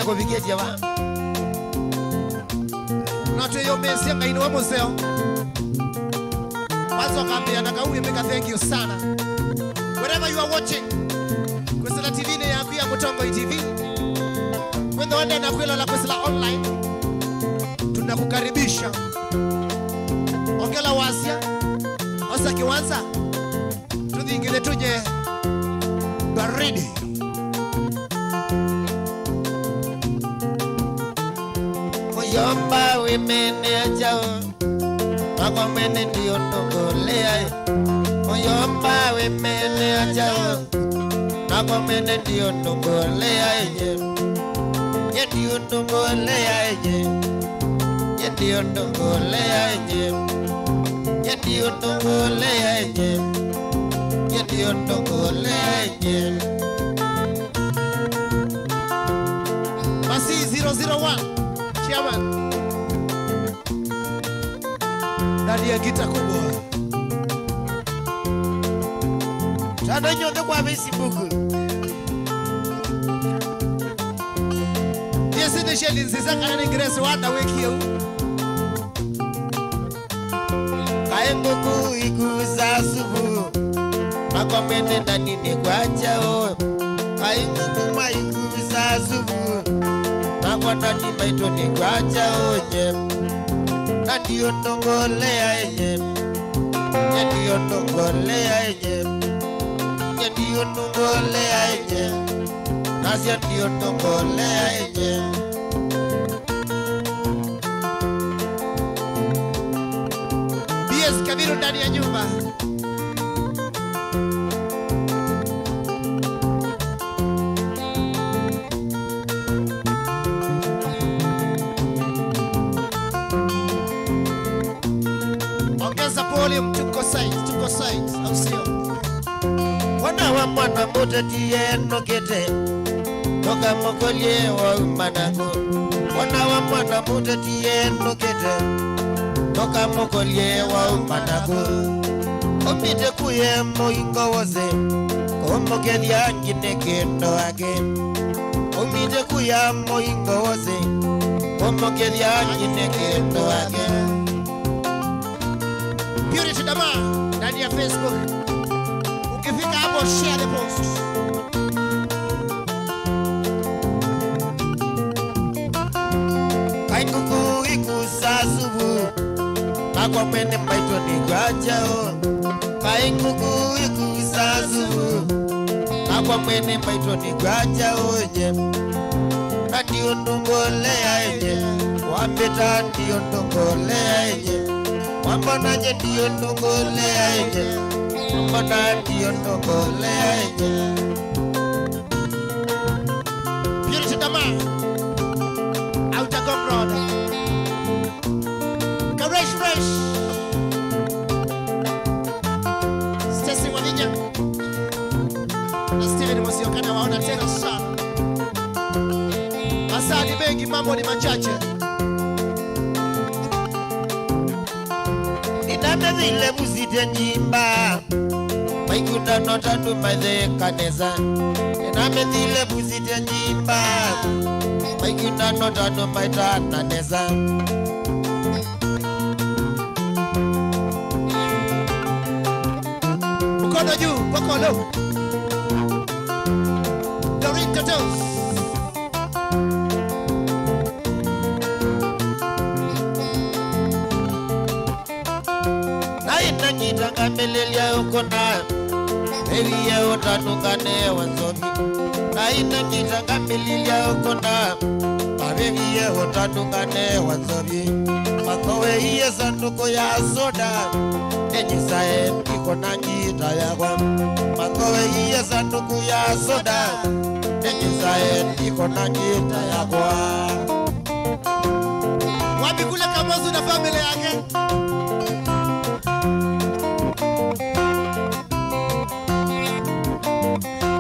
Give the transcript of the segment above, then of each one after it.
na kuvigetia wa Not your mess, young, I know myself. Thank you, sana. Wherever you are watching, Kwesela TV ne yangu ya Mutongo TV. Kwenda wanda na kwela la Kwesela online. Tunakukaribisha. Ongela wasia. Osa kiwanza. Tudhingile tuje baridi. Moyomba wimene ajao Ako mene ndiyo nongolea Moyomba wimene ajao Ako mene ndiyo nongolea Nye ndiyo nongolea Nye ndiyo nongolea Nye ndiyo nongolea Nye ndiyo nongolea Masi 001 Chairman ndani ya gita kubwa. Tano nyote kwa Facebook. Yesi ni sheli nziza kana Ingereza wanda weki yo. Kaenguku ikuza subu. Makomene ndani ni kwa chao. Kaenguku maikuza subu. Makwandani maito ni kwa chao je. Ndiyo nongolea ndiyo nongolea ndiyo nongolea Nasia ndiyo nongolea BS Kabiru ndani ya nyumba. Volume tuko site au sio? Wana wa mwana moja tie nokete Toka mokolie wa umanako Wana wa mwana moja tie nokete Toka mokolie wa umanako Omite kuye moingo waze Omokeli angine kendo ake Omite kuya moingo waze Omokeli angine kendo ake Purity Dama ndani ya Facebook. Ukifika hapo share the post. Kaikuku ikusazubu Makomene maito ni gwajao Kaikuku ikusazubu Makomene maito ni gwajao Ndiyo ndongolea Wapeta ndiyo ndongolea Wambona nye ndiyo ndongolea Wambona ndiyo ndongolea Purity Dama Outer Gum Brother Courage Fresh Stacy Wadinya na Steven Mosiokana waona tena sana. Masali mengi, mambo ni machache. Nidame vile muzite njimba Maikuta nota tumaze kaneza Nidame vile muzite njimba Maikuta nota tumaita naneza Mkono juu, mkono Dorita Toes Naina kitanga melelia ukona Elia utanukane wanzobi Naina kitanga melelia ukona Elia utanukane wanzobi Makowe iye sanduko ya soda Enyisae ikona njita ya kwa Makowe iye sanduku ya soda Enyisae ikona njita ya kwa wapi kule Kamozu na familia yake.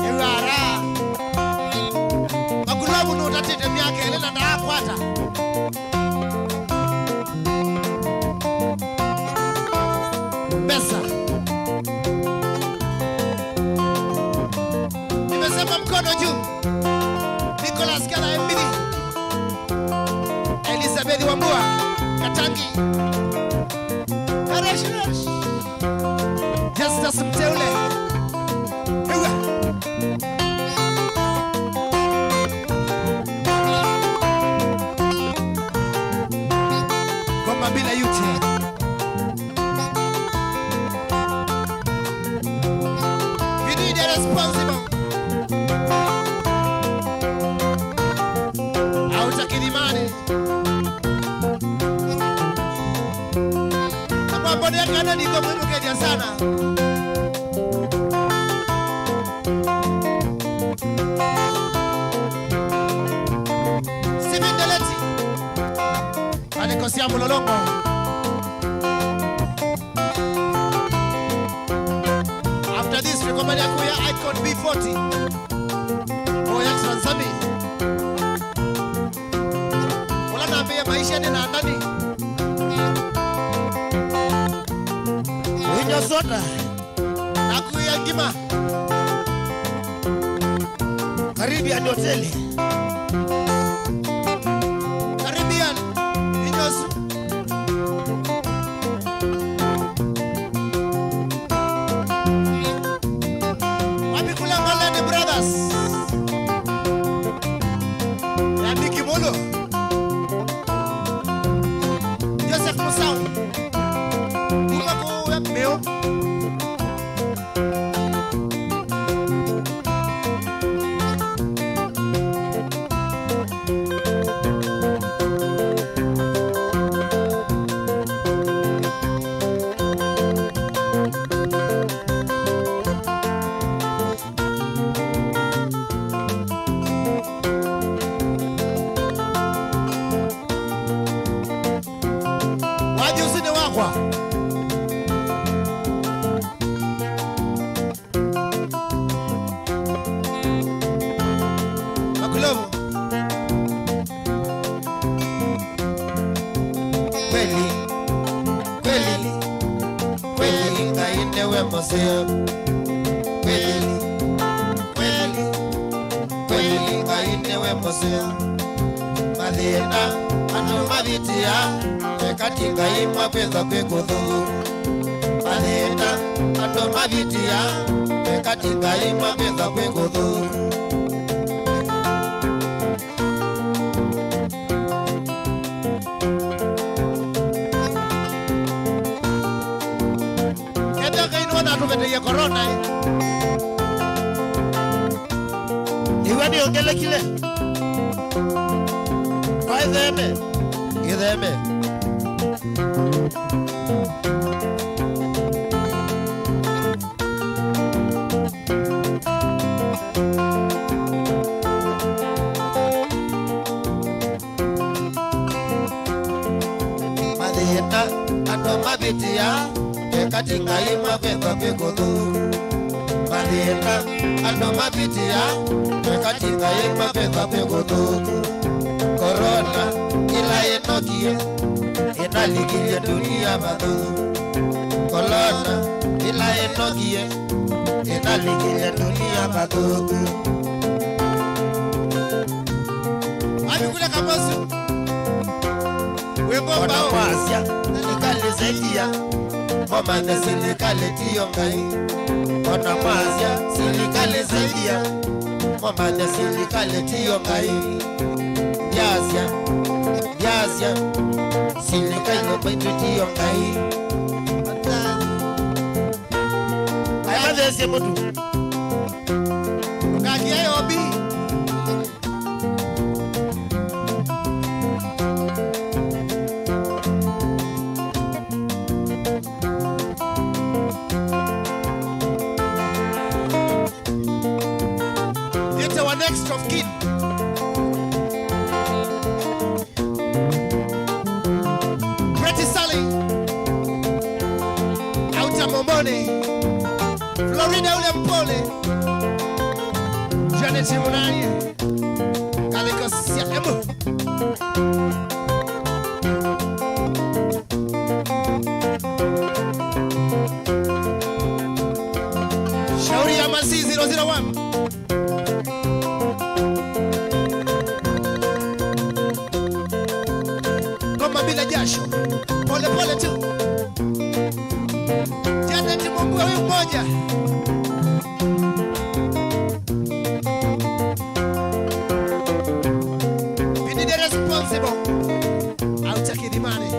Iwara Magulabu no tatete myake elela na akwata Besa nimesema mkono juu. Nicholas Kala Mbili Katangi. Arash. Justus Mteule. Ewa. Goma bila yuti. We need a responsible. Auta Kilimani. Mambo ya kana niko mwenu kedia sana. Simindeleti. Alikosia mulolongo. After this, recommend Akuya Icon B40. Oya Transami. Wala naambia maisha ni na ndani. Winyo soda. Akuya Ngima. Caribbean hoteli. Caribbean. Winyo's. Wamikula Malene Brothers. Yandiki Molo. Joseph Musau. Kumako Meo. Waji usini wakwa. Makulovu. Kweli. Kweli. Kweli ngaine we moseo. Kweli. Kweli. Kweli ngaine we moseo. Madina anu mavitia. Ekati ngaima kweza kwekudhu. Madina anu mavitia. Ekati ngaima kweza kwekudhu. Kenda kainu na tuvete ya corona. Iwe ni ongele kile. Kwa idheme. Idheme. Madina ando mabitia. Ekati ngaima kweza kwekudhu. Madina ando mabitia. Ekati ngaima kweza kwekudhu. Corona ila enokie. Inaligiye dunia bado. Corona ila enokie. Inaligiye dunia bado. Wamikula Kamosu. Wembo Ona mbao. kwasia Silikale zaidia Mama na silikale tiyo ngai. Ona kwasia Silikale zaidia Mama na silikale tiyo ngai. Yazia Yazia Silikale kwetu tiyo ngai. Ayabadesi mutu Kakia yobi. It's our next of kin. Pretty Sally. Outer Momone. Florida ule mpole. Janet Munani. Kaliko Siakemu. Shauri ya Masi 001. Goma bila jasho. pole tu. Janet Mumbua huyu mmoja. We need a responsible. Hautaki imani.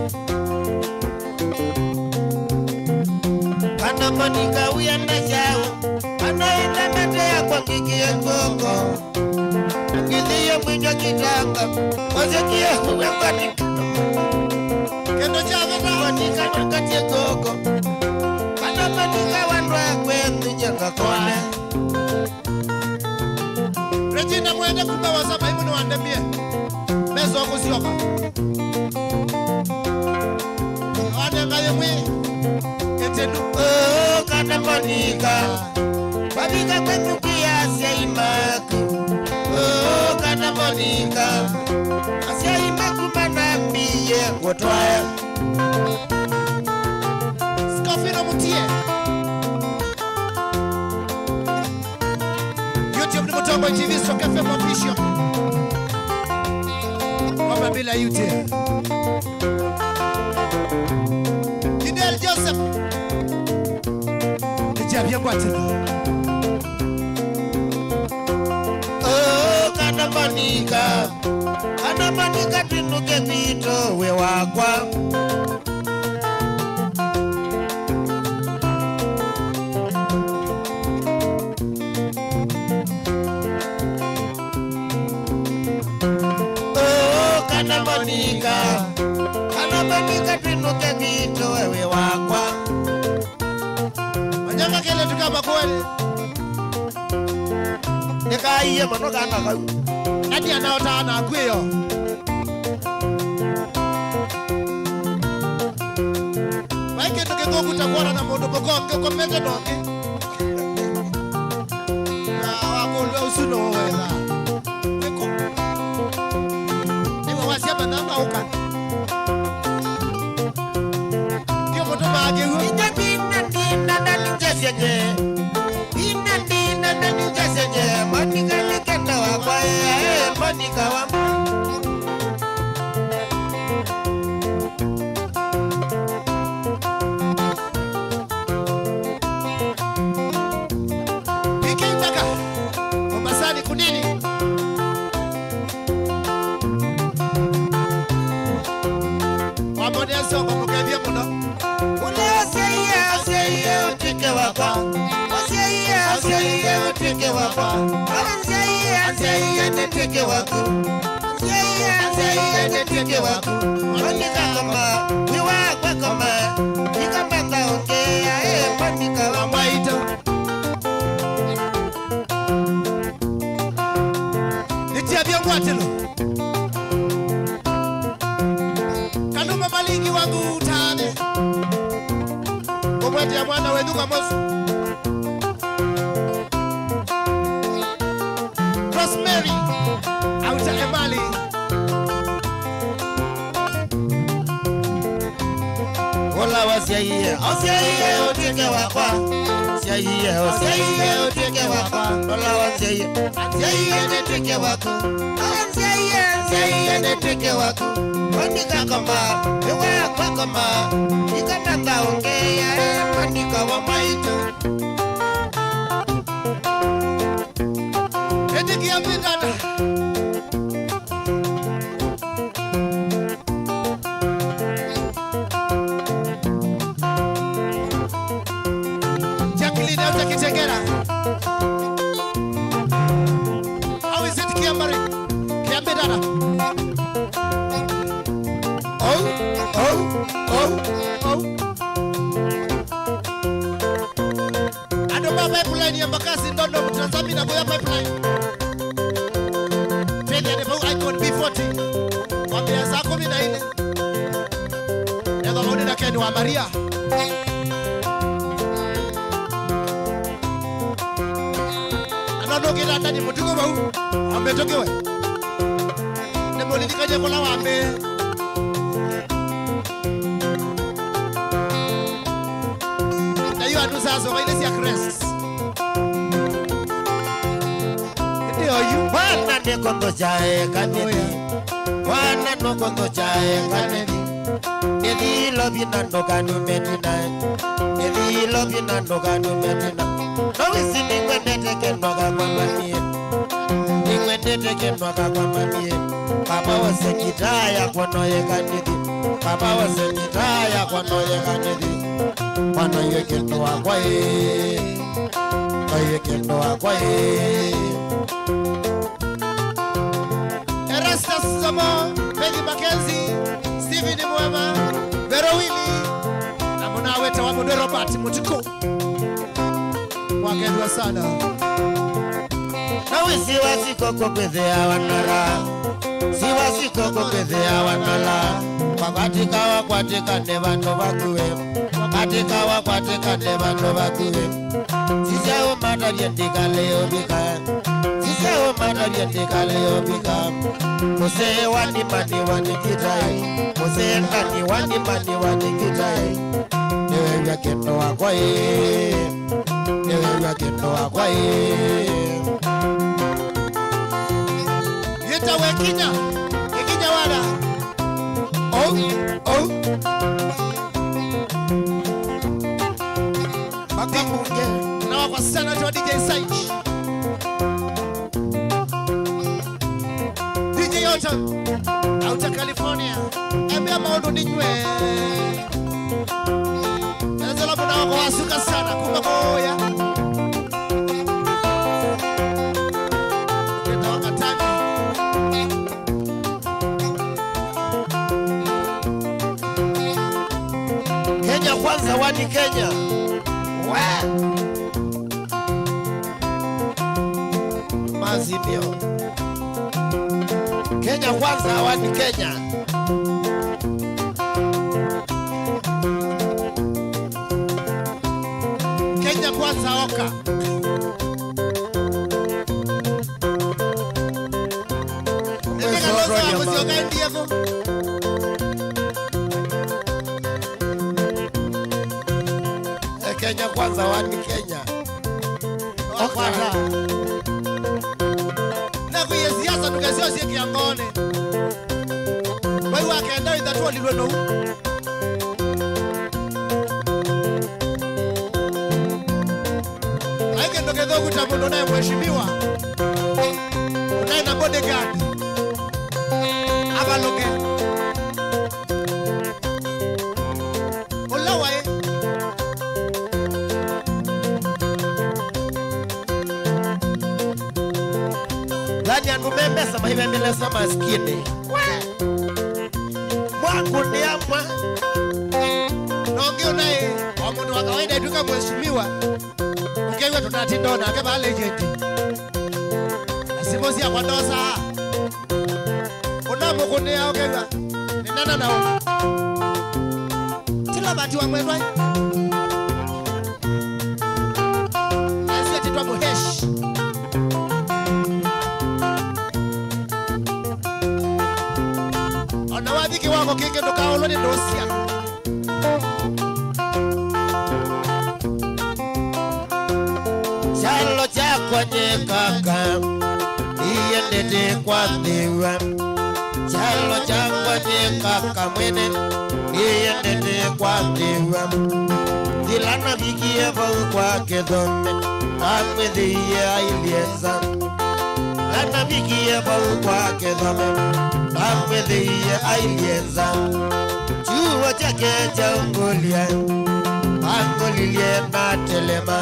Kana manika uyanda jao. Anaenda natea kwa kiki ya koko. Ngidhiyo mwinyo kitanga. Wazekia huwe manika. Kendo java na Manika wakati ya koko. Kana manika wandwa kwenye nyanga kone. Regina mwende kumbawa sama himu ni wandemie. Mezo wako siyoka. Wanengaye mwi. Ketenu. Oh, kana manika. Manika kwenye kiasi imaku. Oh, kana manika. Asia imaku manambiye kutwaya. Skofino mutie. YouTube ni Mutombo TV, Soka FM official. Wama bila YouTube. Fidel Joseph. Nijabia mwatini. Oh, kana manika. Kana manika tinuke vito we wakwa. Oh, kana manika. Kana manika tinuke vito we wakwa. Wanyanga kele tukaba kweli. Nika iye mano kana kau. Nadi anaota na akuyo. Waike tuke gogu takuwana na mondo bokonge kwa mege donge. Na wakulwe usuno waweza. Weko. Nima wasiaba nanga ukan. Kio moto maage hu. Dina nani jeseje. Dina nani jeseje. Manika nikenda wakwa manika wa. Ikitaka. Mombasani kunini. Wamone soko mukevye muno. Ule oseye utike wakwa. Oseye utike wakwa. Oseye netike wakwa. Oseye netike wakwa. Manika kama, wiwa kama. Nikambanga ongea, manika wa Wamaita. Nitia vyongwatilo. Kanuma malingi wangu utane. Kumwete ya mwana weduka mosu. Rosemary. Auta Emali. Ola wasiyaiye, utike wakwa. Osiyaiye, utike wakwa. Ola wasiyaiye, netike wakwa. Osiyaiye, netike wakwa. Manika kama, wakwa kama. Nikatanga ongea, manika wa maitu. Etiki ya pindana. Jacqueline Auta Kitengera. How is it Kiambari? Kiambidana. Oh. Adoba pipeline ya Mbakasi Ndondo Mtanzania na Boya pipeline. Trend ya Nebo Icon B40. Wambia saa 14. Ego mauni na Ken wa Maria. Anono kila ndani mutugo bau. Ametokewe. Nebo lidikaje kola wambe. Na yu anu saso maile ya crest. Ndio yu. Wana nekondo chae kanedi. Wana nokondo chae kanedi. Nevi love you not no can do me tonight. Nevi love you not no can do me tonight. No we see me when they take no can me. When they take no can me. Papa was a kitaya kwa no ye kanidi. Papa was a kitaya kwa no ye kanidi. Wana ye kendo akwae. Ye kendo akwae. Erastus Samo, Peggy Mackenzie, Stephen Mwema, Vero Willy, na Munaweta wa Mudo Robert Mutuko. Wagendwa sana. Na wisi wasikoko kwezea wanara. Si wasikoko kwezea wanala. Wakatika nevando wakuwe. Wakatika nevando wakuwe. Sisa umata diendika leo bika. Sisa umata diendika leo bika. Mose wani mani kitai. Mose ndani wani kitai. Newe ya kendo wakwae. Newe ya kendo wakwae. Yeta wekinya. Wekinya wada. Oh. Makamunge. Na wakasana tuwa DJ Saich. DJ Otan. Out of California. Embia maondo ninywe. Nazela muna wako wasuka sana. Kumba koya. Keta wakatani. Kenya kwanza wani Kenya. Mazimio. Kenya kwanza wani Kenya. Kenya kwanza oka. Kenya kwanza wani Kenya. Okwata. Na kuyesiasa tukesio sieki ya ngone. Wai wakenda idhatuwa liwe no. Haike ndoke dhogu tamundo nae mweshimiwa. Unae na bodyguard. Abaloke. Olawae. Lanya numembe sama hivembele sama skini. Mwangu ni amwa. Nongi unae. Wamundu wa kawaida ituka mweshimiwa. Ukewe tunatindona keba legend. Asimosi ya kwa dosa. Unamukune ya ukewa. Ninana na umu. Tila bati wa mwendwa. Nasi ya titwa muhesh. Onawadhiki wako kike nuka uloni dosia. Chalo chako nye kaka. Iendete kwa dhiwa. Chalo chako nye kaka mwene. Iendete kwa dhiwa. Dilana vikie vau kwa kedome. Amwe dhiye ailieza. Lana vikie vau kwa kedome. Amwe dhiye ailieza. Chuo chake cha ungulia. Angulilie na telema.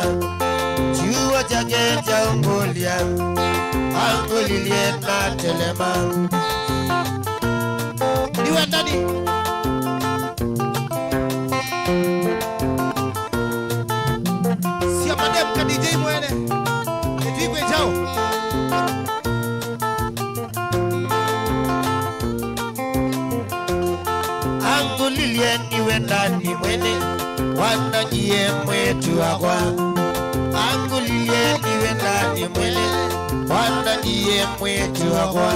Chuo chake cha ungulia. Angulilie na telema. Niwe ndani. Siya mande mka DJ mwene. Edwigwe jao. Angulilie niwe ndani mwene. Wanajie mwetu akwa. Angulilie niwe ndani mwene. Wanajie mwetu akwa.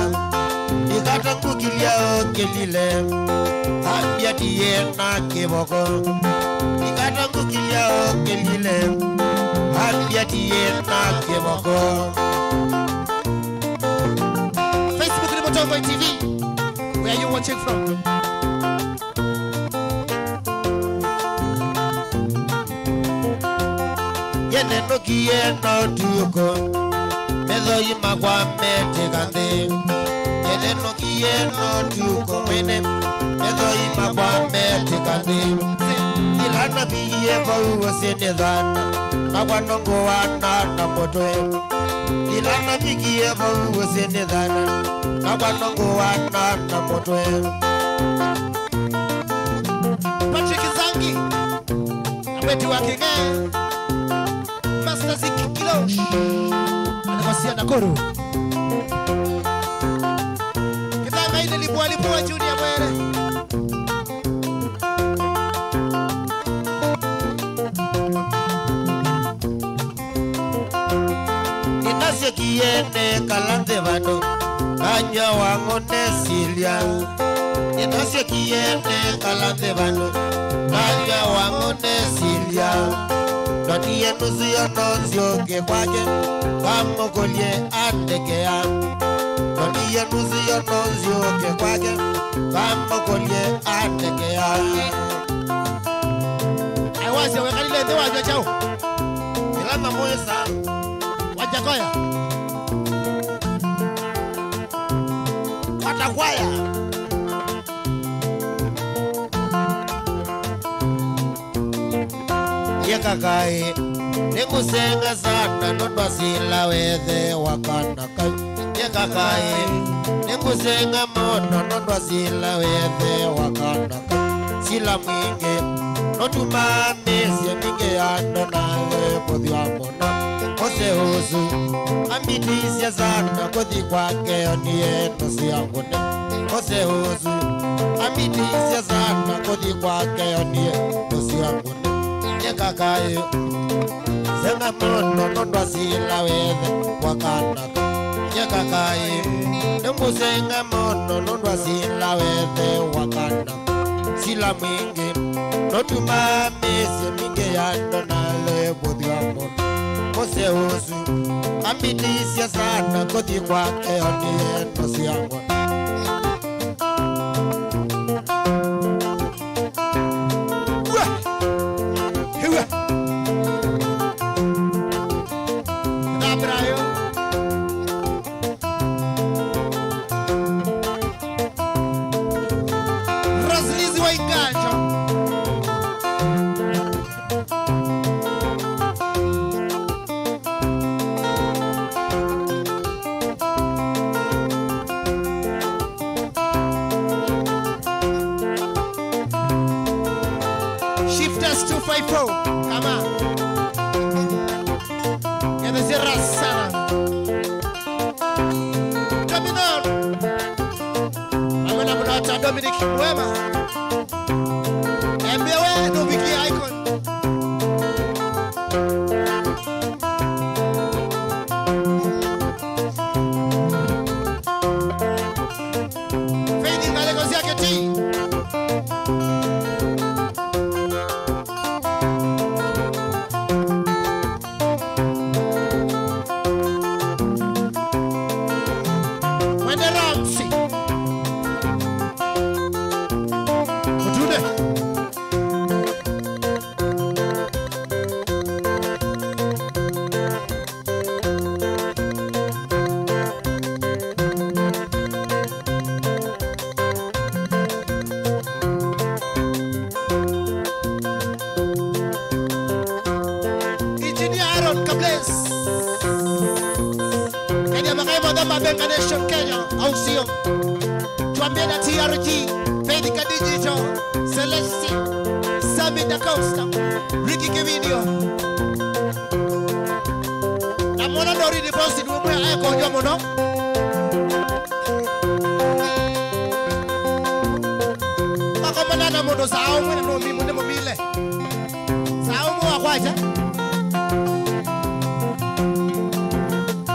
Ikata kukilia okelile. Ambia diye na kiboko. Ikata kukilia okelile. Ambia diye na kiboko. Facebook ni Mutomboy TV. Where are you watching from? kieno tuko medo imagwa metegande Yeneno kieno tuko mwene medo imagwa metegande Ilana biye bau senedana Nawanongo wana na motoe Ilana biye bau senedana Nawanongo wana na motoe Patrick Zangi Abeti wa Kinge Master Ziki Kilosh Anawasia Nakuru Kitanga ile lipuwa Junior Mwere Inasio kiene kalante vano Kanya wangone silia Inasio kiene kalante vano Kanya wangone silia Noniye nusuyo nonsio ke kwake Kamo kolye andekea Noniye nusuyo nonsio ke kwake Kamo kolye andekea Aiwasi wekalile te wajwa chao Ilama mwesa Wajakoya Watakwaya Yekakai Nengusenga sana nondwasila wethe wakanaka Yekakai Nengusenga mono nondwasila wethe wakanaka Sila mwingi Notuma mesie mingi ando nawe kodhi wa mona Ose husu Ambitisya sana kodhi kwake onie nosi angune Ose husu Ambitisya sana kodhi kwake onie nosi angune Yekakayo Senga mono nondwasila wethe wakanaka Yekakayo Nengusenga mono nondwasila wethe wakanaka Sila mwingi Notuma mese mingi yando nale kodhi wa mona Ose husu Ambitisya sana kodhi kwake onie nosi angune Shifters 254 Kama Yadazira sana Terminal Amena munata Dominic Mwema Mbewe Nubiki Icon Feini Nalegozi yake ti Benga Nation Kenya au sio? Tuambie na TRG, Fedika Digital, Celeste, Sami Da Costa, Ricky Kividio. Na mwana Dori di Bosi duwe aya konjo mono. Makomana na mono sao mwana no mimu ne mobile. Sao mo akwaja.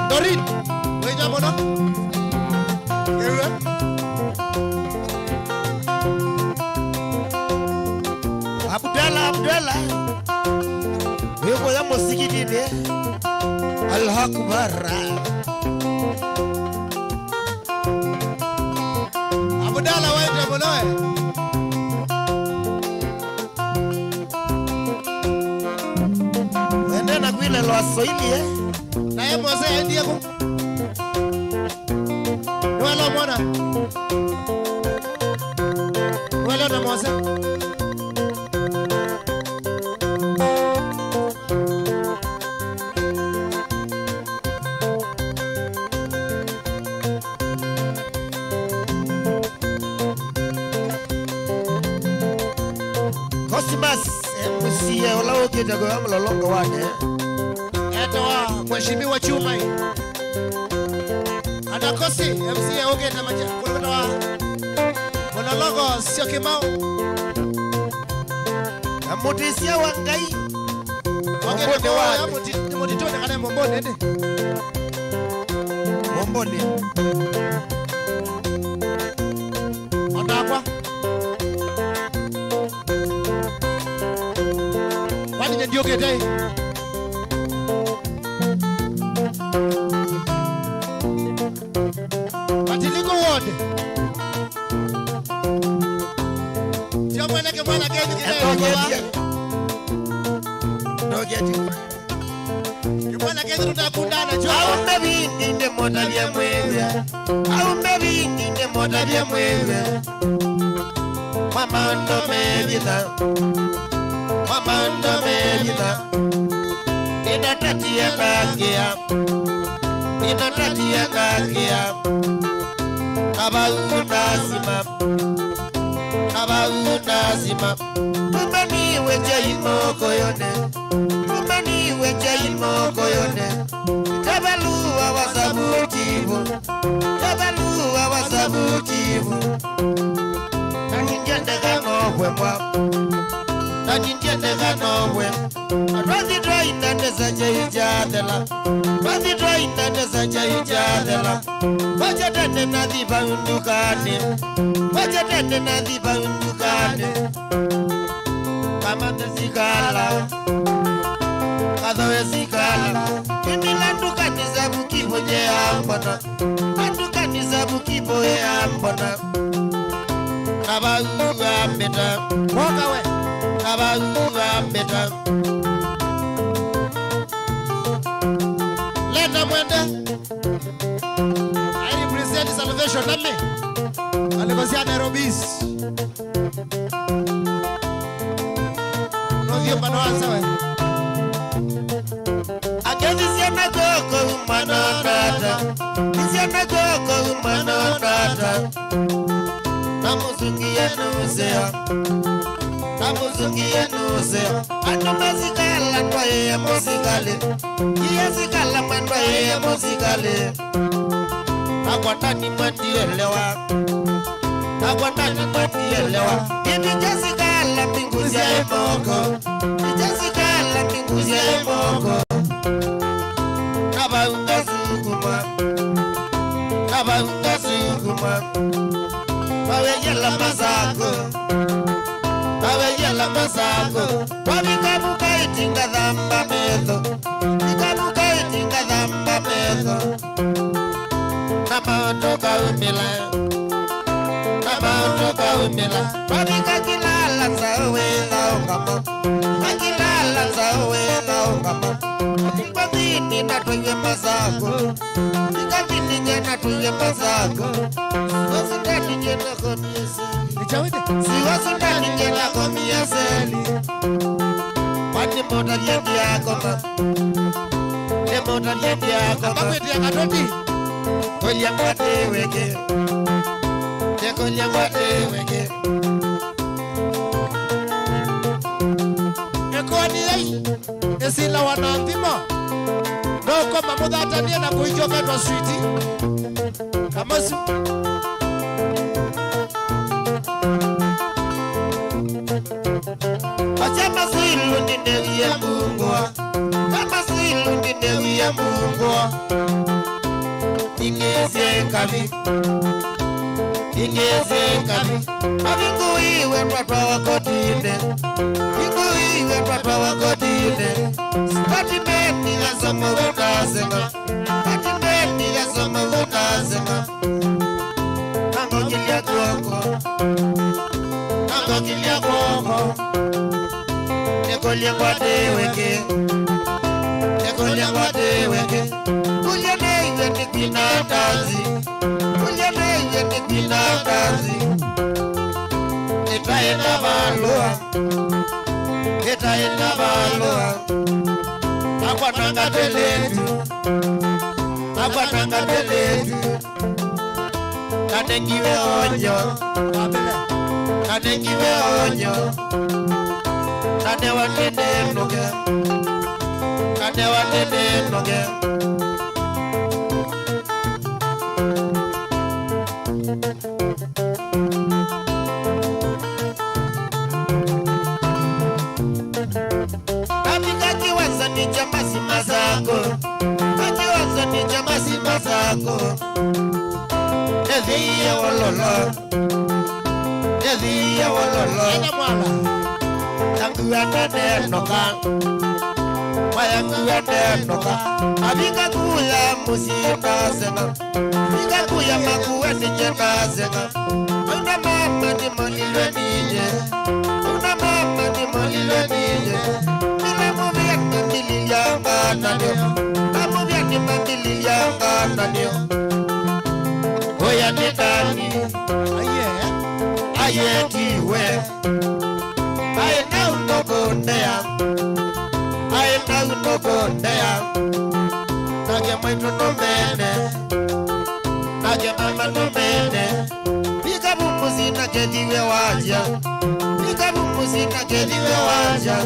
Dorin Mono Abdalla Weko ya musikiti de Allah Akbar Abdalla waende monoe Wende na kwile lo wasoili Na ye Mose ndiye ku. Wala mwana. Wala na Mose. Cosmas MCA wala ukita kwa mlolongo wake. Etoa mheshimiwa Chuma hii. Anakosi MCA oge na maja. Kutoa. Kuna logo sio kimao. Amutisia wangai. Oge na wa mutitone kana Mombone ndi. Mombone. Ondakwa. Wani ndio gedai. Batiliko wote. Sio mwana ke mwana ke gedai. Nogeti. Mwana ke tutakundana jo. Au mbebi inde moda bya mwewe. Au mbebi inde moda bya mwewe. Mama ndo mebita. Mama ndo mebita. Ina tati ya kakia. Ina tati ya kakia. Kabaunazima. Kabaunazima. Kumani weje imoko yone. Kumani weje imoko yone. Tabaluwa wasabukivu. Tabaluwa wasabukivu. Nanjendega nohwe mwa. Nanjendega nohwe. Razi dry nandesa jayijadela. Razi dry nandesa jayijadela. Waja tende nadhiba undukane. Waja tende nadhiba undukane. Kama tezikala. Kazawe zikala. Kindila ndukani zabu kipo je ambona. Andukani zabu kipo ye ambona. Kabaluwa mbeta. Moka we. Kabaluwa mbeta. Lenda mwende. I represent Salvation nami. Alikosia Nairobi. Novyo manoanza we. Akizisiana koko umanotata. Kisiana koko umanotata. Namusungiye nusea. Namusungiye nusea. Atumazikala ndwaye ya musikale. Iyazikala mandwaye ya musikale. Akwatani mandielewa. Akwatani mandielewa. Ibi jazikala mbinguzi ya emoko. Jazikala mbinguzi ya emoko. Kabaunga sukuma. Kabaunga sukuma. Wawejela mazako. Wawejela mazako. Wabikabuka itinga dhamba metho. Bikabuka itinga dhamba metho. Namaondoka umila. Namaondoka umila. Wabika kilala zawe na ungama. Kilala zawe na ungama. Nikabini natuye mazako. Nikabini jena tuye mazako. Wasundani jena komiese. Nichawede. Si wasundani jena komiese. Wani moda yendi akoma. Ne moda yendi akoma. Makweti ya katoti. Kolya mwate weke. Ne kolya mwate weke. Ekoni yei. Esila wananthima. Noko mamuthatanie na kuijoketwa switi. Kamasu. Achama silu ndinewi ya mungwa. Kama silu ndinewi ya mungwa. Ingeze kavi. Ingeze kavi. Avingu iwe mpapa wakotine. Ingu iwe mpapa wakotine. Spati meni ya somo utazenga. Spati meni ya somo utazenga. Nango kilia kuoko. Nango kilia kuoko. Nekolia mwate weke. Nekolia binadazi Ulianaye ni binadazi Itaenda balua Itaenda balua Akwananga teletu Akwananga teletu Kanengiwe onyo Kanengiwe onyo Kanewa nene noge Kanewa nene noge Kapika kiwaza ni jamasi mazako Kakiwaza ni jamasi mazako Eziye wololo Eziye wololo Enda mwala Yanguya nenoka Wayanguya nenoka Abika kuya musina senga Abika kuya makuwa nijena senga Una mama ni malilwe nije Una mama ni malilwe nije Mila muvya ni miliyanga nanyo Amuvya ni mamiliyanga nanyo Oya ni dani Aye tiwe Aye na unogondea Aye na unogondea Nage mwitu nomene Nage mama nomene Pika bumuzi na kediwe waja Pika bumuzi na kediwe waja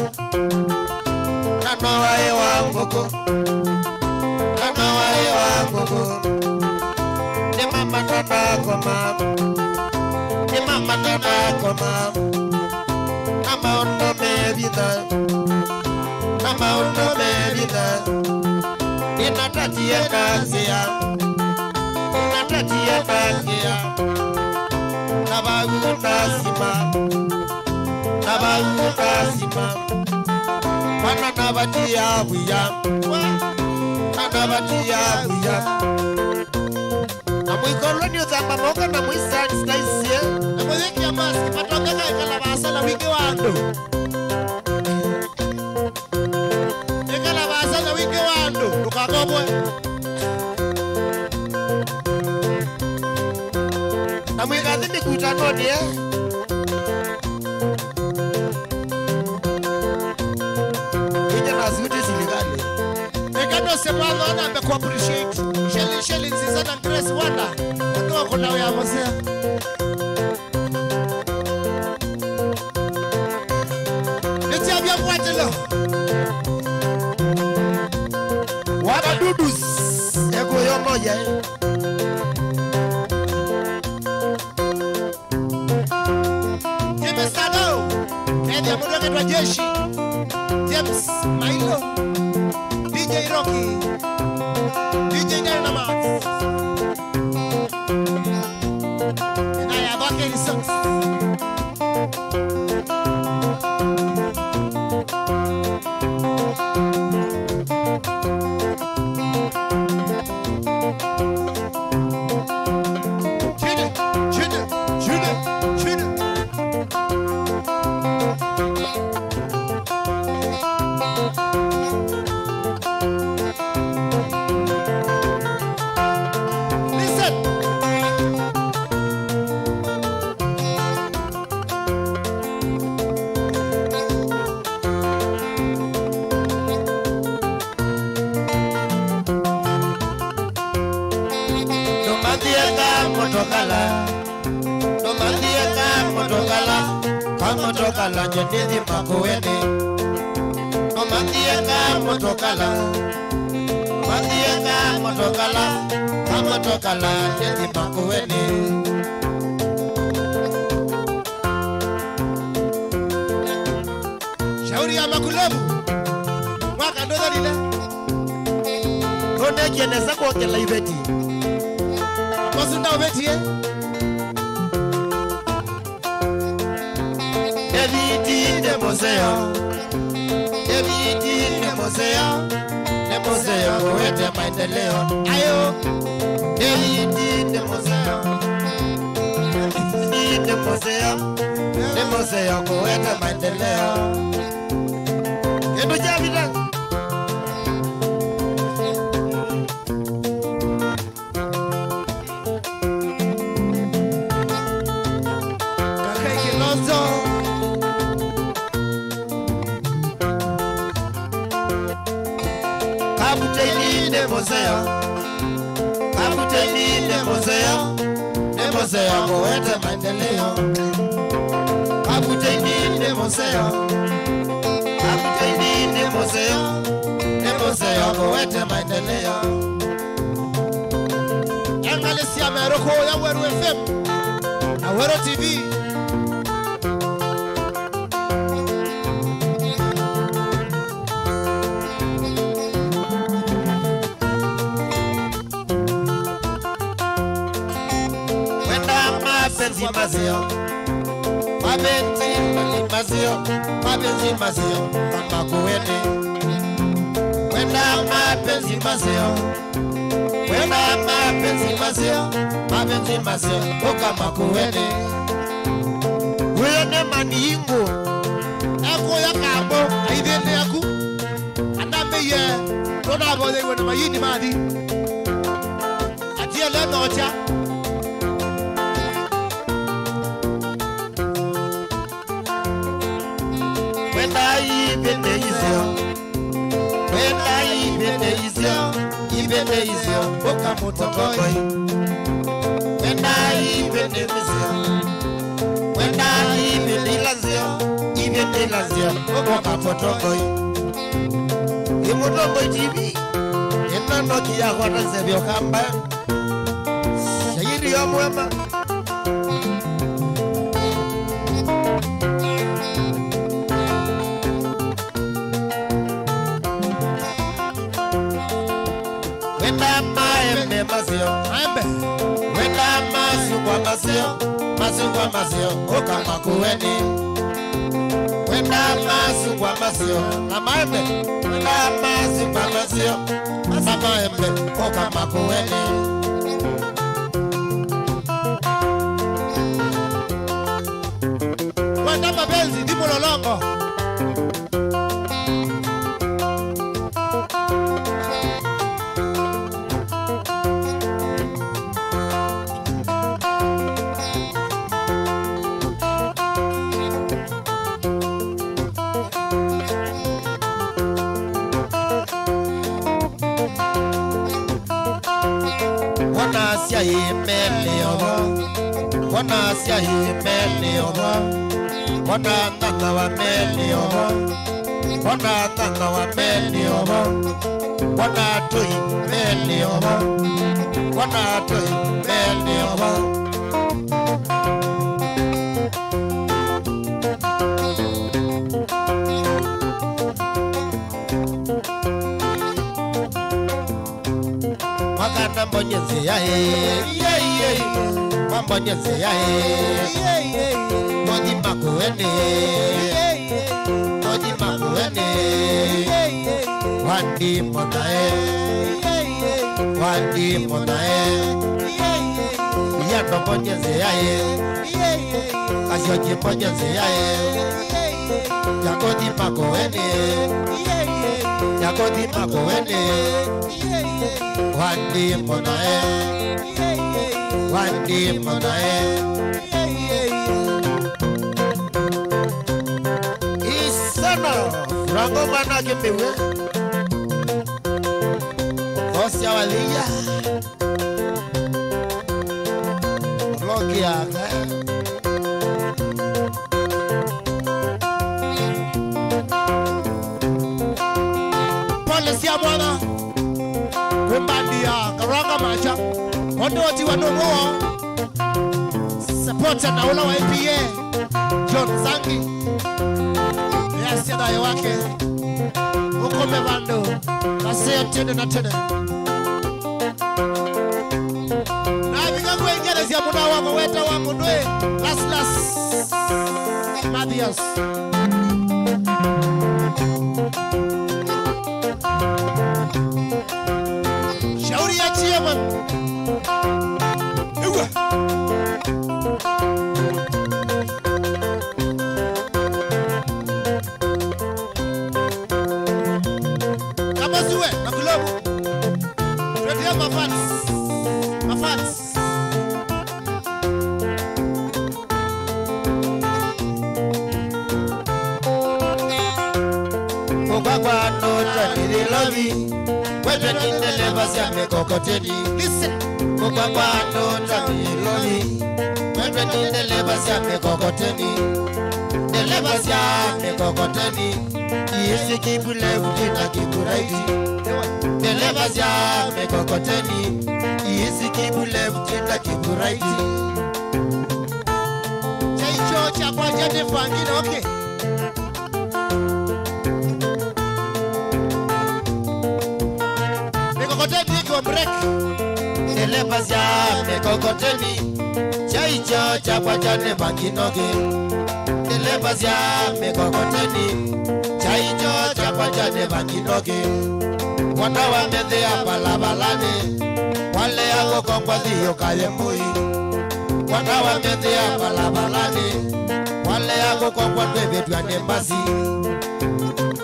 Nano wae wangoko Nano wae wangoko Ni mama nanako mama Ni mama nanako mama Nama undo mevida Nama undo mevida Nina tatie kasia Nina tatie kasia Naba unasima Naba unasima Wana nabatia buya Nabatia buya Amwikolo ni uzamba moka na mwisani staisia Na mwiki ya maski patongeka ikalabasa na wiki wando Ikalabasa na wiki wando Nukakobwe Na mwikazi ni kutanoni Ija na zuti silikali Nekado sepado ana mbe ku-appreciate Sheli nziza na Grace Wanda Akiwa kuna uya mosea Nitia vya mwatilo Wada dudus Ego yomoja James Sado Edi ya mudoke twa jeshi James Mailo DJ Rocky DJ Dynamite Inaya Bakeri Songs Motokala nyendizi makuweni Omandieka motokala Omandieka motokala Motokala nyendizi makuweni Shauri ya makulevu Mwaka ndoza lile Kone kieneza kwa kela ibeti Masunda ubeti Eviti de museo Eviti de museo De museo kuwete maendeleo Ayo Eviti de museo Eviti de museo De museo kuwete maendeleo Endo javila museo kaputeni ne museo kuwete maendeleo kaputeni ne museo kuwete maendeleo Engalisi Ameriko ya Weru FM na Weru TV. Mapenzi mazio kama kuwete wenda mapenzi mazio kama kuwete wene maningo Eko ya kambo aidene yaku anambe ye tona bode wena mayini madi atia le nocha ibende izio boka mutokoi wenda ibende ilazio boka mutokoi imutokoi jibi enano kia hota sebio kamba shayiri ya mwema Masungwa masio okama kuweni wenda masungwa masio na maembe wenda masungwa masio na maembe okama kuweni wenda mapenzi ndi mulolongo Wana sia himeli oba Wana nana wa meli oba Wana nana wa meli oba Wana tui meli oba Wana tui meli oba Wakana mbonyezi ya Mambonyeze ya Moji makuene Wandi monae Yando mbonyeze ya Kasyoji mbonyeze ya Yakodi makuene Wandi monae Isana Rango mana kimbiwe Kosia walia Logia Polisi ya mwana Kumbandia Karanga macha Ondoti wanomo Supporter na ula wa APA John Sangi Yasi adayo wake Ukome bando Kaseo tene na tene Na vika kuengele siya muna wako Weta wako nwe Las Mathias Shauri ya chairman Ewa Kama suwe Makulobu Redia Mafats Kwa no chakiri lobi Wewe ni dereva za mikokoteni. Listen. Kwa ndo tamiloni. Wewe ni dereva za mikokoteni. Dereva za mikokoteni. Yesi kibule utina kiburaiti. Dereva za mikokoteni. Yesi kibule utina kiburaiti. Chaicho cha kwa jane fangine, okay. Mikokoteni ikiwa break. Dereva za mikokoteni. Chaicho cha kwa jane fanginoge. Dereva za mikokoteni. Chaicho cha kwa jane fanginoge. Wana wamedhea balabalani. Wale yako kwa dhiyo kaya mui. Wana wamedhea balabalani. Wale yako kwa bebe tuane mbasi.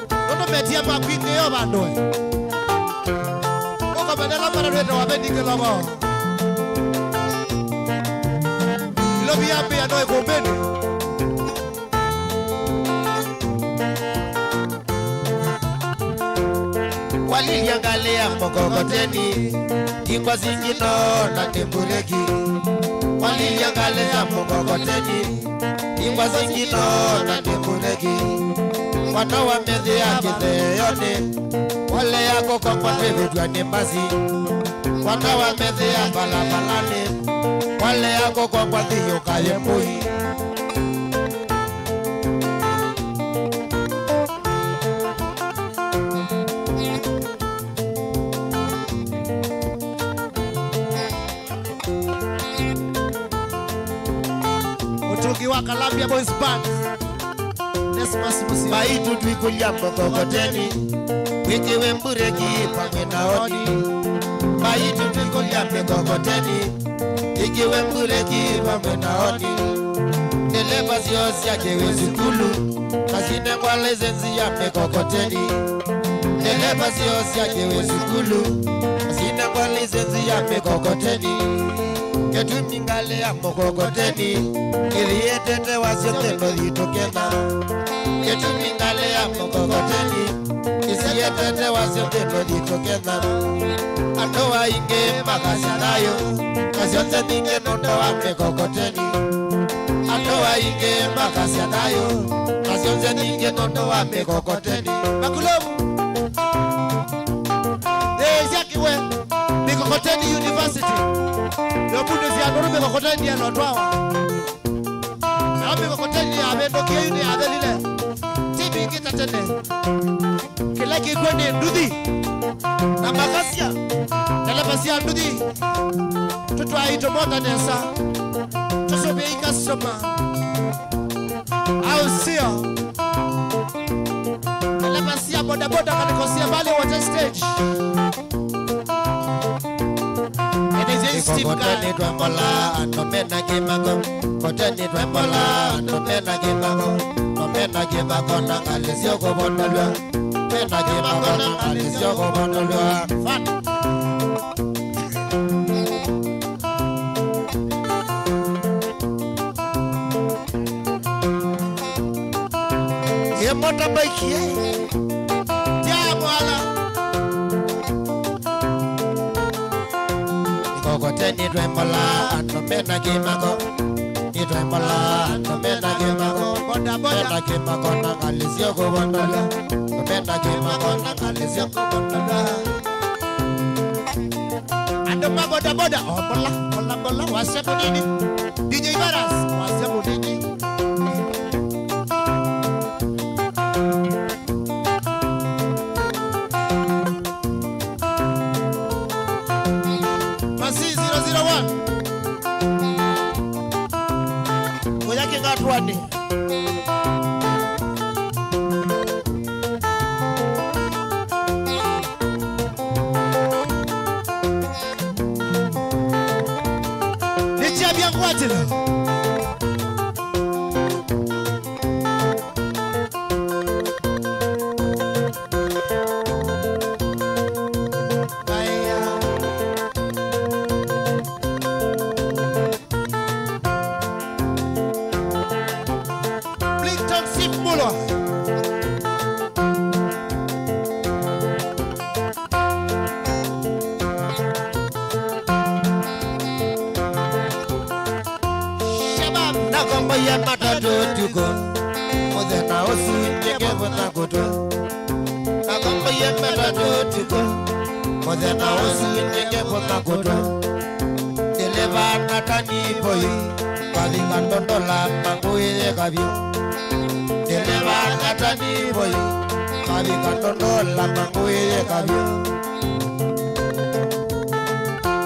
Nono metia makwini yo bandoe. Oka menela manarweta wabendike lobo. Lobi yambe ya noe kumbeni. Waliliangalia mkokoteni. Kikwa zingino na tembureki. Waliliangalia mkokoteni. Kikwa zingino na tembureki. Wana wamedhea kitheyone. Wale yako kwa bebe tuane mbasi. Wana wamedhea balabalani. Wale yako kwa dhiyo kaya mui. Utoki wa Columbia Boys Band. Nesmas Musi. Maitu tuikulia mkokoteni. Wikiwe mbureki pamwe naoni. Maitu tuikulia mkokoteni. Ikiwe mbureki pamwe naoni. Dereva ziosi akewe zikulu. Kasine kwa lizenzi ya mkokoteni. Dereva ziosi akewe zikulu. Kasine kwa lizenzi ya mkokoteni. Ketu mingale ya mkokoteni. Ilietete wasiotendo litokena. Ketu mingale ya mkokoteni. Isietete wasiotendo litokena. Andoa inge makasinayo. Kasiote ninge nondo wa mkokoteni. Andoa inge makasinayo. Kasiote ninge nondo wa mkokoteni. Makulomu. Ejakiwe. Mikokoteni University. Lobude vya nuru mikokoteni ya notwawa. Na mikokoteni ya abendokia yune ya adelile. Tibi kita tene. Kila kikweni ndudhi. Na makasia. Nalabasia ndudhi. Tutwa ito mota nesa. Tusobe ika soma. Au sio. Nalabasia boda boda kanikosia bali water stage. Koteni twambola anomena kimago. Koteni twambola anomena kimago. Nomena kimago na alisio kubondolwa. Mena kimago na alisio kubondolwa. Fun. Ye motorbike ye. Tia mwala. Koteni twambola anomena kimago. Ni twambola anomena kimago. Boda boda. Mena kimago na alisio kubondolwa. Mena kimago na alisio kubondolwa. Andoma boda boda. Oh bola bola bola. Wasemu nini? DJ Baras. Wasemu nini? Masi 001. Ngoyake ngatwani. Nichia bien kwatilo. Blinton Simbulo. Kagomba ya matatu tuko Modena osu nyenge bota koto Kagomba ya matatu tuko Modena osu nyenge bota koto Eleva natani boy Kali kandola mango ye kabio Eleva natani boy Kali kandola mango ye kabio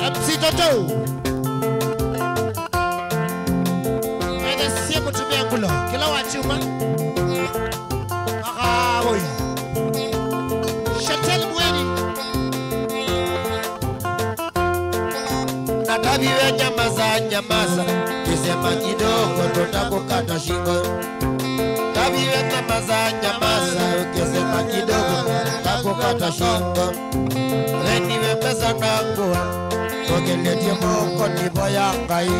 MC Toto kila wachuma boy Chantel Mweni natabiwe nyamaza kisema kidogo tutakukata shingo tabiwe nyamaza kisema kidogo tutakukata shingo weniwe pesa nangua tokeletie moko niboya ngai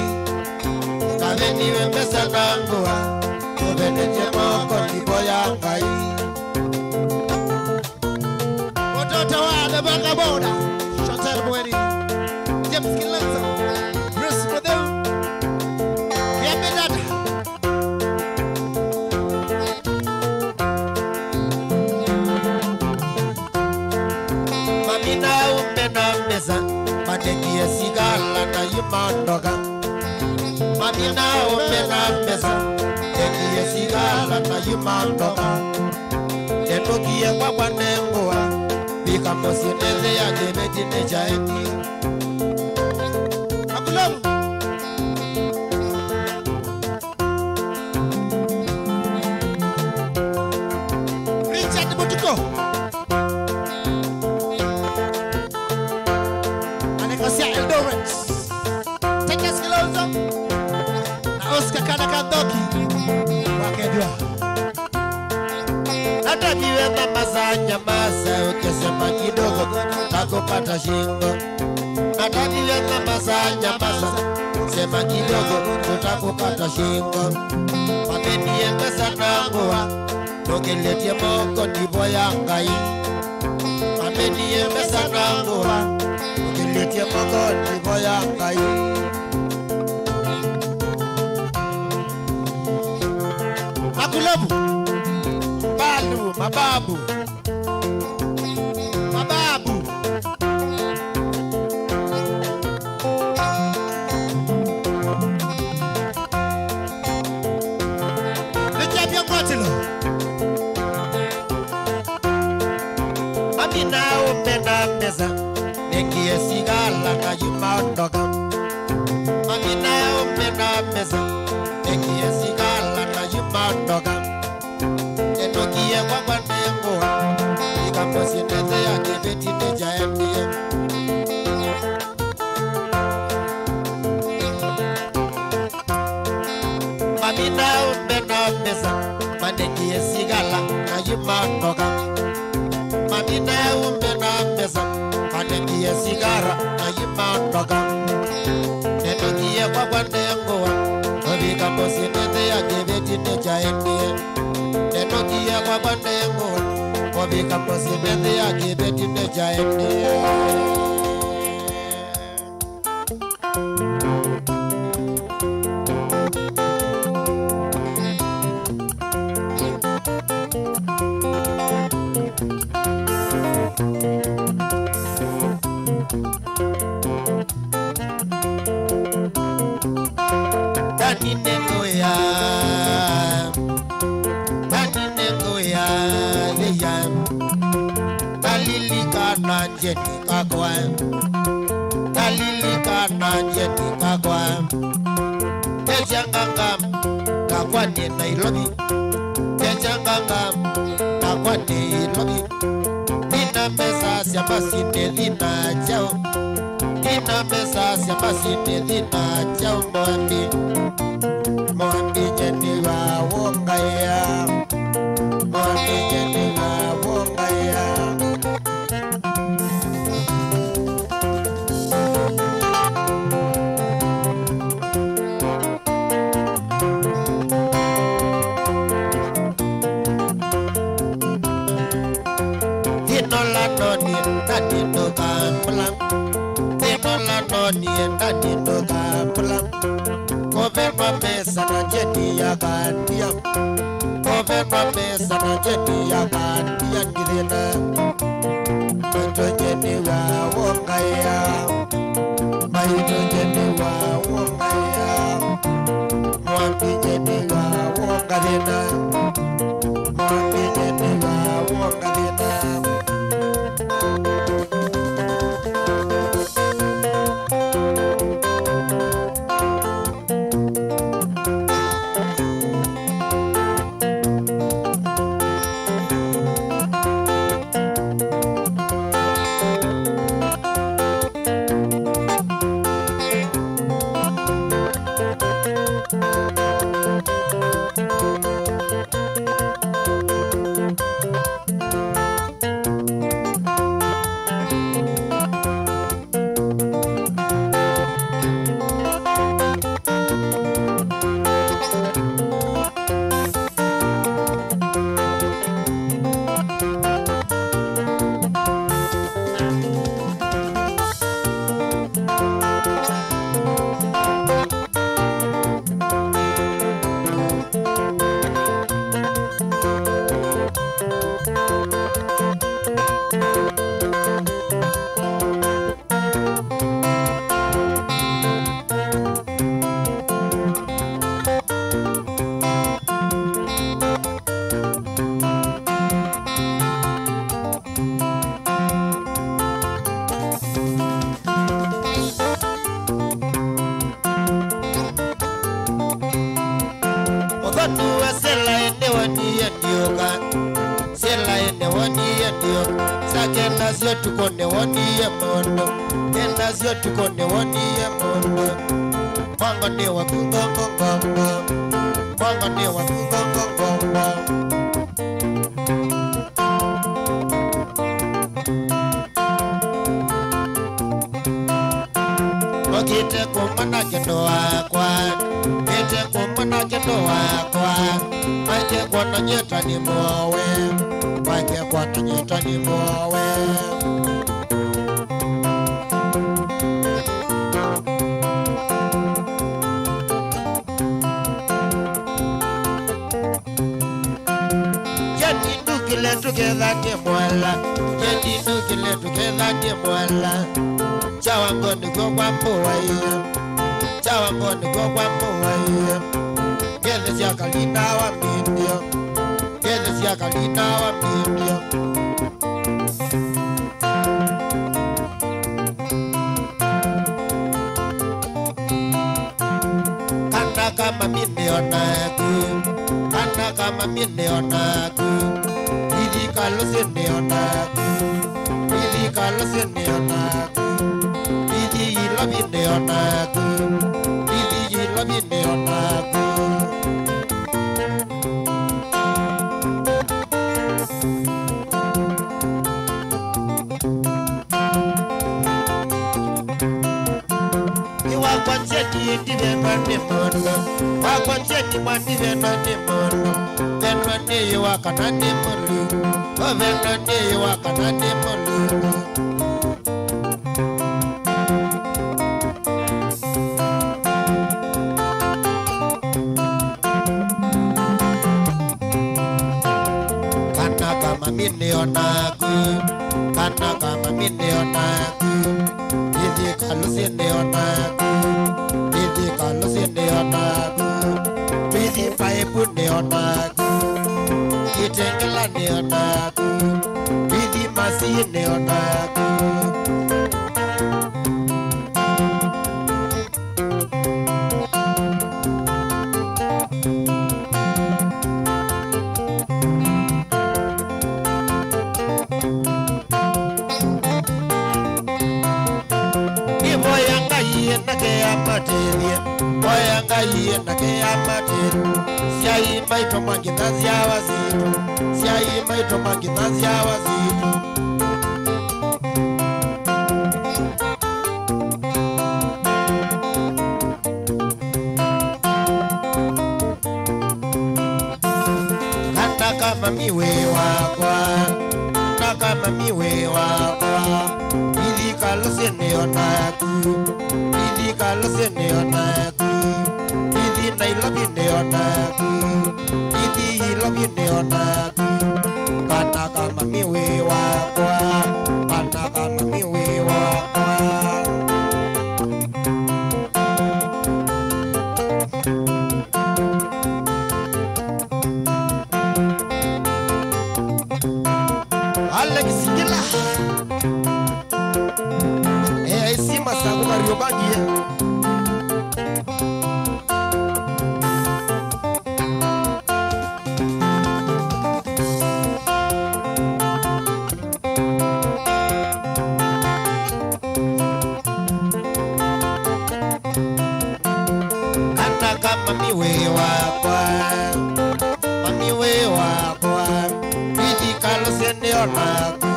Kaveniwe pesa nangua Kuvenete moko niboya ngai Watoto wale banga boda Chantal Mweni James Kilanza Chris Modeu Yame dada Mamina umena meza Manekie sigala na yumandoga Mamina omena mesa Eni yesigala na yumandoka Enokie kwa kwanengoa Bika mosineze ya gemeti necha eti Akulamu Richard Mutiko Anekasia Eldoret Tekes Kilonzo Oscar Kanakandoki Wakejua Natakiwe nyamaza ukisema kidogo takukata shingo Natakiwe nyamaza sema kidogo tutakukata shingo Mamenie pesa nangua Tokeletie moko niboya ngai Mamenie pesa nangua Tokeletie moko niboya ngai Makulabu Balu, mababu Nikiambia mwatilo Mamina umena meza Nekie sigala na yumandoga Mamina umena meza Nekie sigala na yumandoga Enokie kwa kwanengoa Ika mosineze ya kibeti neja endie Mamina umena meza Manekie sigala na yumandoga Mamina umena meza Manekie sigara na yumandoga Enokie kwa kwanengoa Ika mosineze ya kibeti neja endie Enokia kwa bandengo Wabika posinende ya kibeti neja ende Tani nengo ya Dalilika na jeti kakwa Echangangam kakwa ni Nairobi Echangangam kakwa ni Nairobi Nina mesa siapa sine dina chao Nina mesa siapa sine dina chao Moambi jeni wa wonga ya Moambi jeni wa wonga ya Ovenwa mesa na jeni ya kandia. Ovenwa mesa na jeni ya kandia ngidina. Maito jeni wa wongaya. Maito jeni wa wongaya. Mwambi jeni wa wongadina. Mwambi jeni wa wongadina. Tukone wani ya mono, enda sio tukone wani ya mono. Mwanga ni wa kungongo ngongo, mwanga ni wa kungongo ngongo. Okite kumana kendo wakwa, ete kumana kendo wakwa. Maike kwa nanyeta ni mwawe, maike kwa nanyeta ni mwawe. Together ni mwala, yendi nukile together ni mwala. Chawa ngoni kwa wambo waiya, chawa ngoni kwa wambo waiya. Gede siya kalina wa mindio, gede siya kalina wa mindio. Kanda kama milionaku, kanda kama milionaku. Kalau sini onaku, ini kalau sini onaku, ini lebih ni onaku, ini lebih ni onaku. Iwa konseti di benane mono, wa konseti mandi benane mono, benane iwa kanane mono. Benane iwa kanane mono. Kana kama milionaku, kana kama milionaku. Idi kalau sini onaku, idi kalau sini onaku. Idi paipu ni onaku, kitengela ni onaku. Idi masih ni onaku. Siai mai toma kizazi ya wazito, siai mai toma kizazi ya wazito. Kata kama miwe wakwa, kata kama miwe wakwa. Ili kalau sini onaku, ili kalau sini onaku. na ilobi neonaku Idi ilobi neonaku Kana kama miwe wakwa Kana kama miwe wakwa Alex Gila isi masangu Kariobangi Kana kama miwe wakwa Mamiwe wakwa Idi kalose neonaku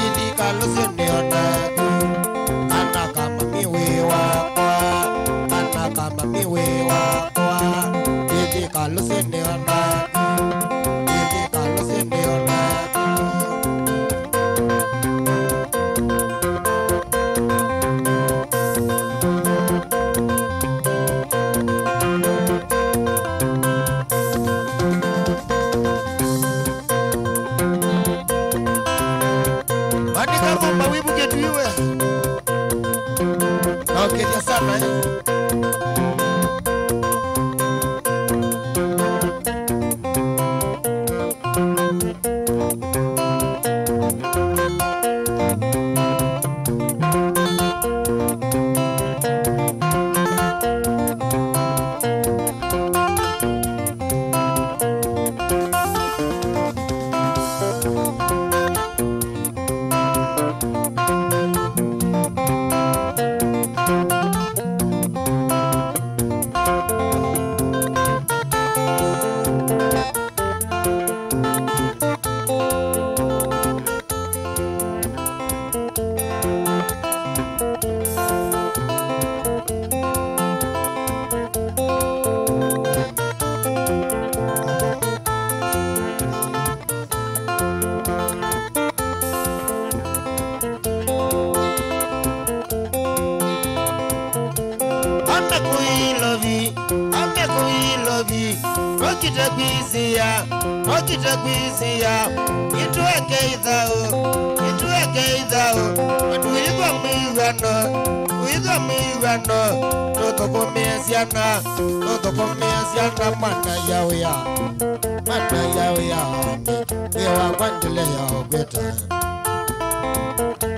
Idi kalose neonaku Kana kama miwe wakwa Kana kama miwe wakwa Idi kalose neonaku Idi kalose neonaku Okay, ya sana Okitakwizia Itueke idhao Uiga mwigano Totokomeziana Mana yao ya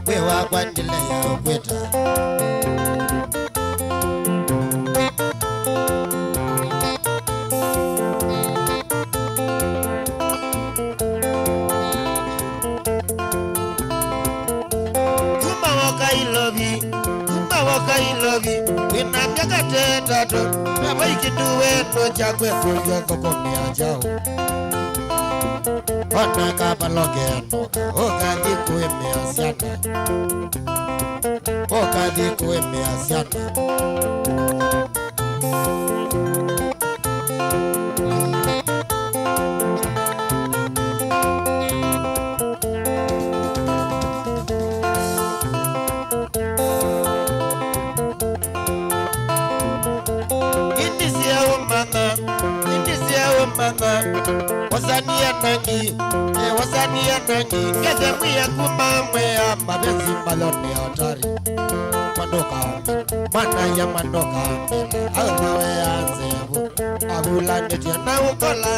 Wewa kwandile ya ogweta I love you. When I'm Yakata, never you can do it, no jack with your Coconia Joe. What I got a login, oh, can you go in me a siata? Oh, can you go in me a siata? Wasania nangi Keze mwiya kumamwe Mabezi malone otari Mandoka Mandoka Awe anzebu Abula nitia na ukola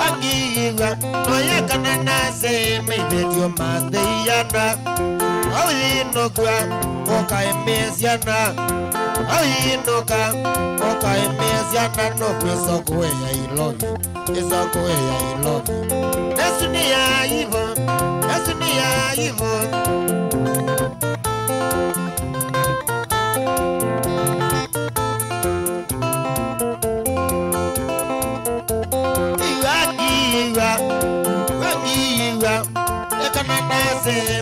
Angiwa Noya kanana se Mebedio Mazdeyana Awinokwa Oka emeziana Awinoka Oka emeziana No kwesokoe ya ilovi Isokoe ya ilovi Nesuni ya Ivo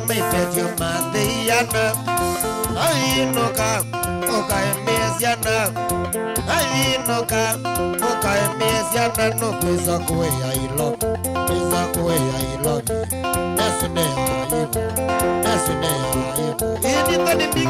me bet you man the yana. I no ka, okay, mesiana. I no ka, okay, mesiana. No, please, away, I love. Please, away, I love. That's the name. That's the name. Anybody big?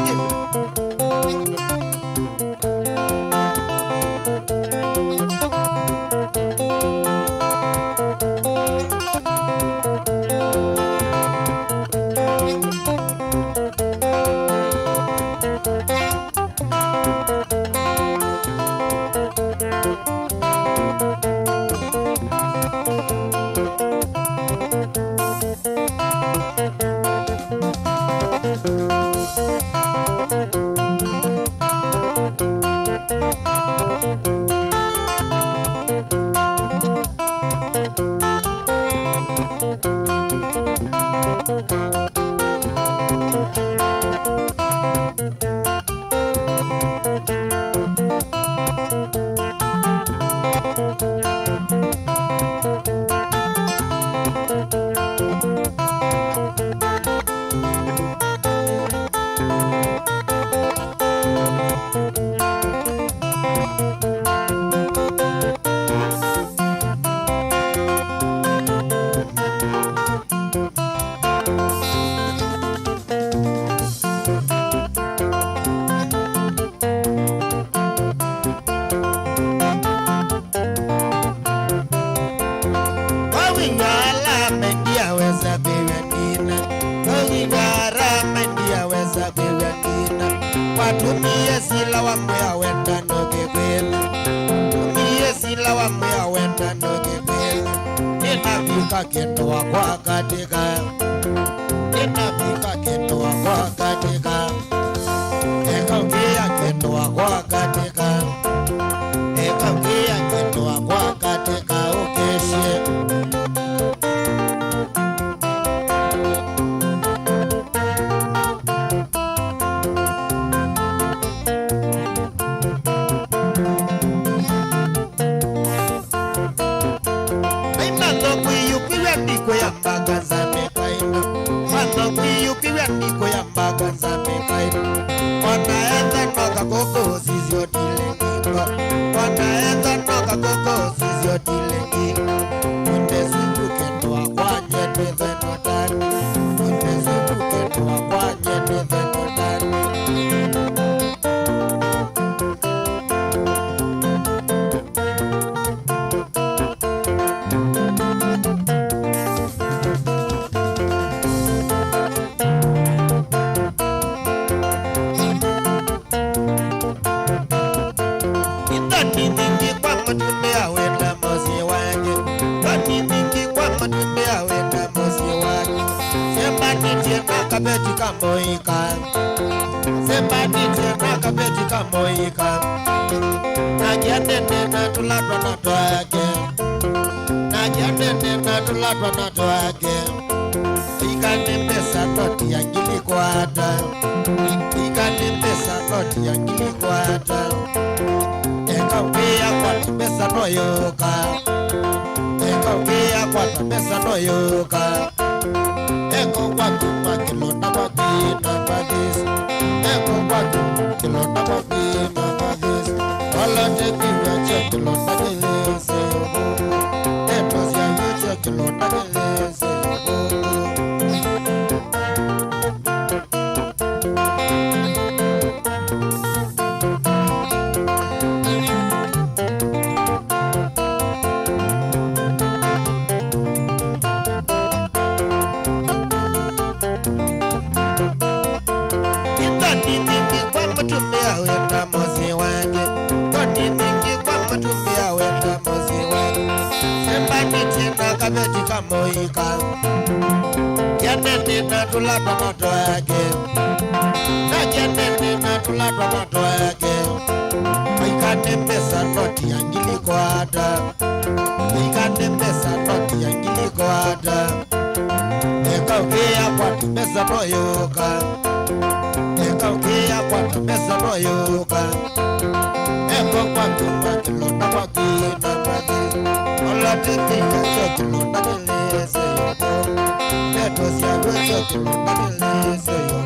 wewe kinamaliza yo.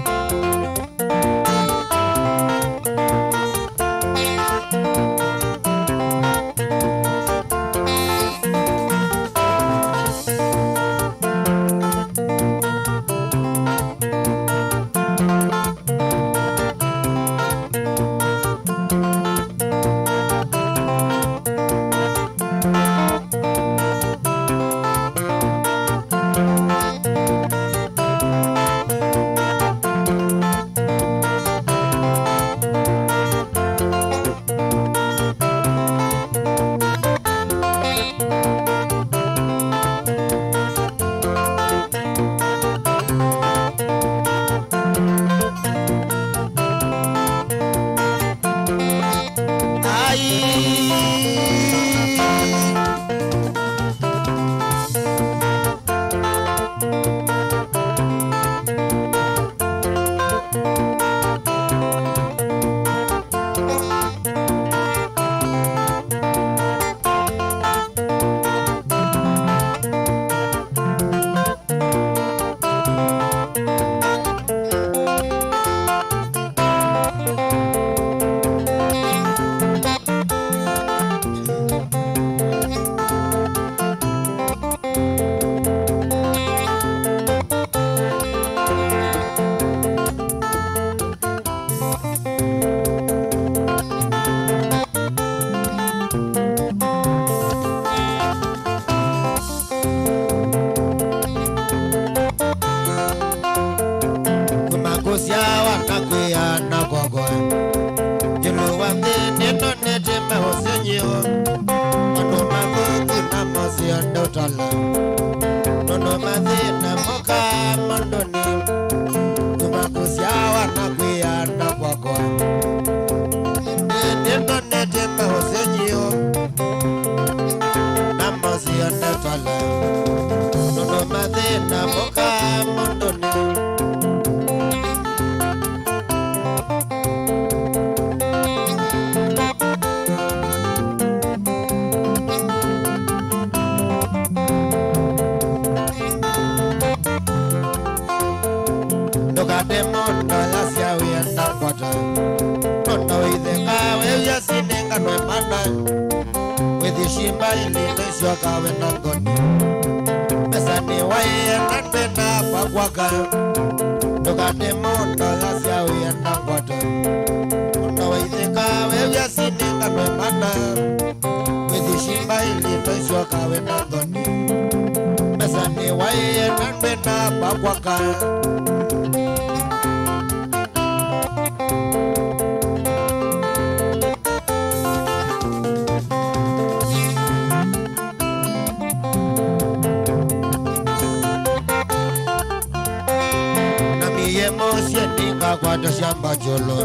Shamba jolo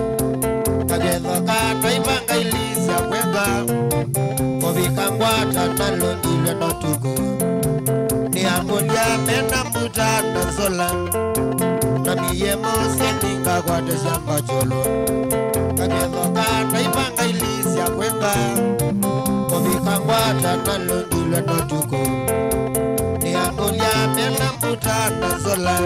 kagetho kata ibanga ilisi akwega kovikangwata nalondilwe notuko ni angolia mena muta nazola namiye mose ningakwata shamba jolo kagetho kata ibanga ilisi akwega kovikangwata nalondilwe notuko ni angolia mena muta nazola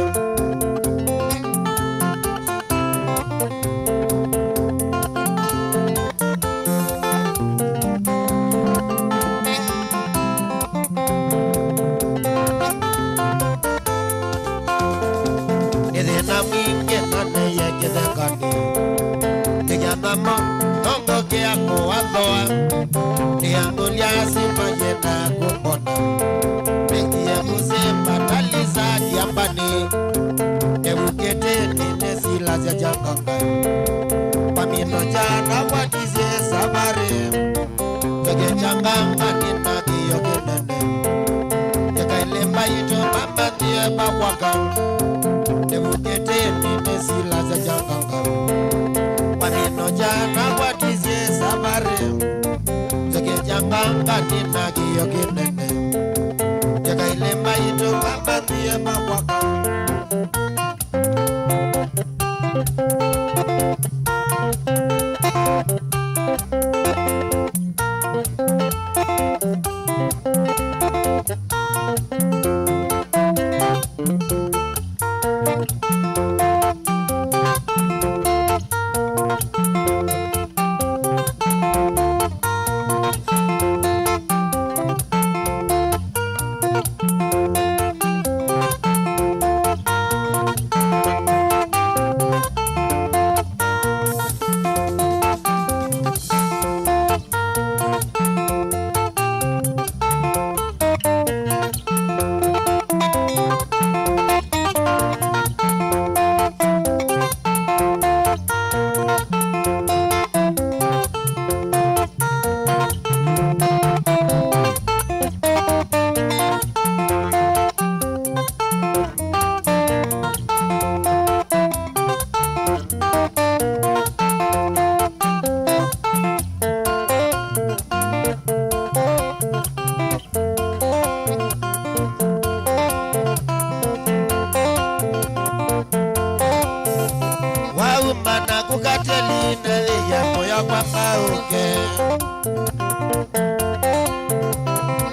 Waumana kukatelina ya moyo kwa mauke.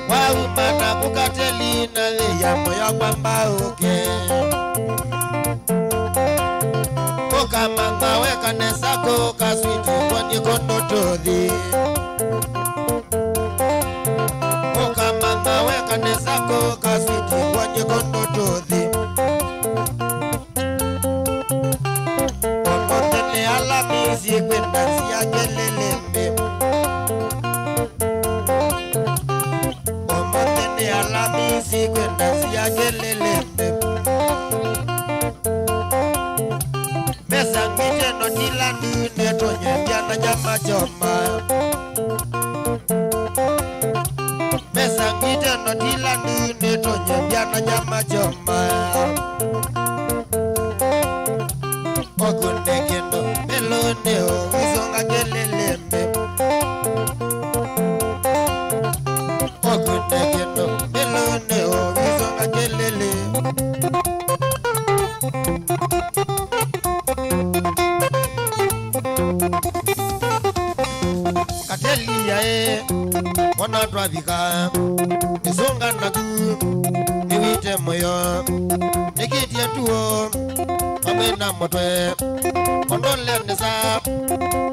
Waumana kukatelina ya moyo kwa mauke. Kama mawe kanesa koka switi kwa nikondo todhi. Kama mawe kanesa koka switi kwa nikondo todhi. Omotele ala mizi kwenda siya gelelembe. Omotele ala mizi kwenda siya gelelembe. Mesa ngije no tilandi neto nyembia na nyama choma. Mesa ngije no tilandi neto nyembia na nyama choma. Ogunde kendo melone o izonga gelelembe. Ogunde kendo melone o izonga gelele. Katelia wana twabika izonga nagu niwite moyo nikitia tuo amena motwe ondole neza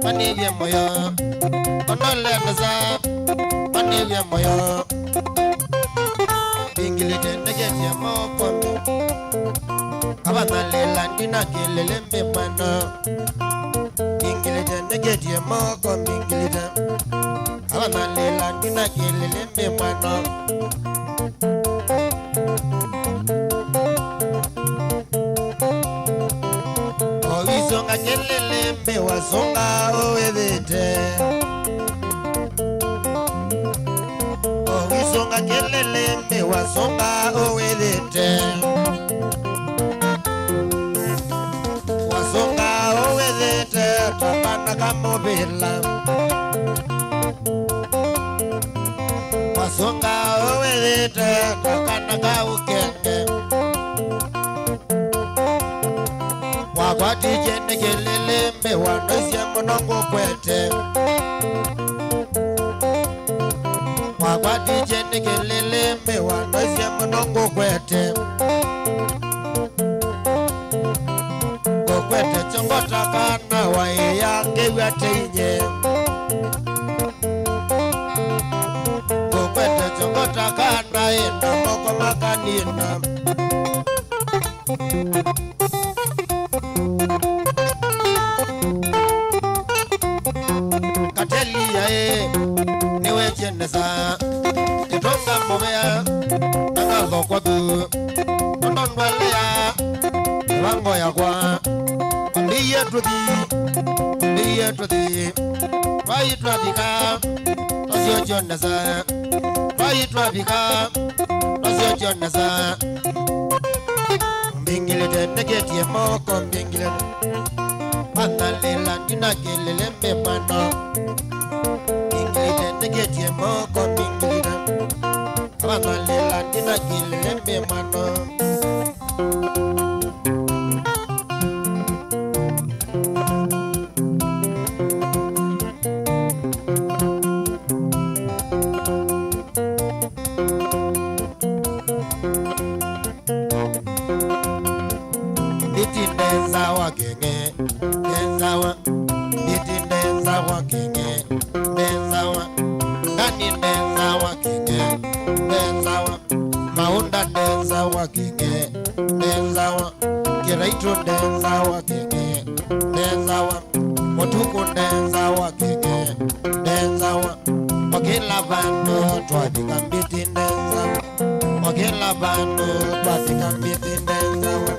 manivye moyo ondole neza manivye moyo ingilite negetia mokombi abanalela ndina gelelembe mwana ingilite negetia mokombi ingilite abanalela ndina gelelembe mwana Oizonga gelelembe wazonga owedete. Oizonga gelelembe wazonga owedete. Wazonga owedete tapana kamobila. Wazonga owedete tapana kaukende. Wakwati jene gelelembe wanosia monongo kwete. Wakwati jene gelelembe wanosia monongo kwete. Kokwete chongota kana waiya ngewate inye. Kokwete chongota kana ina moko makanina. Katelia niwe jenesa itonga mobea nanga kwa du ondonwalea wango ya kwa ndiye trudi vai trabika tosio jenesa vai trabika tosio jenesa mbingile negetie moko mbingile Analela nina gelelembe mano Ingilite negetie moko mingilite Analela nina gelelembe mano Iti neza wa genge Nezawa, iti nezawa kinge, nezawa, nani nezawa kinge, nezawa, maunda nezawa kinge, nezawa, kiraito nezawa kinge, nezawa, motuku nezawa kinge, nezawa, wakila bando twadika mbiti nezawa, wakila bando twadika mbiti nezawa.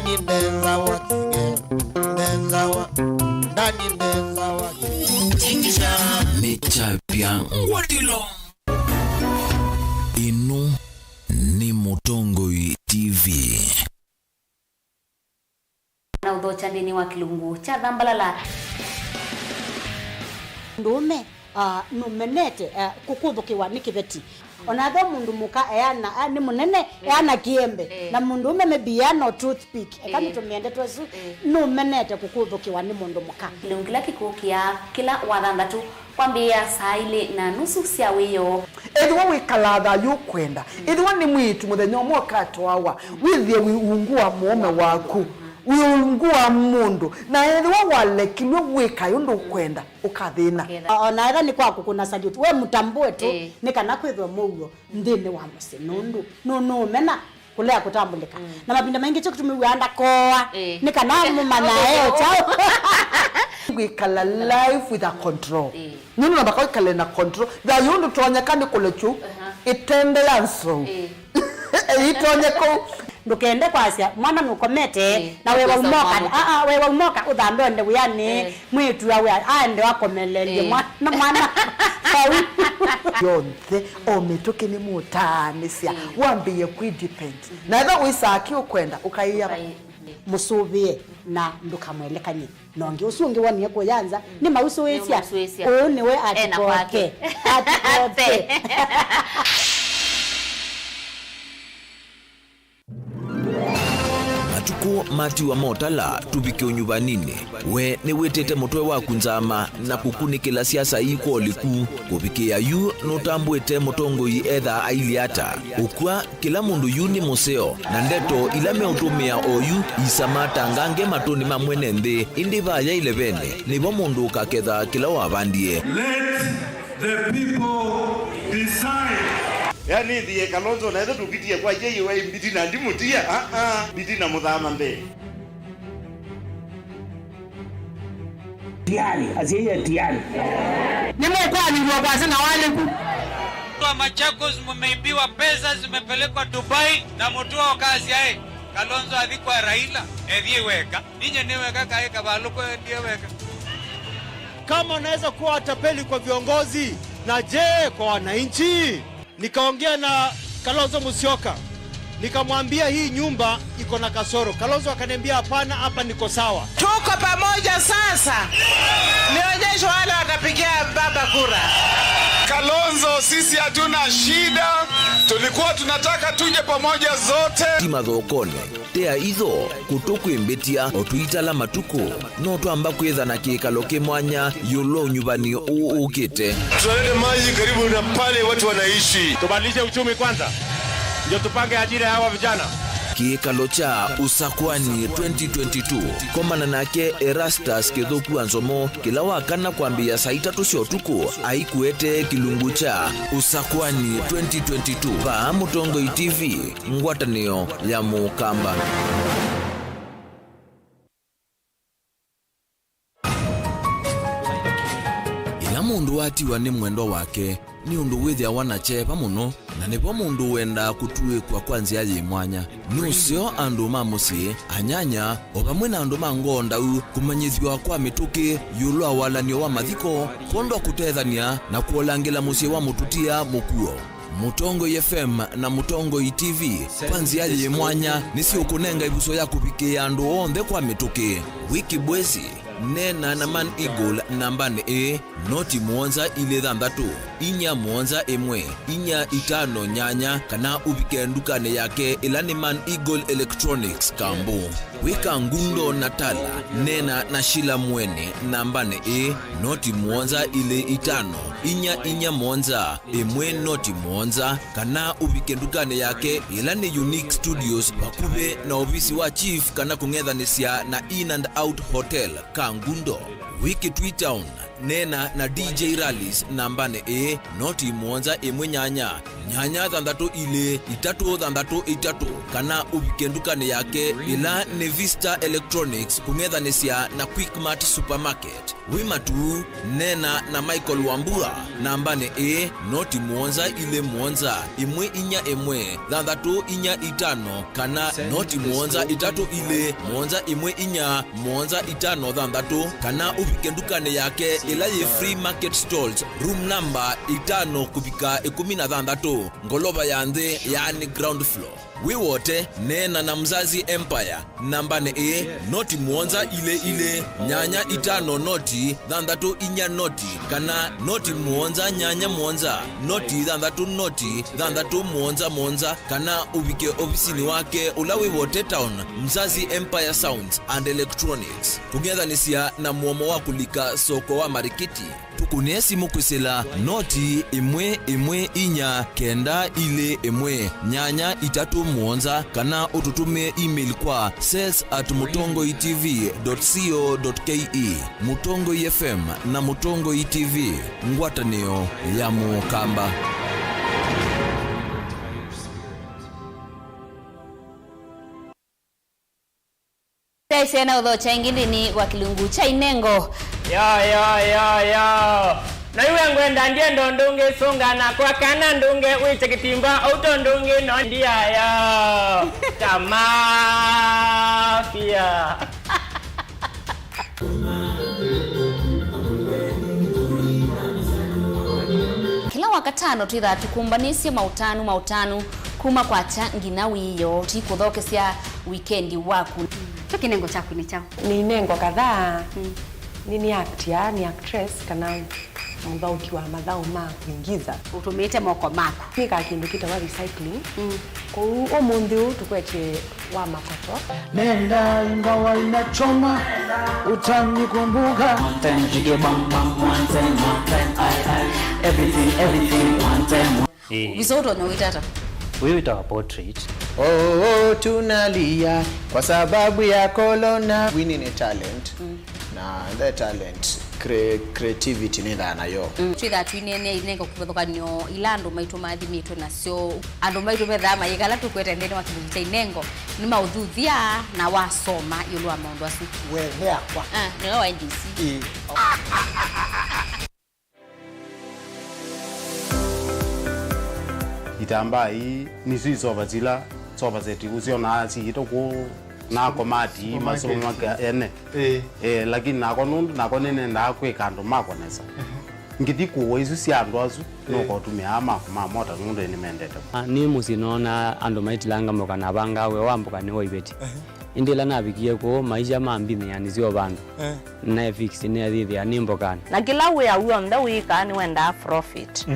ndani ndenza wakinge ndenza wa ndani ndenza wakinge Mechapia Ngwadilo. Inu ni Mutongoi TV. Na udhocha ndini wa kilungu cha Dhambalala. Ndume numenete kukuthukiwa ni kibeti onatho mundu muka eana ni munene eana kiembe na mundu ume mebiano toothpick ekamitumende twasu numenete kukuthukiwa ni mundu muka kilungu kila kikukia kila wathanthatu kwambia saa ile na nusu cia wiyo edwa wikalatha yukwenda edwa ni mwitu muthenya mwoka twawa withie wiungua muome waku wiungua mundu na edwa walekilwe wika yundu kwenda ukathina ona era ni kwaku kuna salute we mutambue tu ni kana kwithwa mugo ndini wa muse nundu no mena kulea kutambulika na mapinda mengi cyo kutumiwanda koa ni kana mumanya chao wikala life with a control nini na bakao kale na control da yundu twanyakani kulechu itende yanso itonyeko ndukende kwasia mwana nukomete na wewe umoka wewe umoka uthambe onde uyani mwitu yawe ande wakomelelie mwana yonthe ometoke ni mutanisia wambiye kwidepend na etha wisaki ukwenda ukaiya musubie na ndukamwelekanye nonge usungi woni yako yanza ni mauso wesia niwe atikoke Matuko mati wa motala tubike unyubanini we ni wetete mutwe waku nzama na kukunikila siasa iko liku kubikia yu notambwete Mutongoi etha ailiata ukwa kila mundu yuni museo na ndeto ilame utumia oyu isamata ngange matoni mamwene nthi indi vaya ilevene nivo mundu kaketha kila wabandie. Let the people decide. Yani ndiye Kalonzo na hizo tukitie kwa yeye wewe mbiti na ndimutia mbiti na muthama mbe tiari asiye tiari ni mkwani ndio kwanza na wale kwa Machakos mmeibiwa pesa zimepelekwa Dubai na mtoa kazi yae Kalonzo alikwa Raila edhiweka ninye niweka kaeka baluko ndiweka. Kama unaweza kuwa watapeli kwa viongozi na je kwa wananchi? Nikaongea na Kalonzo Musyoka, nikamwambia hii nyumba iko na kasoro. Kalonzo akaniambia hapana, hapa niko sawa. Tuko pamoja sasa. Nionyeshe wale watapigia baba kura. Kalonzo, sisi hatuna shida. Tulikuwa tunataka tuje pamoja zote. Tima thokone tea itho kutukwimbitia otuitala matuko no twamba kwitha na kikalo kimwanya yulo nyubani ukite Tulete maji karibu na pale watu wanaishi. Tubadilishe uchumi kwanza ndio tupange ajira ya hawa vijana. Kikalo cha Usakwani 2022 komana nake Erastus Kithuku Anzomo kila wakana kwambia saa 3 cia utuku aikuete kilungu cha Usakwani 2022 pa Mutongoi TV ngwatanio ya Mukamba. Ila mundu watiwa ni mwendo wake ni undu withia wanachepa muno na nipo mundu wenda kutuikwa kwa nzia yimwanya nusio andu mamusi anyanya opamwe na andu mangondau kumanyithwa kwa mituki yulo awalanio wa mathiko kondo kutethania na kuolangila musi wa mututia mukuo. Mutongoi FM na Mutongoi TV kwanzia yimwanya nisio kunenga ibuso ya kupikia andu onthe kwa mituki wiki bwezi nena na Man Eagle nambani noti muonza ile thantatu inya muonza emwe inya itano nyanya kana ubike ndukane yake ilani Man Eagle Electronics kambu wika ngundo Natala nena na Shila Mwene nambani noti muonza ile itano inya muonza emwe noti muonza kana ubike ndukane yake ilani Unique Studios bakube na ofisi wa chief kana kungethanisia na In and Out Hotel Kangundo wiki Twitown nena na DJ Rallies nambane noti mwonza imwe nyanya thandatu ile itatu thandatu itatu kana ubikendukane yake ila ni Vista Electronics kung'ethanisya na Quickmart Supermarket. Wimatu nena na Michael Wambua nambane noti mwonza ile mwonza imwe inya imwe thandatu inya itano kana noti mwonza itatu ile mwonza imwe inya mwonza itano thandatu kana ubikendukane yake ila ye Free Market Stalls room number 5 kubika 16 ngoloba yande yani ground floor. Wiwote nena na Mzazi Empire nambane noti mwonza ile nyanya itano noti thandatu inya noti kana noti mwonza nyanya mwonza noti thandatu noti thandatu mwonza kana ubike ofisini wake ula Wiwote Town Mzazi Empire Sounds and Electronics kung'ethanisya na muomo wa kulika soko wa marikiti. Tukunie simu kwisila noti imwe inya kenda ile imwe nyanya itatu mwonza kana ututume email kwa sales@mutongoitv.co.ke. Mutongoi FM na Mutongoi TV ngwatanio ya Mukamba. Taisena udho chaingindi ni wakilungu cha Inengo. Yo. Na iwe ngwenda ndiye ndunge sungana kwa kana ndunge uite kitimba auto ndunge no ndia yo. Tamafia. Kila wakatano twitha tukumbanisye mautanu kuma kwa cha ngina wiyo tikuthokesia weekendi waku. Kinengo chaku ni chao. Ni nengo kadhaa. Ni actor, ni actress kana mthauki wa mathau ma kuingiza. Utumite moko mako. Nika kindu kita wa recycling. Kou omundu tukwete wa makoto. Nenda ingawa inachoma utanikumbuka. Jige bam one time everything one time. Bisoto no witata. Wewe itawa portrait. Tunalia kwa sababu ya corona. Winning ni talent. Na the talent creativity ni dhana yo. Twitha twinene inengo kuthokanyo ilando maitu mathimito nacio andu maitu methama yigala tukwete ndene wa kindu cha Inengo ni mauthuthia na wasoma yulwa maundu asu wewe akwa ni wa NDC. Itamba hii ni zizo bazila soba zeti usiona hito ku na komati masomo maka ene lakini nako nundu nako nene ndakwe kando mako nesa ngiti kuwo isu si andu azu noko tumia ama mota nundu ni mendete ni musinona andu maitilanga moka na banga we wambuka ni oibeti indila nabikie ko maisha mambime yani zio bandu na fix ni adhithi ya nimbokana na kila we ya uonda wika ni wenda profit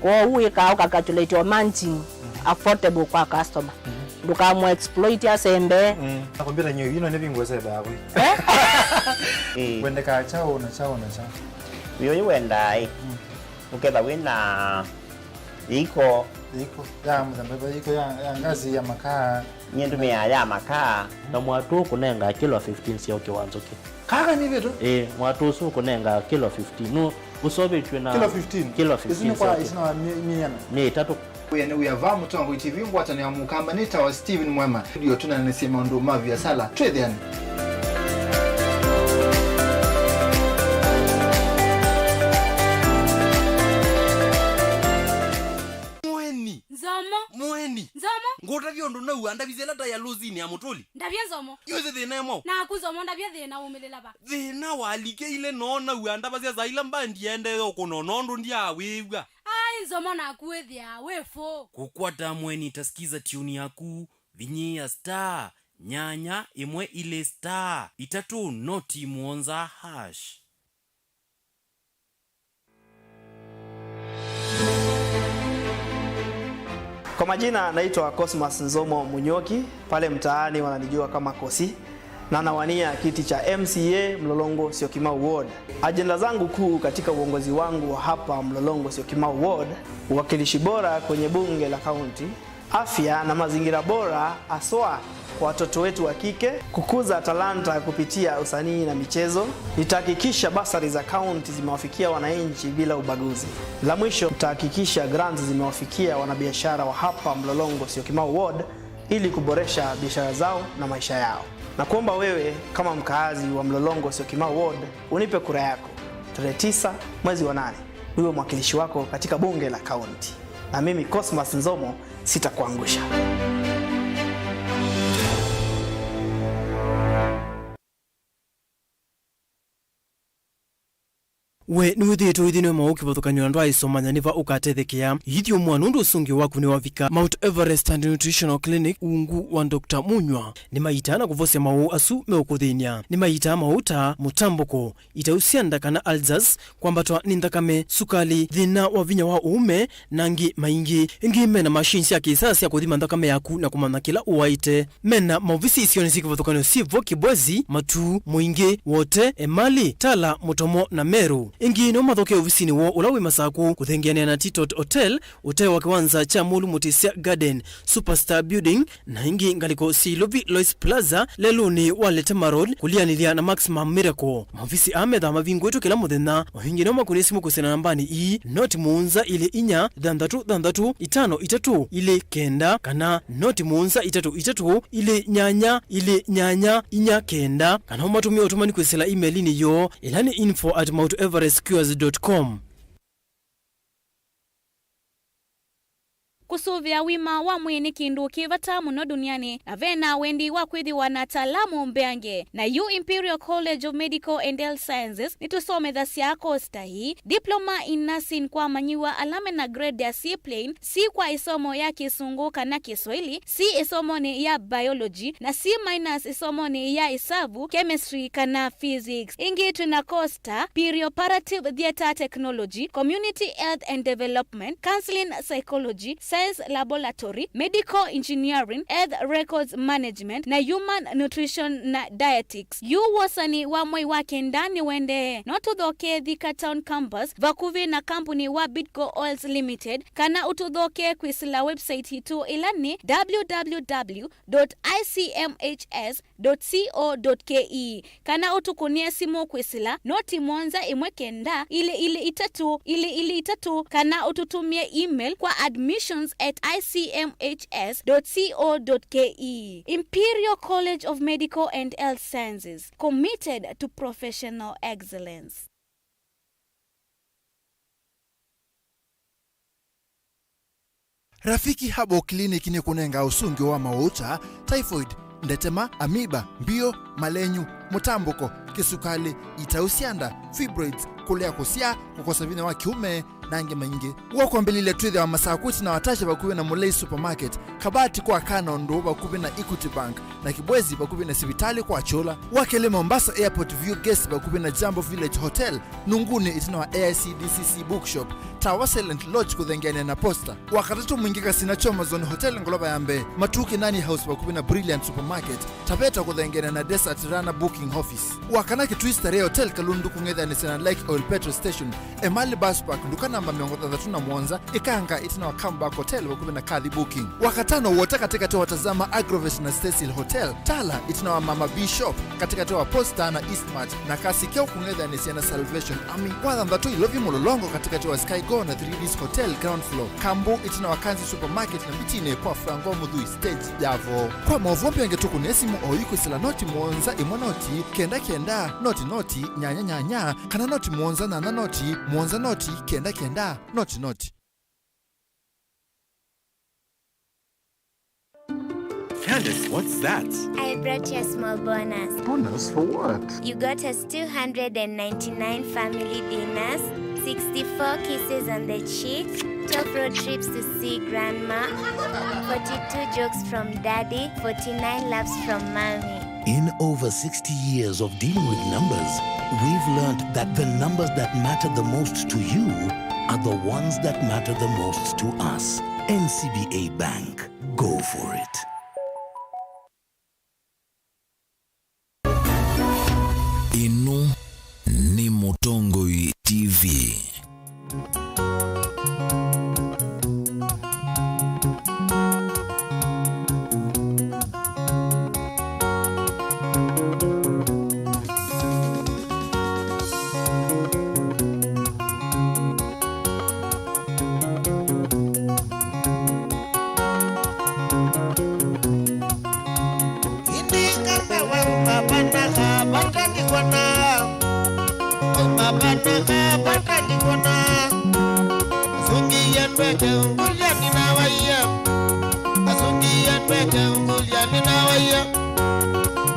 kwa wika ukakatulate managing affordable kwa customer dukamu exploit ya sembe nakwambia nyo yino ne bingwese bawe wende ka chao na chao wiyo wenda uketha wina iko ya mzambeba iko ya ngazi ya makaa nyendu ya makaa na mwatu kunenga kilo 15 sio kiwanzo ki kaka ni vitu mwatu su kunenga kilo 15 no usobe chwe kilo 15 isini kwa isina ni tatu uyava Mutongo TV ngwatani ya Mukamba nita wa Steven Mwema ndio tunanisema ndo mavi ya sala twedhiani Mweni ngota vyondo na uanda bizela ta ya lozini ya mutoli ndabye zomo yoze thina emo na kuzomo ndabye thina umilela ba thina walike ile nona uanda bazia zaila mbandi ende yoko nonondo ndia wewa ai zomo na kuethia wefo kukwata mweni tasikiza tune yaku vinyia star nyanya imwe ile star itatu noti muonza hash. Kwa majina naitwa Cosmas Nzomo Munyoki, pale mtaani wananijua kama Kosi, na nawania kiti cha MCA Mlolongo Syokimau Ward. Ajenda zangu kuu katika uongozi wangu wa hapa Mlolongo Syokimau Ward, uwakilishi bora kwenye bunge la kaunti, afya na mazingira bora aswa kwa watoto wetu wa kike, kukuza talanta kupitia usanii na michezo. Nitahakikisha basari za kaunti zimewafikia wananchi bila ubaguzi. La mwisho, nitahakikisha grants zimewafikia wanabiashara wa hapa Mlolongo Syokimau Ward ili kuboresha biashara zao na maisha yao. Na kuomba wewe kama mkaazi wa Mlolongo Syokimau Ward unipe kura yako tarehe 9 mwezi wa 8 niwe mwakilishi wako katika bunge la kaunti. Na mimi Cosmas Nzomo sitakuangusha. we nuithitwo ithino mauki bothukanyo ndo aisomanya niva ukatethekia yithio mwanundu usungi waku ni wavika Mount Everest and Nutritional Clinic ungu wa Dr. Munywa ni maitana kuvosia mau asu meukuthinia ni maita mauta mutamboko itausianda kana alzas kwambatwa ni nthakame sukali thina wa vinya wa uume nangi maingi ingi mena machines ya kisasa ya kuthima nthakame yaku na kumana kila uwaite mena mauvisi isioni siki bothukanyo sivo kibwezi matu muingi wote emali tala mutomo na meru ingi no mathoke ofisini wo ulawi masaku kuthengiania na Titot Hotel uteo wa kiwanza cha Mulu Mutisia Garden Superstar Building na ingi ngaliko Silovi Lois Plaza leluni walete marod kulianilia na Maximum Miracle mavisi amedha mavingu etu kila muthena wahingi no makunisi mukusena nambani i noti muunza ile inya dandatu itano itatu ile kenda kana noti muunza itatu ile nyanya inya kenda kana umatumia utumani kwesela email ni yo ilani info@mounteverestcures.com. Kusuvia wima wa mwini kindu kivata muno duniani na vena wendi wa kwithiwa na talamu mbeange na U Imperial College of Medical and Health Sciences nitusome thasi yako stahi diploma in nursing kwa manyiwa alame na grade ya C plain, C kwa isomo ya Kisungu kana Kiswahili, C isomo ni ya biology na C minus isomo ni ya isabu, chemistry kana physics. Ingi tuna costa perioperative theater technology, community health and development, counseling psychology, science laboratory, medical engineering, health records management na human nutrition na dietetics. Yu wasani wa mwai wake ndani wende notudhoke Thika Town Campus vakuvi na kampuni wa Bidco Oils Limited kana utudhoke kwisila website hitu ilani www.icmhs.co.ke kana utukunia simu kwisila noti monza imwekenda ile itatu kana ututumia email kwa admissions@icmhs.co.ke. Imperial College of Medical and Health Sciences, committed to professional excellence. Rafiki Habo Clinic ni kunenga usungi wa mauta, typhoid, ndetema, amiba, mbio, malenyu, mutambuko, kisukali, itausianda, fibroids, kulea kusia, kukosa vina wa kiume, nange maingi. Wako mbilile tuithi wa masakuti na watasha bakuwe na Mulei Supermarket, Kabati kwa Kanondo bakuwe na Equity Bank, na Kibwezi bakuwe na Sibitali kwa Chola, Wakele Mombasa Airport View Guest bakuwe na Jambo Village Hotel, Nunguni itina wa AICDCC Bookshop, Tower Silent Lodge kuthengiania na Posta, Wakatatu mwingika Sinachoma Zone Hotel Ngoloba Yambe, Matuki Nani House bakuwe na Brilliant Supermarket, Tapeta kuthengiania na Desert Runner Booking Office, Wakanaki Twister Ray Hotel Kalundu kungedha ni Sena Lake Oil Petrol Station, Emali Bus Park ndukana namba 33 Mwanza, Ikanga itina wa Comeback Hotel wakuwe na Kadhi Booking. Wakatano wote katika tewa watazama Agrovet na Cecil Hotel, Tala itina wa Mama Bishop katika tewa Posta na Eastmart, na Kasikeo kungedha ni Siena Salvation Army. Kwa dhambatu ilovi Mulolongo katika tewa Sky Go na 3Ds Hotel ground floor. Kambu itina wa Kanzi Supermarket na Mitine kwa Frango Mudhui Stage Javo. Kwa mawovompi yangetuku nesimu oyuku isila noti Mwanza imonoti kenda noti nyanya kana noti Mwanza na noti Mwanza noti kenda noti. Candace, what's that? I brought you a small bonus. Bonus for what? You got us 299 family dinners, 64 kisses on the cheek, 12 road trips to see grandma, 42 jokes from daddy, 49 laughs from mommy. In over 60 years of dealing with numbers, we've learned that the numbers that matter the most to you are the ones that matter the most to us. NCBA Bank. Go for it. Inu ni Mutongoi TV. Kulia ninawaya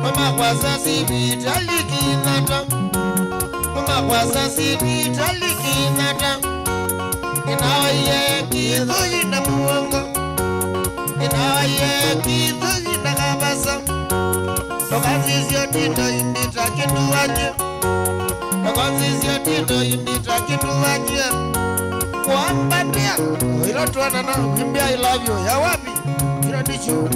Mama kwa sasi vitaliki nata Mama kwa sasi vitaliki nata Ninawaya kidhuli na muongo Ninawaya kidhuli na kabasa Nokazizio tito indita kinuwanye Nokazizio tito indita kinuwanye Kuambatia Hilo tuwana na kimbia I love you ya wapi Kira nichu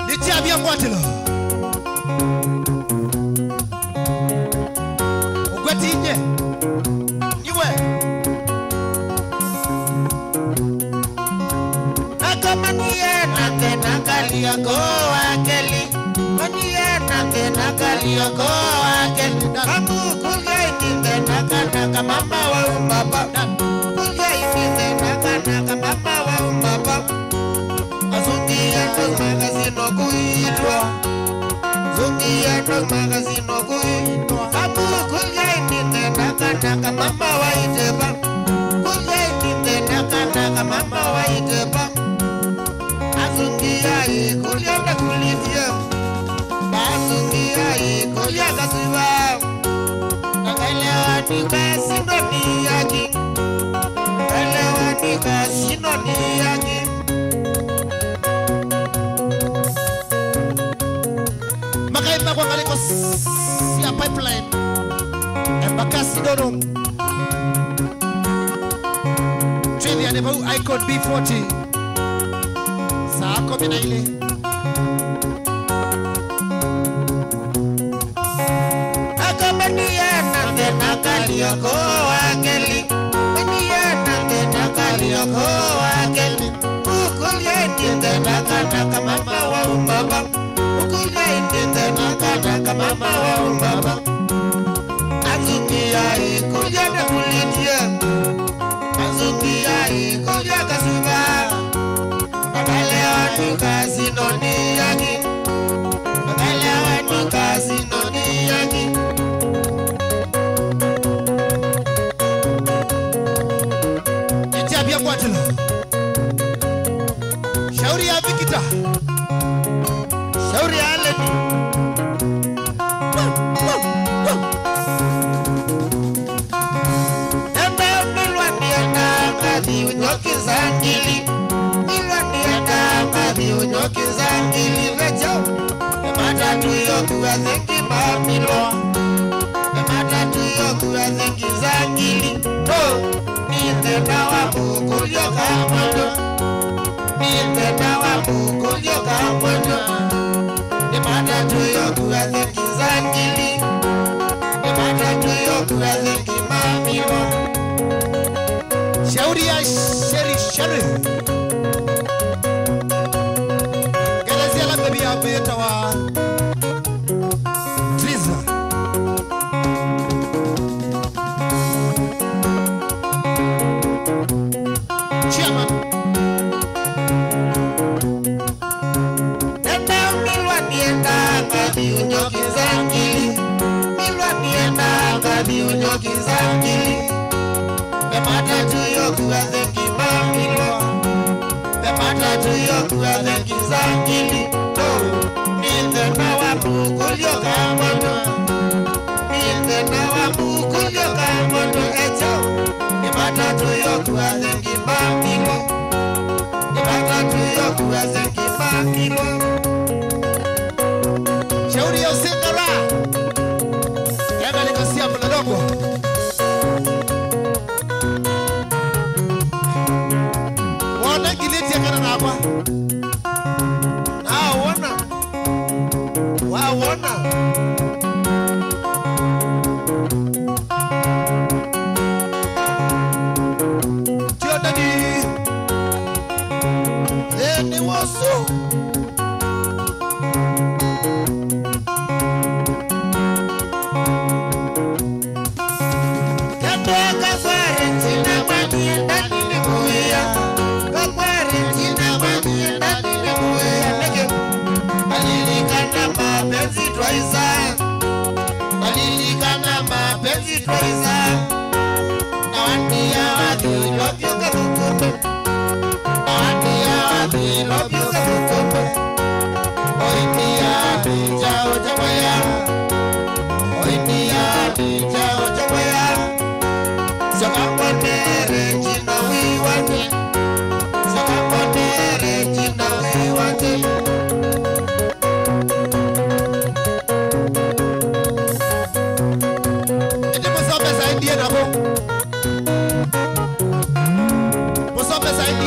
Nitia mwatilo Ugweti inye Niwe Nakamanie nake nakalia goa keli Manie nake nakalia goa keli Kamu kulia inite naka mama wa umbaba Kulia inite naka mama wa umbaba Azungia ndo magazino kuitwa Zungia ndo magazino kuitwa Kamu kulia inite naka mama wa iteba Kulia inite naka mama wa iteba Azungia kulia nda kulivya Azungia kulia kasiwa Nakailewa nikasino ni yaki Nakailewa nikasino ni yaki Makaimba kwa kaliko siya pipeline Embakasi dono Trivia nebo icon B40 Saako mina ile Akamaniana tena kalioko wakeli Maniana tena kalioko wakeli Ukulieni tena kanaka mama wa umbaba Ukulieni tena kanaka mama wa umbaba Azungia ikuliana kulitia Azungia ikulia kasuba Nakalewa nikasino ni yaki Nakalewa nikasino ni yaki Nitia mwatilo Shauri ya Vikita Shauri ya Aleni Enda milwa nienda Kadhi unyoki zangili Milwa nienda Kadhi unyoki zangili Vecho Matatu yoku ya zengi mamilo Matatu yoku ya zengi zangili Nitenda wa mukulio kamando Nitenda wa mukulio kamando Matatu yoku ya zengi zangili Matatu yoku ya zengi mamilo Shauri ya Sheri Sheri Gelezia la bebi ya beta wa Triza Chairman Nenda milwa nienda Kadhi unyoki zangili Milwa nienda Kadhi unyoki zangili Matatu yoku ya zengi mamilo Matatu yoku ya zengi zangili Nitenda wa mukulio kamoto Nitenda wa mukulio kamoto Echo Matatu yoku ya zengi mamilo Matatu yoku ya zengi mamilo Shauri ya usingara Yanga likosia mlolongo Wana giliti ya kana na hapa wana wana Tio dadi Eni wasu Katoka kware tina mani ndani ni kuya Kakware tina mani ndani ni kuya Neke Alilikana mapenzi twaisa Alilikana mapenzi twaisa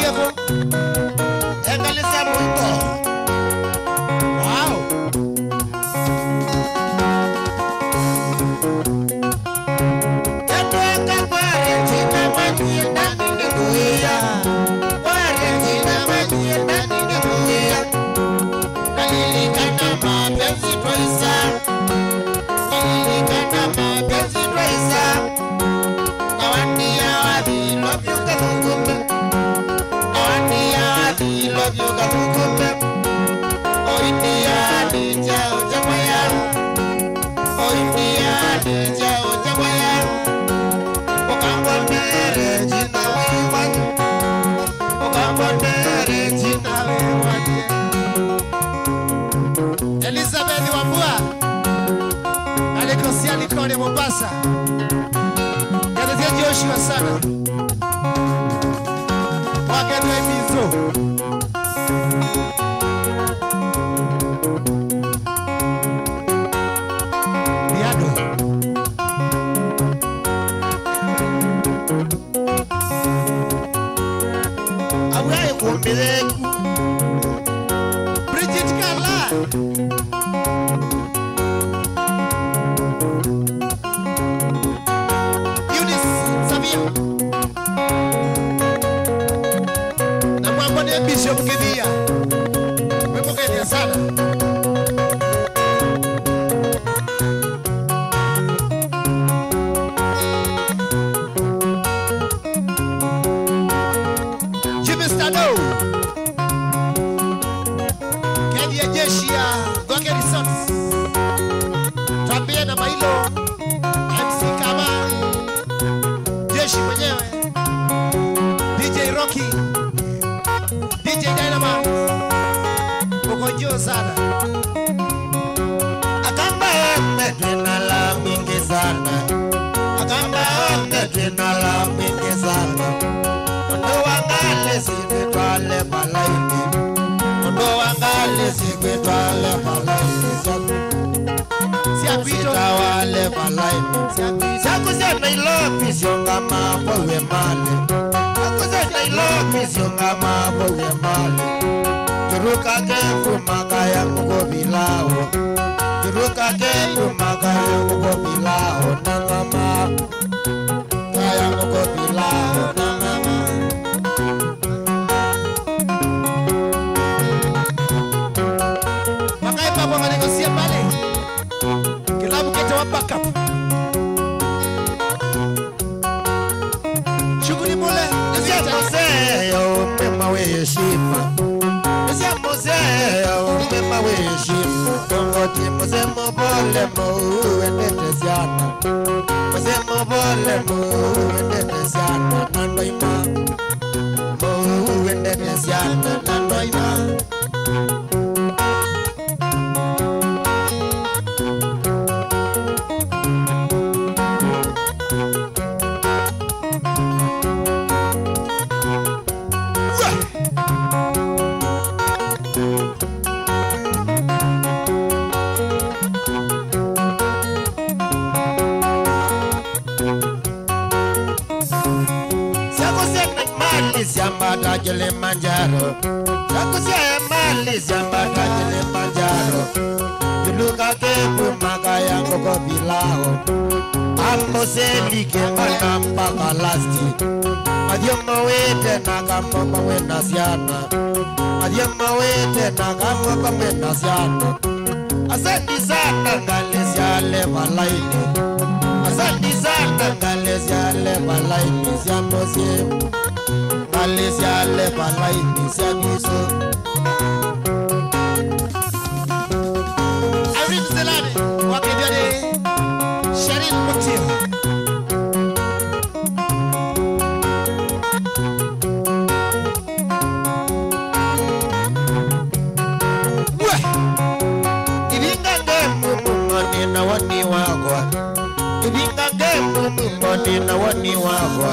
yako engalisa mwiko. Wow. Yatoka kware tina majienda ningekuia. Kware tina majienda ningekuia. Nalilikana mapenzi twaisa. Nalilikana mapenzi twaisa. Nawandia wathi love you kamukumbe. Nawandia wathi love you kamukumbe. Oindia ninja ujamaya. Oindia ninja ujamaya. Ukambonere jina wewani. Ukambonere jina wewani. Elizabeth Wambua alikosia likone Mombasa. Gazeti Joshua sana. Wakati bizo. Biado. Awaye kumbeleku. Bridget Kala. Eunice Samia. Na mambo ni Bishop Kidhia. Mmepokea sana. Jimmy Stado. Kedi ya jeshi ya Goge Resorts. Twambie na Mailo. MC Kama. Jeshi mwenyewe. DJ Rocky. DJ Dynamite. Uko juu sana. Akamba tena la mingi sana. Akamba tena la mingi sana. Ndo wangale sivitwale malaini. Ndo wangale sivitwale malaini. Siapito wale malaini. Siakusema ilopi sionga mambo we male. Siakusema ilopi sionga mambo we male. Turuka kefu makaya mugo bilao. Turuka kefu makaya mugo bilao. Nangama kaya mugo bilao. Nangama makaya papo manegosia pale. Kilabu kete wa backup. Shughuli mule. Nisia moseo mema we heshima. Nisia moseo mema we heshima. Tongoti mosemo bole mo uendete siana. Mosemo bole mo uendete siana. Nando ima mo uendete siana. Nando ima Siambata Kilimanjaro. Sakusia mali siambata Kilimanjaro. Tuluka kepu makaya ngoko bilao. Amoseli ke manamba kalasti. Madiyama wete nakamoma wena siana. Madiyama wete nakamoma wena siana. Asante sana ngale siale malaini. Asante sana ngale siale malaini. Siambosie Malaysia le balai ni siagiso. Arim Zelane wakijade Sharin Mutir. Ibinga ngemu mani na wani wagwa. Ibinga ngemu mani na wani wagwa.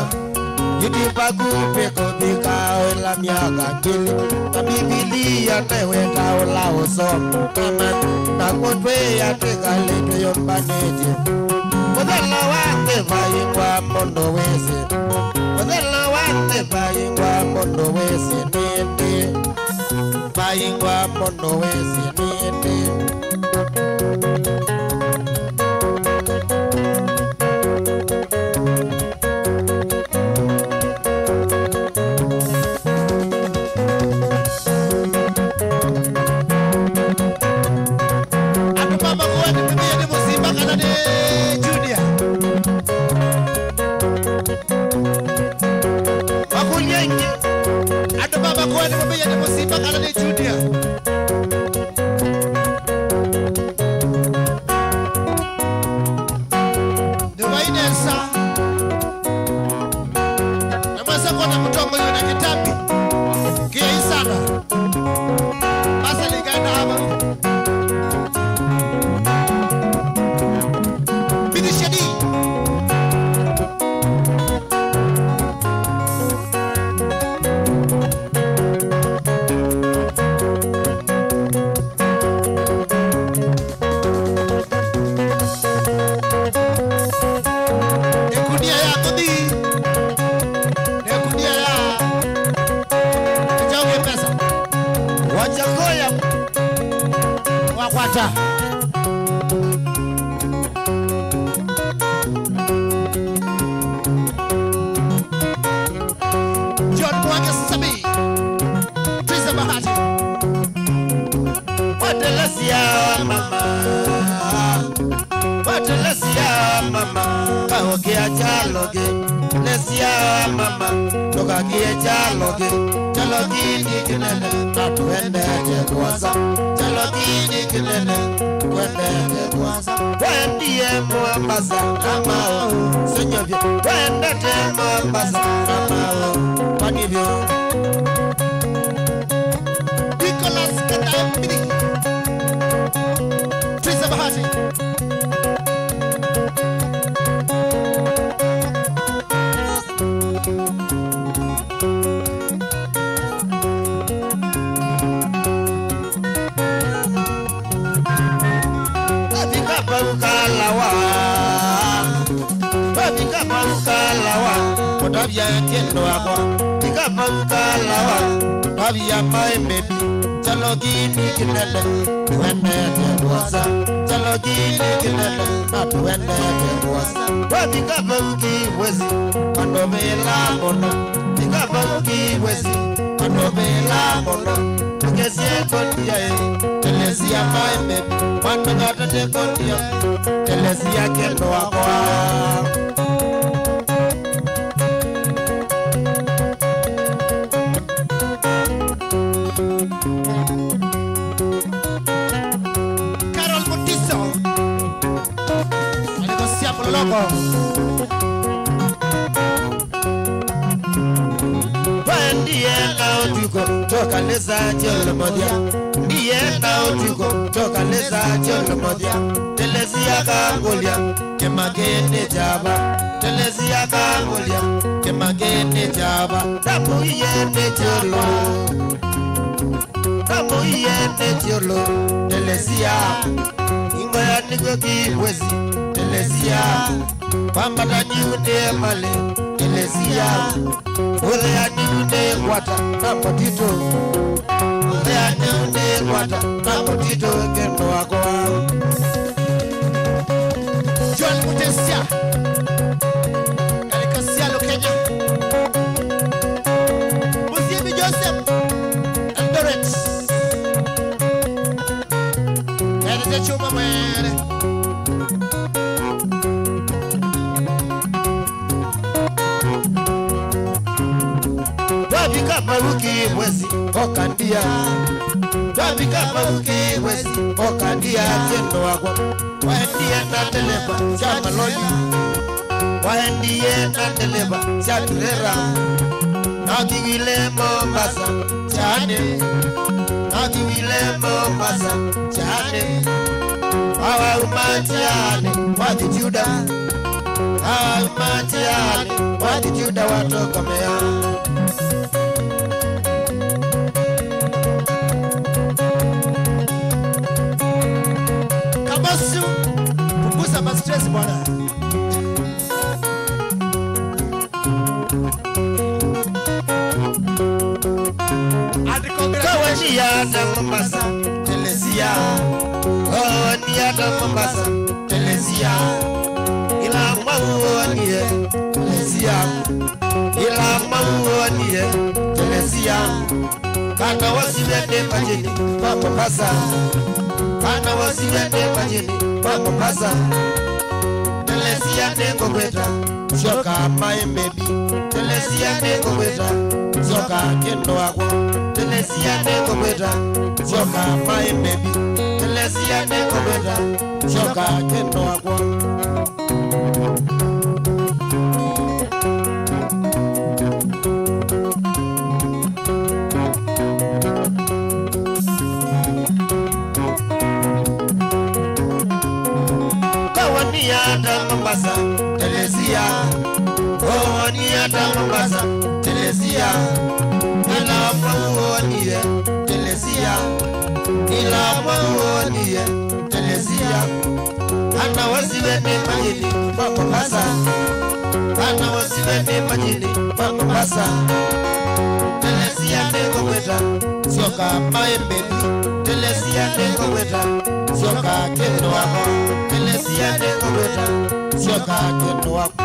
Yitipagu peko bika la miaka kili. Na Biblia neweka ola osomo. Kama na kotwe ya teka leto yombaneje. Modela wate vaingwa mondo wese. Modela wate vaingwa mondo mondo wesi nende Baingwa mondo wesi nende ni hata Mombasa Telesia, oh ni hata Mombasa Telesia, ila mwangu ni Telesia, ila mwangu ni Telesia, kana wasiwende majini pa Mombasa, kana wasiwende majini pa Mombasa. Telesia tengo kweta, sio kama baby. Telesia tengo kweta, sio kama kendo wako. Telesia tengo kweta, sio kama baby. Telesia tengo kweta, sio kama kendo wako. Ni hata Mombasa Telesia, oh ni hata Mombasa Telesia, ila mwangu ni Telesia, ila mwangu ni Telesia, ana wasiwende majini pa Mombasa, ana wasiwende majini pa Mombasa. Telesia tengo kweta, sio kama baby. Telesia tengo kweta, sio kama kendo wako. Telesia tengo kweta, sio kama kendo wako.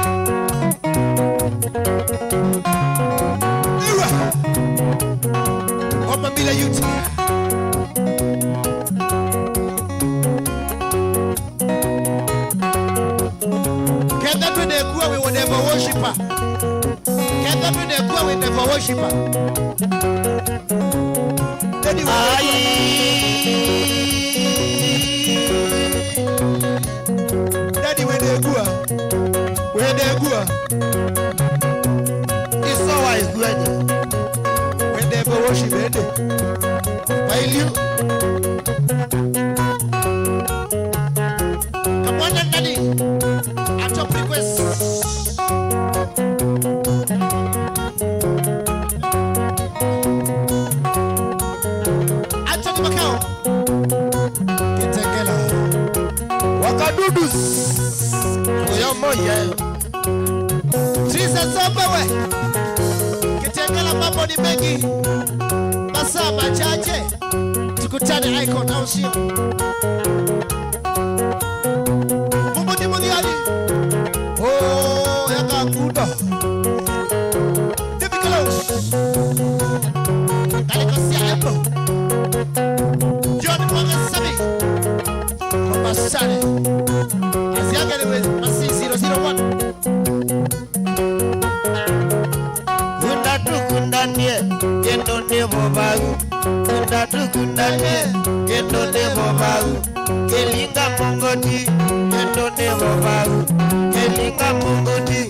Opa bila yuti. Get up in the kuwa we never worshiper. Get up in the kuwa we never worshiper. Daddy when they go, it's so wise good. When they go worship it, while you come on, Daddy, at your request. Wakadudus Oyomoye Jesus opewe Kitengela mambo ni mengi masaa machache tukutane Icon au sio Mungu ni mudhiani oh yakakunda Difficult Alikosia epo John Mwangasabi Masane Asiagale with Masi 001 Kundanie Kendo nebo bagu Kundanie Kendo nebo bagu Kelinga mongoti Kendo nebo bagu Kelinga mongoti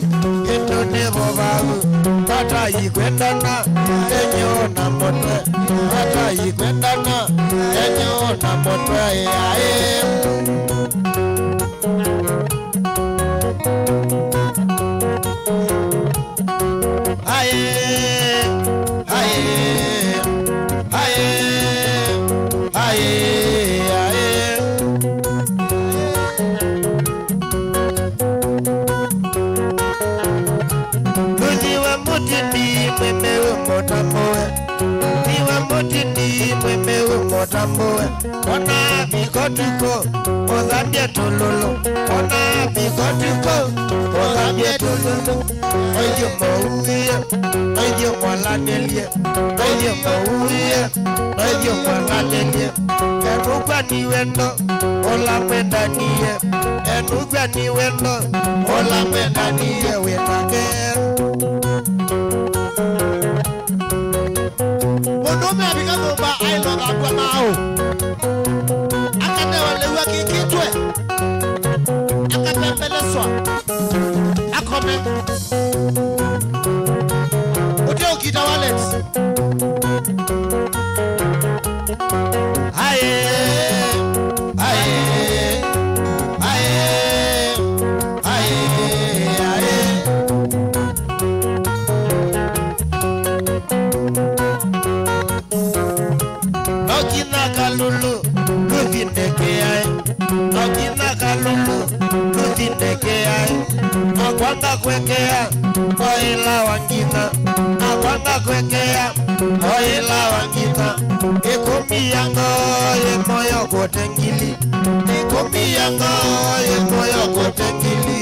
Kendo nebo bagu Tata ikwendana Enyo na motwe Tata ikwendana Enyo na motwe Ona bikotuko Ozambia tololo Ona bikotuko Ozambia tololo Oyo mauye Oyo mwalanelie Oyo mauye Oyo mwalanelie Enugwa ni wendo Ola mwenda niye Enugwa ni wendo Ola mwenda niye Wenake Mondome abika mba Ailo akwa mao Akane walewa kikitwe Akapempeleswa Akome Uteo kita wallet Aye Aye Aye Aye Aye Nokina kalulu Luvindeke ai Nokina kalulu Luvindeke ai Nakwanga kwekea Oila wangina Nakwanga kwekea Oila wangina Ekomianga moyo kotengili. Ekomianga moyo kotengili.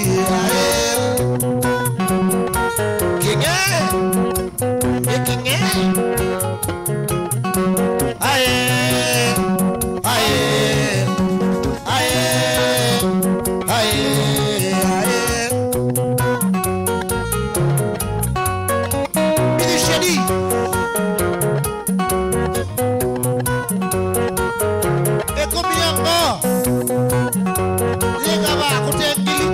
Kinge. Kinge. Aye. Aye. Aye. Aye. Aye. Bidishadi. Ekomianga. Yekaba kutengili.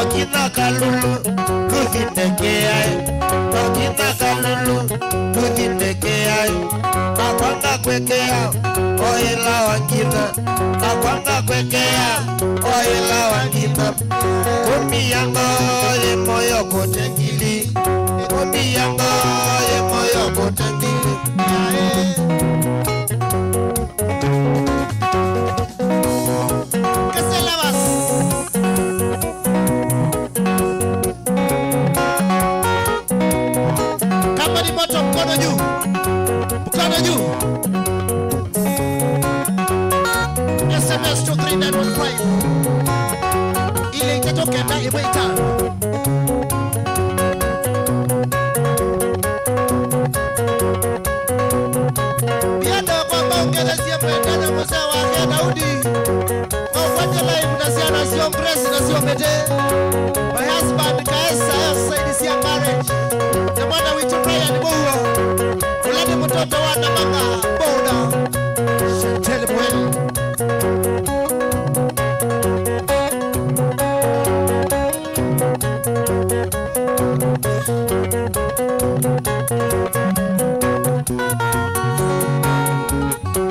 Okina kalulu kutinekea. Okina kalulu kutinekea. Nakwanga kwekea oila wakita. Nakwanga kwekea oila wakita. Kumianga moyo kutengili. Kumianga moyo kutengili. Caselabas. Kama ni moto mkono juu. Mkono juu. SMS to 3915. Ile itatoka na imeita. Biada kwa maongeza siempre ndani msa wake Daudi. Ufanye live na siana sio press na sio mete. My husband kaesa saidi sia marriage. Na mwana witu Brian Bowa. Ulani mtoto wana mama Boda. Chantel Bwel.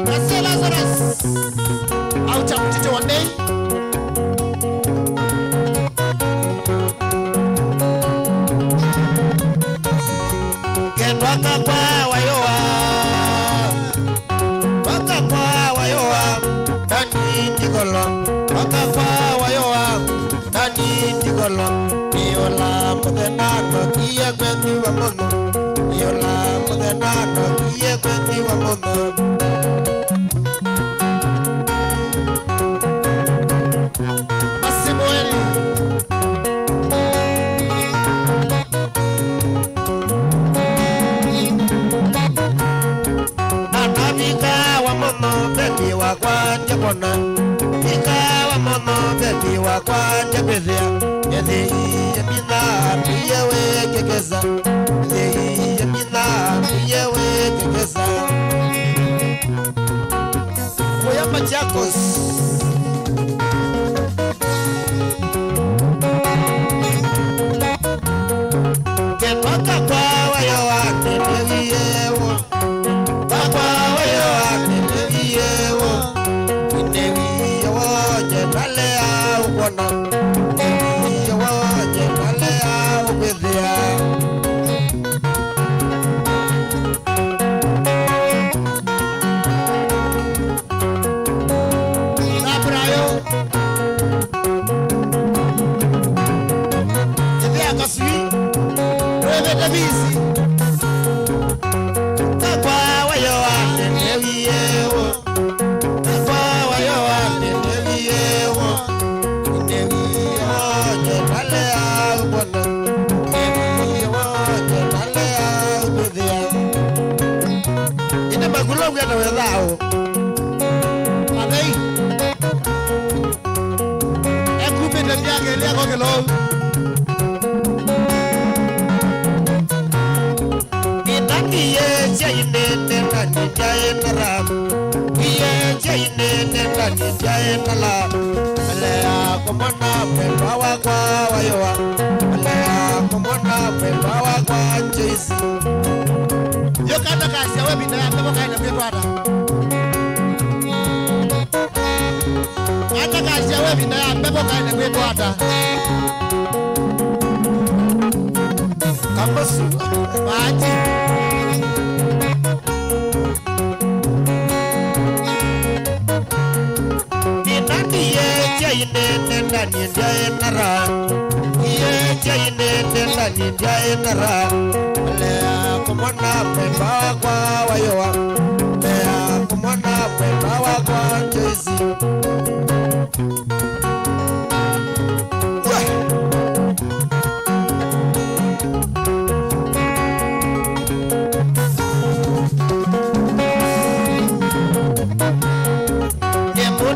Nasela Lazarus. Auta mtite wa Nei. Waka kwa wayoa. Waka kwa wayoa. Dani Tigolo. Waka kwa wayoa. Dani Tigolo. Niola mugenano kiye kwenye wa mono. Niola mugenano kiye kwenye wa mono. Masimueli. Anabika wa mono bebi wa kwanje kona. Bika wa mono bebi wa kwanje bezia. Yezi yemina piyewe kekeza. Yezi yemina piyewe kekeza. Moya Machakos. Kepaka kwa wayo wake neviyewo. Kwa wayo wake neviyewo. Neviyewo jetale au kona. Neviyewo jetale au bezia. Nabrayo. Tebea kasui. Rebe Davisi. Kwa wayo wake neviyewo. Kwa wayo wake neviyewo. Neviyewo jetale au kona. Neviyewo jetale au bezia. Ina magulogu ya nawezao. Adei. Ekupe ndiage elia kokelo. Iye jaine ndani jainara. Iye jaine ndani jainara. Alea komona pelwa wa kwa wayoa. Alea komona pelwa wa kwa Jesi. Yo kata kasi ya webi na ya pebo kaina kwetwata. Kata kasi ya webi na ya pebo kaina kwetwata. Kambasu. Maji. Inani ye jaine ndani jainara. Iye jaine tenda ninja enara lea kumona pemba kwa wayowa lea kumona pemba wa kwa jezi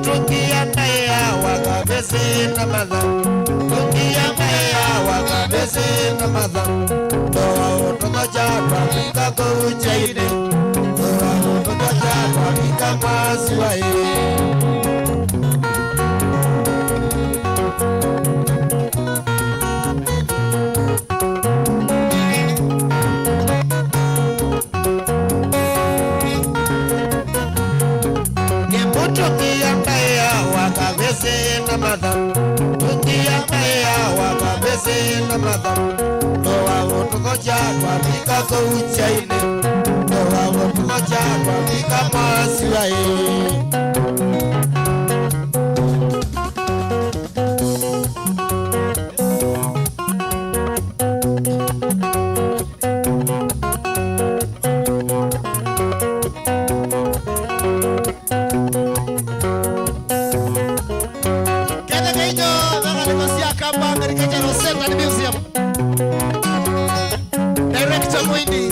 Tukia kaya wakabese na madha Tukia kaya wakabese na madha Doa utokoja kwa mika kuchaine Doa utokoja kwa mika masiwae Tukia kaya wakabese na madha Tukia kaya wakabese na madha Doa utokoja kwa mika kuchaine Doa utokoja kwa mika masiwae Director Mwindi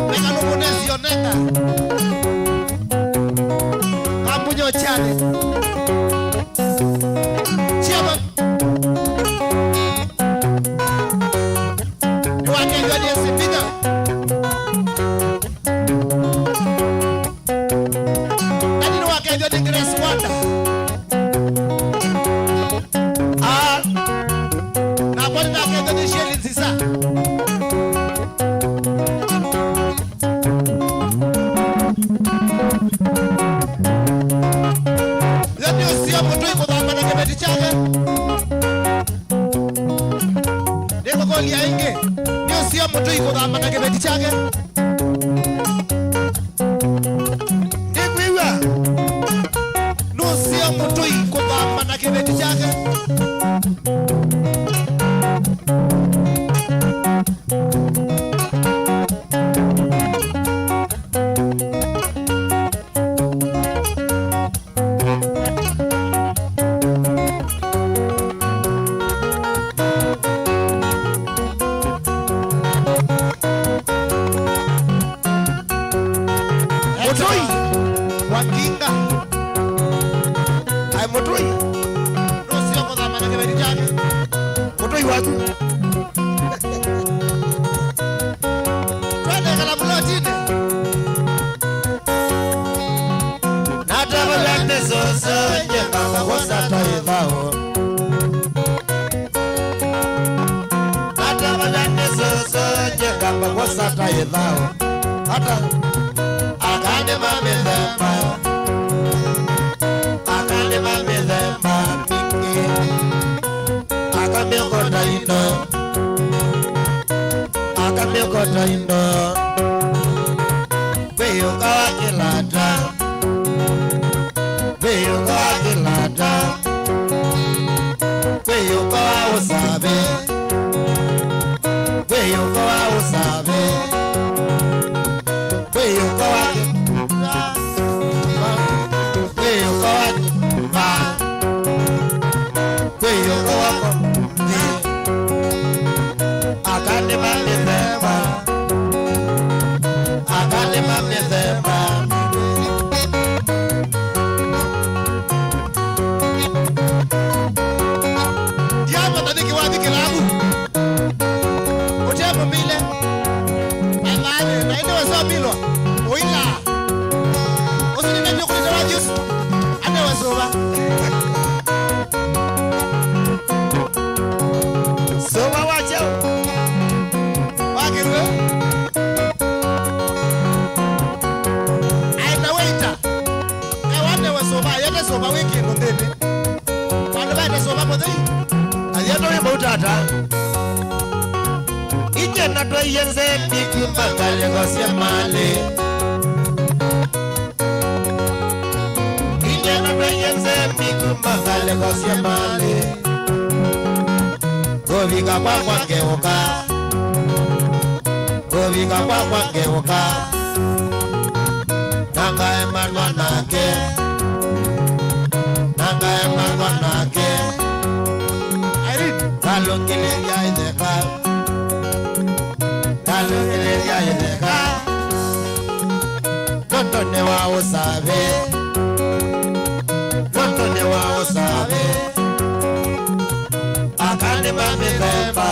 Mega Lumunezi Onenga Kampunyo Chane Chairman Wake Yodi Esipina Nani wake Yodi Grace Wanda Mtu iko kama na kibeti chake Ndikwiwa Nusia mtu iko kama na kibeti chake Wakinga Ay motoi Nusia kwa kama na kibeti chake Motoi watu Twende kalamulotine Natabalande soso Njenganga wasata idhao Natabalande soso Njenganga wasata idhao Hata Akande mamezemba Akande mamezemba Mingi Akamiokota indo Akamiokota indo Weyuka wakilata Weyuka wakilata Weyuka wa usabe Weyuka wa usabe Weyuka wakilata Weyuka wakilata Weyuka wakilata Akande mamezemba Akande mamezemba Diama tadiki wapi kilabu Utepo mbile Amane na ine wazo bilwa Uila Usini menyo kulita wajus Ane wazoba Soba wachao Wakirwe Aina waita Ewane wazoba Yate soba wiki ndene Wanda baita soba modei Ayano wimbo utata Ije natwa yenze Miku mbangale gosia male Ije natwa yenze Miku mbangale male kosie male Govika kwa ngeuka Govika kwa ngeuka Nanga emanwa nake Nanga emanwa nake Talungile ya ideka Talungile ya ideka Totone wa usabe Totone wa usabe Akane mame beba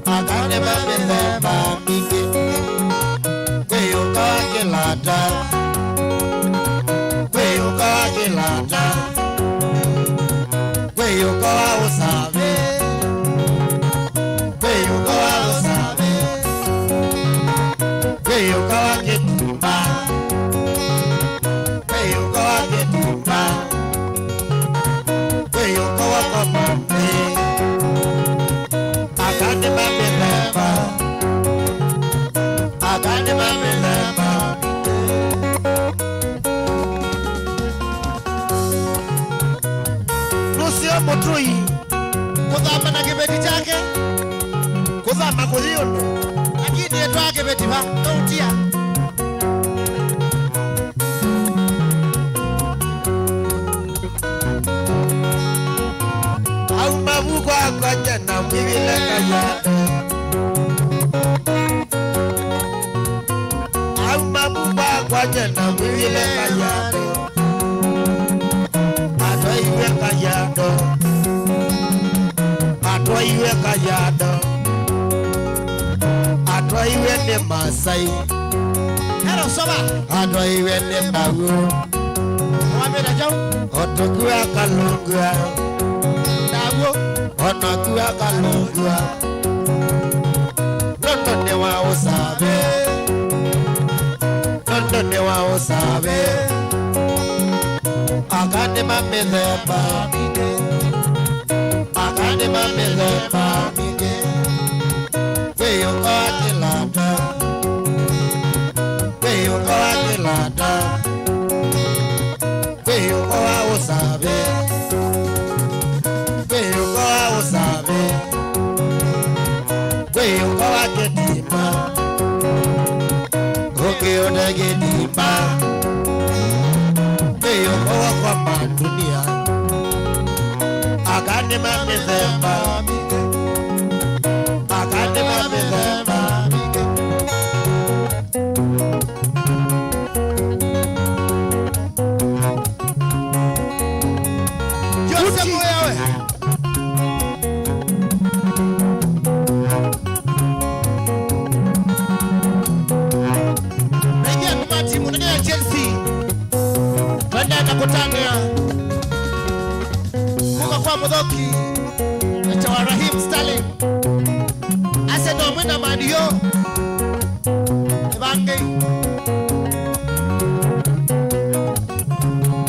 Akane mame beba Miki Kweyuka kilata Kweyuka kilata Kweyuka wa usabe Kweyuka wa usabe Kweyuka wa kitumba Kweyuka wa kitumba Kweyuka wa komande Akane mame beba Akane mame beba Nusio motui Kuzama na kibeti chake Kuzama kuziyono Lakini yetua kibeti ba Nautia Au mabu kwa kwenye na mwivile kayado Au mabu kwa kwenye na mwivile kayado Atwa iwe kayado Atwa iwe kayado Atwa iwe ni Masai Hello soba Atwa iwe ni Bagu Mwamena jau Otokua kalungua Dago Onokua kalungua Nondone wa usabe Nondone wa usabe Akane mame lepa Akane mame lepa Kweyuka wa kilata Kweyuka wa kilata Kweyuka wa usabe Kweyuka wa usabe Kweyuka wa kitima Ukiona kitima Kweyuka wa kwa mandunia Akane mame lepa Akane mame lepa Jose Moyawe Naingia kwa timu ya Chelsea Twende na kutania Munga kwa Mudhoki Nachawa Raheem Sterling Arsenal mwenda Madio Ebange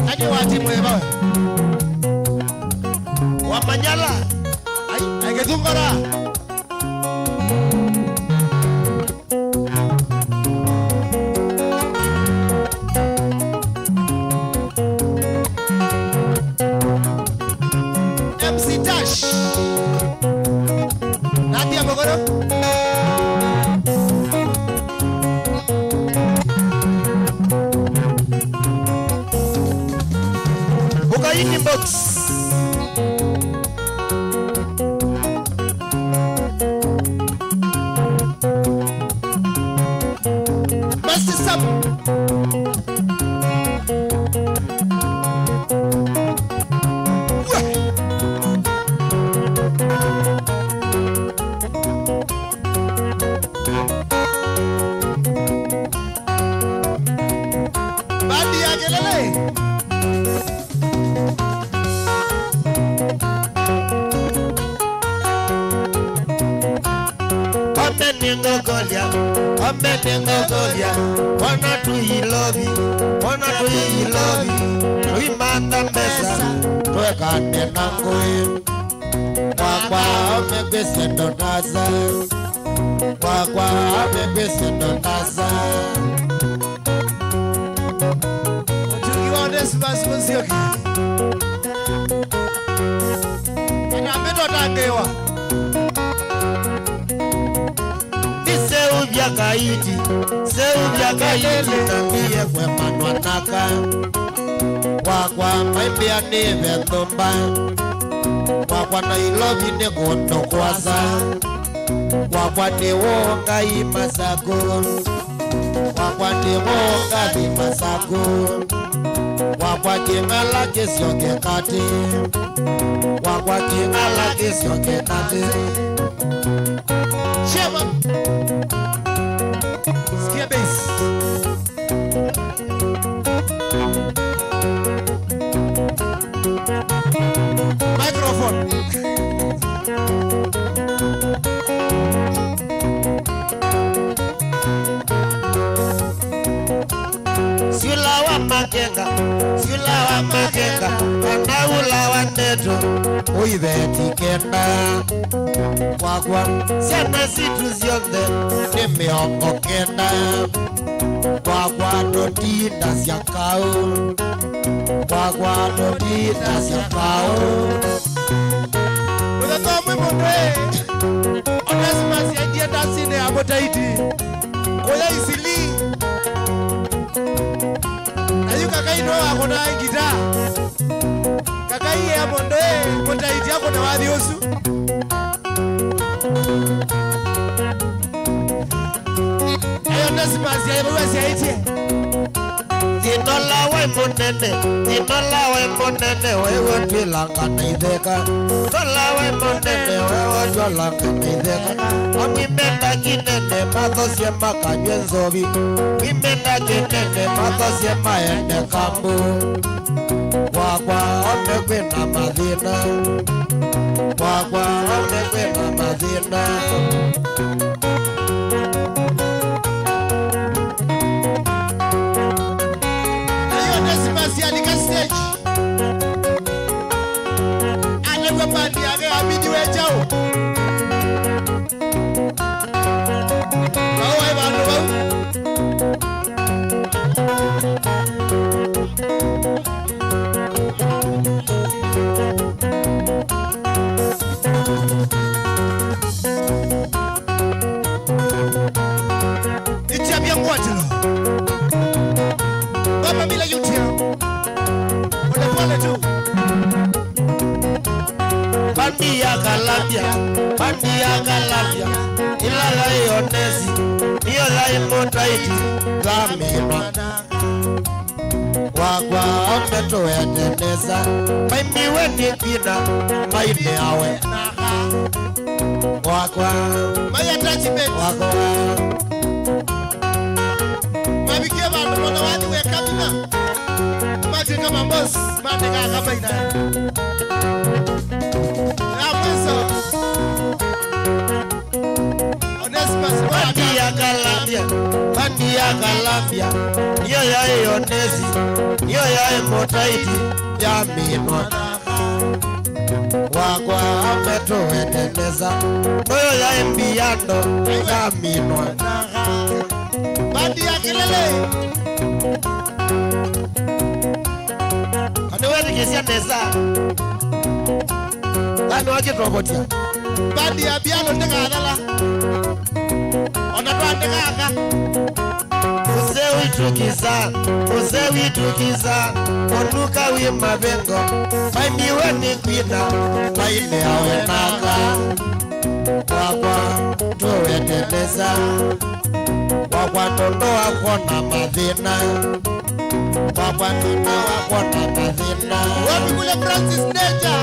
Nani wa timu ebawe Wamanyala Aigezungara MC Dash Nadia Bogoro Bukaini Box Basti Sam Bandi ya kelele Ngogolia, Ngogolia, wanna do you love you, wanna do you love you, we mata pesa, tuweka tena ngoi, wakwa amegwese ndo naza, wakwa amegwese ndo naza. Tukiwa Onesmus Musyoki tangewa Seu vyakaiti Tambie kwe manwanaka Wakwa maimbe anebe thomba Wakwa na ilobi ne gondo kwasa Wakwa ne wonga imasako Wakwa ne wonga imasako Wakwa kingala kesioke kati Wakwa kingala kesioke kati Shema Skia bass Microphone Siulawa makenga Anaulawa neto Uibeti kenda Wakwa Siana situ zionde Nimiongo kenda Wakwa notinda siakao Wakwa notinda siakao Mwe mwemwe Onesimas ya dia dasine abotaiti Koya isili Ayu kakai no akona gita Kakai ya monde Botaiti akona wadiosu Ayo Onesimas ya ibuwesi ya iti Tinola we monene wewe twilanga naitheka Tola we monene wewe twilanga naitheka Amimenda kinene mathosie makanywe nzovi Mimenda kinene mathosie maende kambu Wakwa ome kwina mathina Wakwa ome kwina mathina Onesimas ya nika stage Anegwa bandi age abidi wejao Kawa ibando wau Ichabia mwatilo Baba bila yutia Pole tu Bandi ya Galabia Ilala ionezi Niola imotaiti Lamima Wakwa ometo eneneza Maimiwe ni kina Maine awe Wakwa Maya attachment Wakwa Mabikia bandu mwana wadi wekamina Mati kama boss Mati kama ina Rameso Onesimas Bandi ya Galabia Niyo ya ionezi Niyo ya imotaiti Ya minwa Wakwa ameto eneneza Noyo ya imbiando Ya minwa Bandi ya kelele Kanuweni kisia neza Kanu waki robotia Bandi ya biano ndeka adala Onatoa ndeka aka Uzewi tukiza Onuka wi mabengo Maimiwe ni kwina Maine awe naka Wakwa tuweteneza Wakwa tondo wakona madhina Wakwa tondo wakona madhina Wapi kule Francis Deja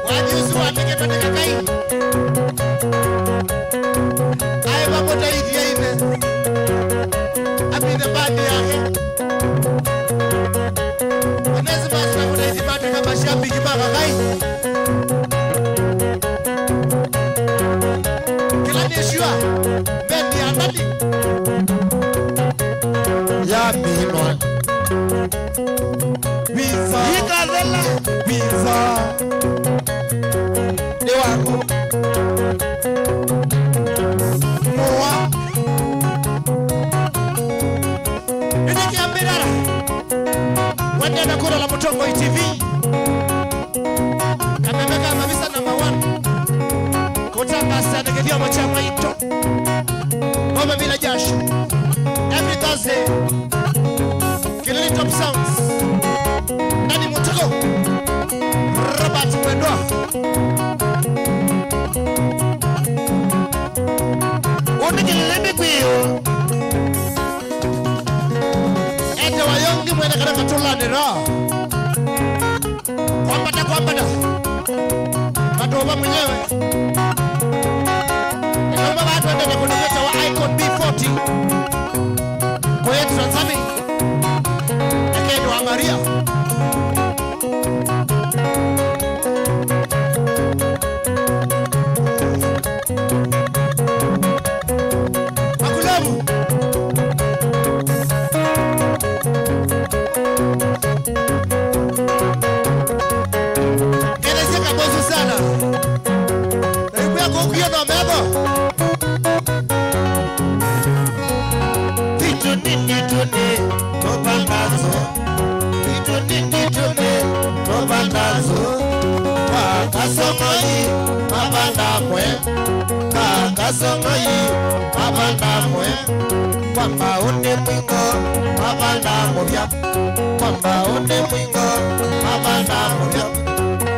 Wajiusu wateke toteka kai Aye mabota hiti ya ine Apite bandi yake Onesimas na kuna hiti bandi kama shabiki maka kai Kila nishua Bendi ya nani Ya minwa Wiza Ikazela Wiza Ni wako Moa Nikia mbirara Wende na kura la Mutongo ITV vyombo cha maito ngoma bila jasho every Thursday Kilele Top Sounds Nani Mutego Robert Mwendwa Kilele Miguel Ende wayongi mwene kada katula nira Kwambada Katoba mwenyewe Kama watu wende na kundogeta wa Icon B40 Kwa yetu Transami Ekendo wa Maria Makulamu Keleseka bozu sana Nikuya kukuyo na mebo Vitu nini tuni Tobandazo Vitu nini tuni Tobandazo Kakasongoyi Mabandamwe Kakasongoyi Mabandamwe Kwamba une mwingo Mabandamuvya Kwamba une mwingo Mabandamuvya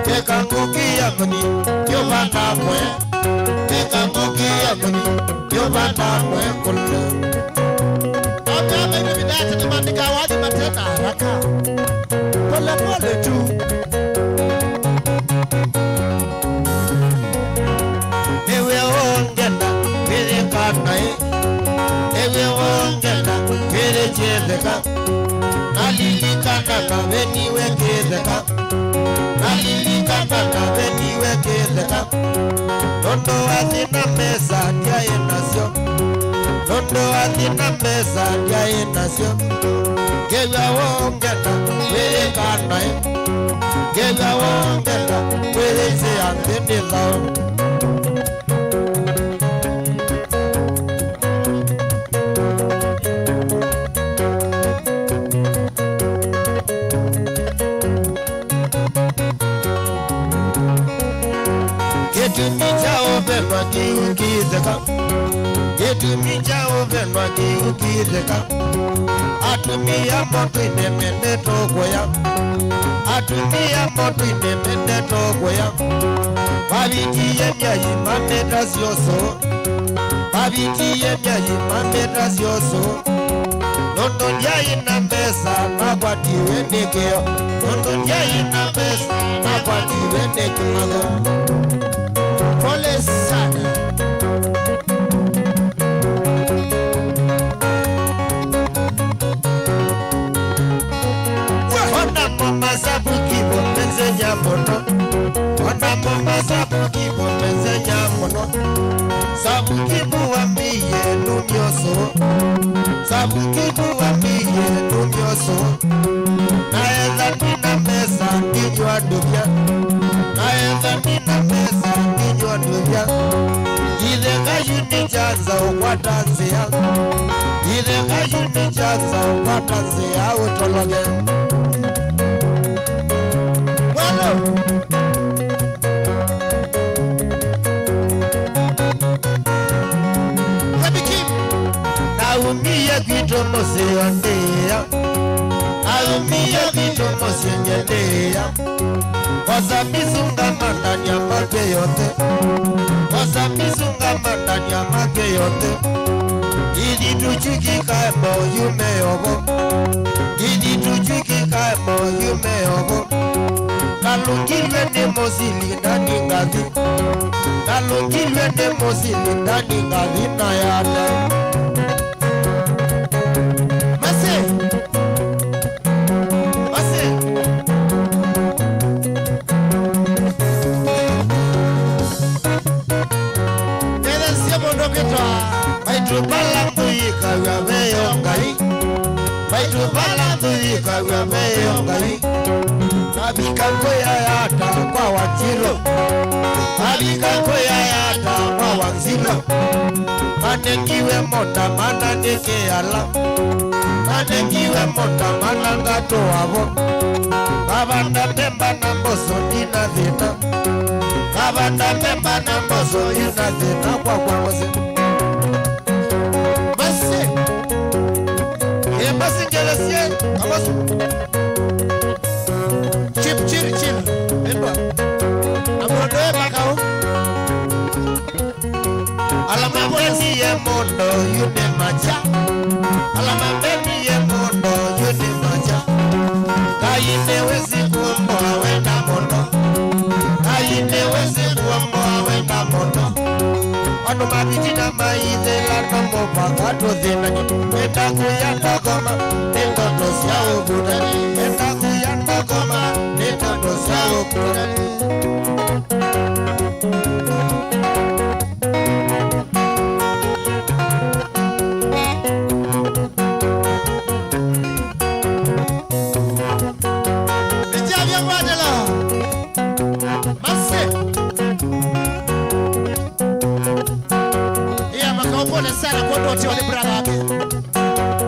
Keka nguki ya muni Yobandamwe Keka nguki ya muni Yobandamwe kulu Ame ame bidata tumandika wadi matena haraka Pole pole tu Ewe ongenda Vile kanae Ewe ongenda Vile chezeka Nalilika kaka Veni wekezeka Nalilika kaka Veni wekezeka Nondo azina mesa Ndiaye nasyo Nondo azina mesa Ndiaye nasyo Gewa wongenda Vile kanae Gewa wongenda Vile se antende lao Kiukizeka Getumija uvenwa kiukizeka Atumia moto inemende togoya Atumia moto inemende togoya Babitiye myayi mameta siyoso Babitiye myayi mameta siyoso Nondo njayi na mbesa na kwati wendekeo Nondo njayi na mbesa na kwati wendekeo Pole sana Wana mama sabu kibo menze nyamono Wana mama sabu kibo menze nyamono Sabu kibu wambiye numyoso Sabu kibu wambiye numyoso Naeza nina mesa nijwa dubya Naeza nina mesa nijwa dubya Ilenga yunijaza ukwatanzia Ilenga yunijaza ukwatanzia utologe Walo Habikim Naumia kito mose ondea Naumia kito mose nyendea Kosa misunga mandani ya make yote Kosa misunga mandani ya make yote Idi tuchuki kaemo yume obo Idi tuchuki kaemo yume obo Kalungilwe ne mosili ndani ngazi Kalungilwe ne mosili ndani ngazi na yale Mase Baitubala tuika wewe ngai Baitubala tuika wewe ngai Nabika koya yata kwa wachilo Nabika koya yata kwa wachilo Manekiwe mota mana neke ala Manekiwe mota mana ngato wavo Baba na temba na mboso nina zina Abanda pepa na mboso yunazi na kwa mbosi. Basi. Basi ngelesie kabosu. Chip chip. Endo. Amodoe bakao. Alama beni ye mondo yude macha. Alama beni ye mondo yude macha. Kaine wezi kuomba wenda mondo. Kaine wezi kuomba wenda mondo. Wano mabiti na maize la nambo pakato zina. Wenda kuyanda goma, netoto siya ukudani. Wenda kuyanda goma, netoto siya ukudani. Sana kwa wote wale brother wake.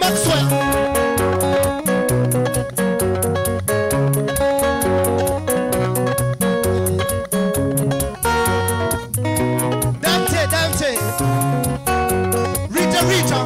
Maxwell. Dante. Rita.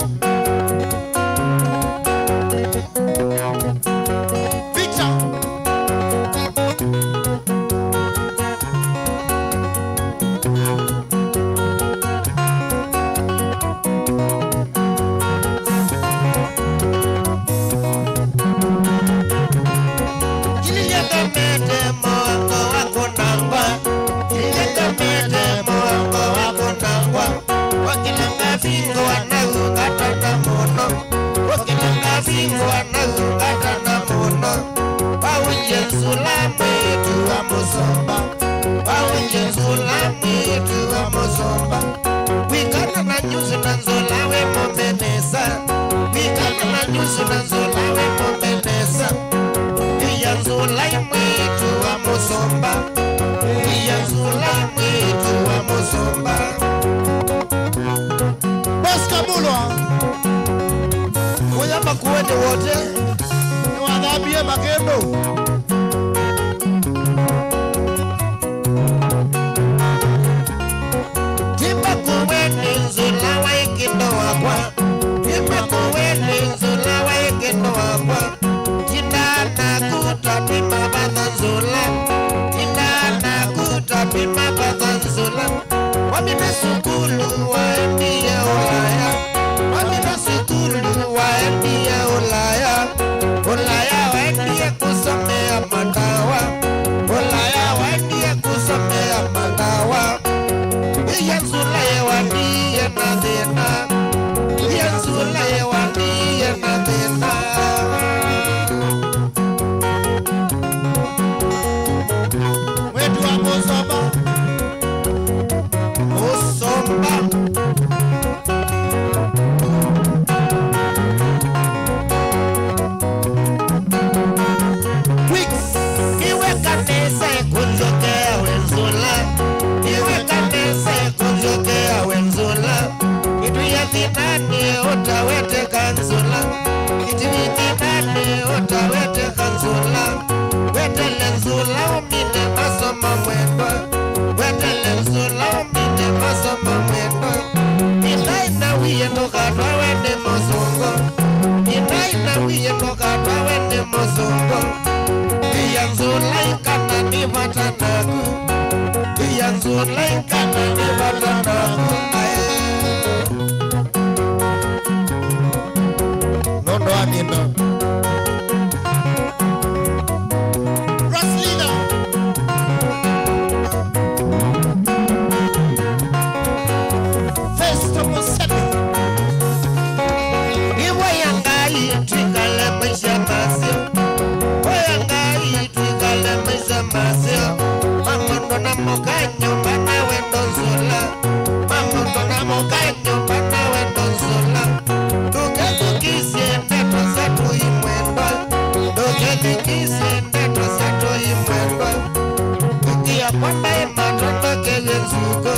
Kwamba matoto kege nzuko,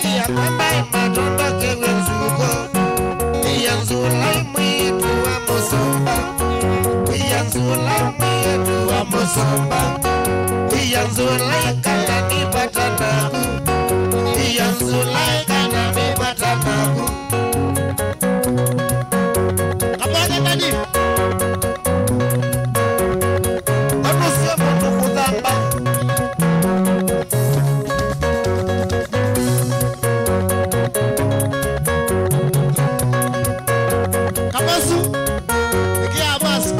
kia kwamba matoto kege Yanzulaika na nipata tabu, Yanzulaika na nipata tabu. Kabanya nani? Manusia mtu kudhamba. Kamasu, ikia mask.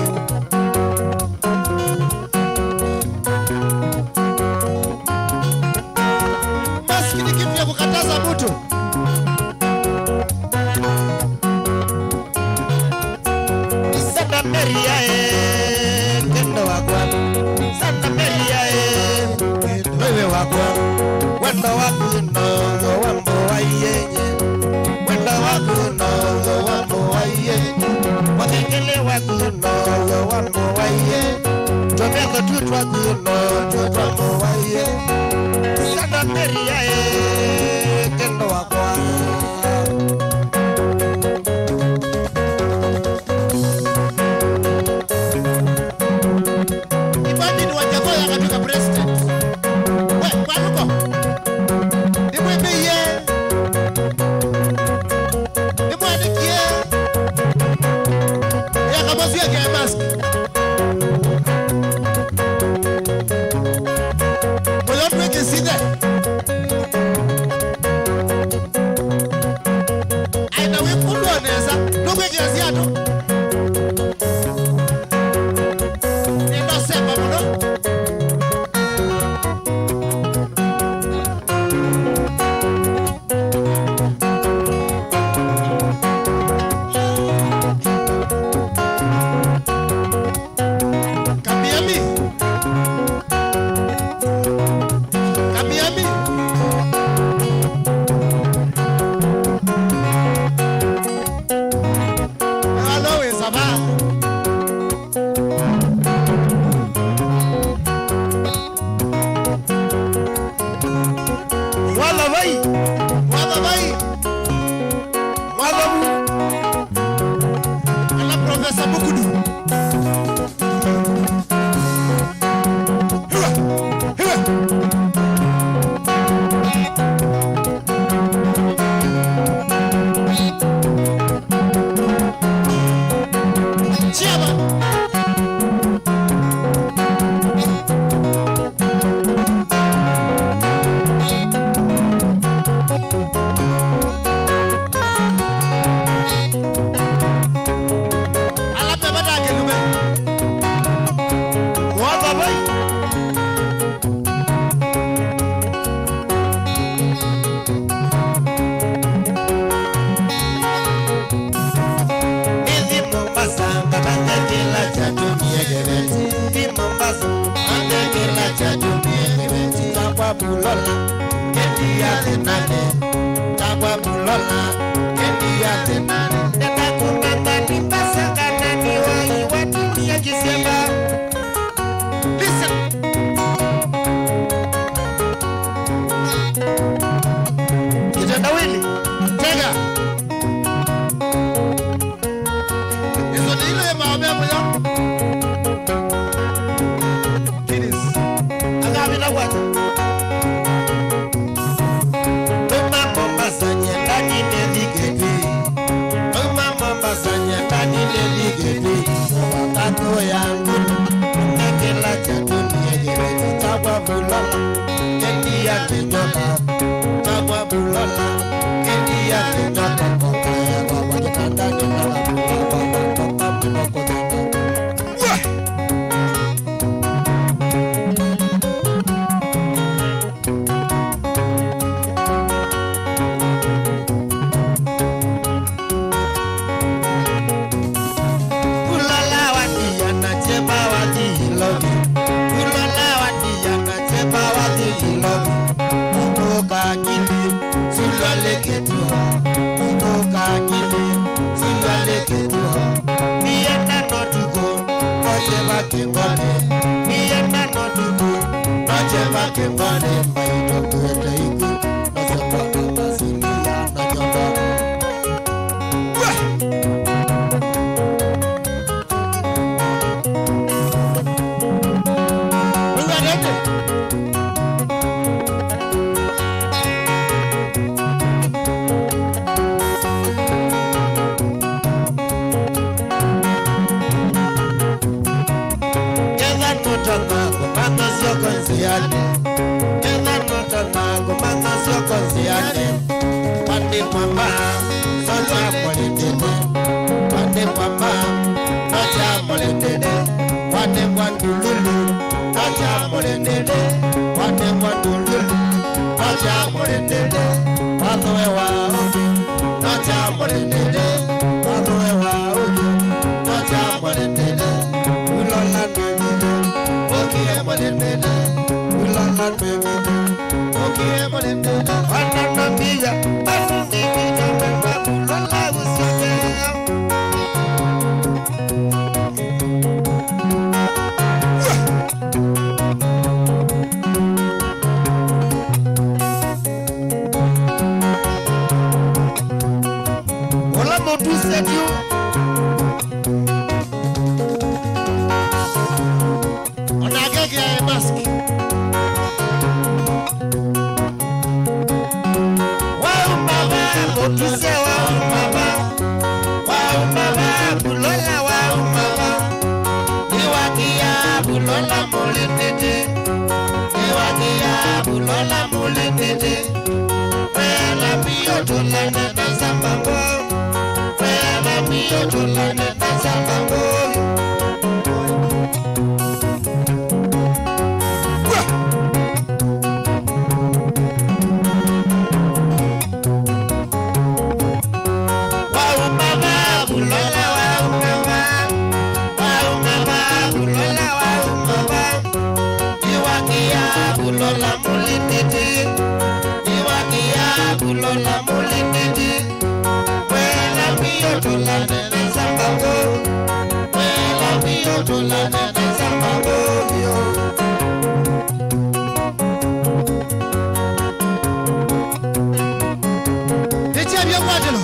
Mask ni kitu ya kukataza mtu. Santa Maria kendo wakwa. Santa Maria wewe wakwa. Wendo wakuno yo wambo wayenye. Wendo wakuno yo wambo wayenye. Wakengele wakuno yo wambo wayenye. Tomeko tutu wakuno tutu wambo wayenye. Santa Maria kendo wakwa. Ibadi ni Wajakoya katika president. We, kwanuko. Nimwembeye. Nimwandikie. Ya Kamasu yake ya mask. Moyo tuweke sida. Aina wekundu waneza. Nuku yake ya ziadu. Nendo sepa mno. Kamiami. Kamiami. Hello, ça va? Wala vai. Wala vai. Wala bu. Ala professeur Bukudu. Hiwa. Chiama. Ala pebata kelume. Wala vai. Hizi Mombasa kabanda kila cha dunia gereti. Hizi Mombasa kabanda kila cha dunia gereti. Takwa bulola kendi ya tenane. Takwa bulola kendi ya tenane. Nenda kumanda ni pasaka na ni wai wa dunia Kisemba. Listen. Kitendawili tega. Hizo ni ile maombi moyo. Kinis. Agabi na watu. Tuma Mombasa nyendani neligeti. Tuma Mombasa nyendani neligeti. Wakato yangu. Ngekela cha dunia gereti. Takwa bulola kendi ya tenyoka. Takwa bulola kendi ya tenyoka. Kwa wajitanda ni nala. Kulala wati anacheba wati hilobi. Kulala wati anacheba wati hilobi. Kutoka kili sulale ketua. Kutoka kili sulale ketua. Mienda notuko nocheba kengone. Mienda notuko nocheba kengone. Maito kuete iku nocheba kamasilia nocheba. Ungadete. konsiane ena nota na gomanga sio konsiane pande mama soja molendede pande mama soja molendede pande kwandululu soja molendede pande kwandululu soja molendede padoe wa ojo soja molendede padoe wa ojo soja molendede ulola bebide okie molendede ulola bebide okie molendede wanana biya asundi biya mema ulola usoke tu sais Dieu on a gagné un masque wow mama tu sais wow mama bulola wow mama niwakia bulola molendede niwakia bulola molendede pela bio tulana na sambango Mio tulane tasabango Wow mama bulola wow mama bulola wow mama Iwakia bulola molendede Iwakia bulola molendede Mio tulane na sambango Wela mio tulane na sambango mio Echa bien guajelo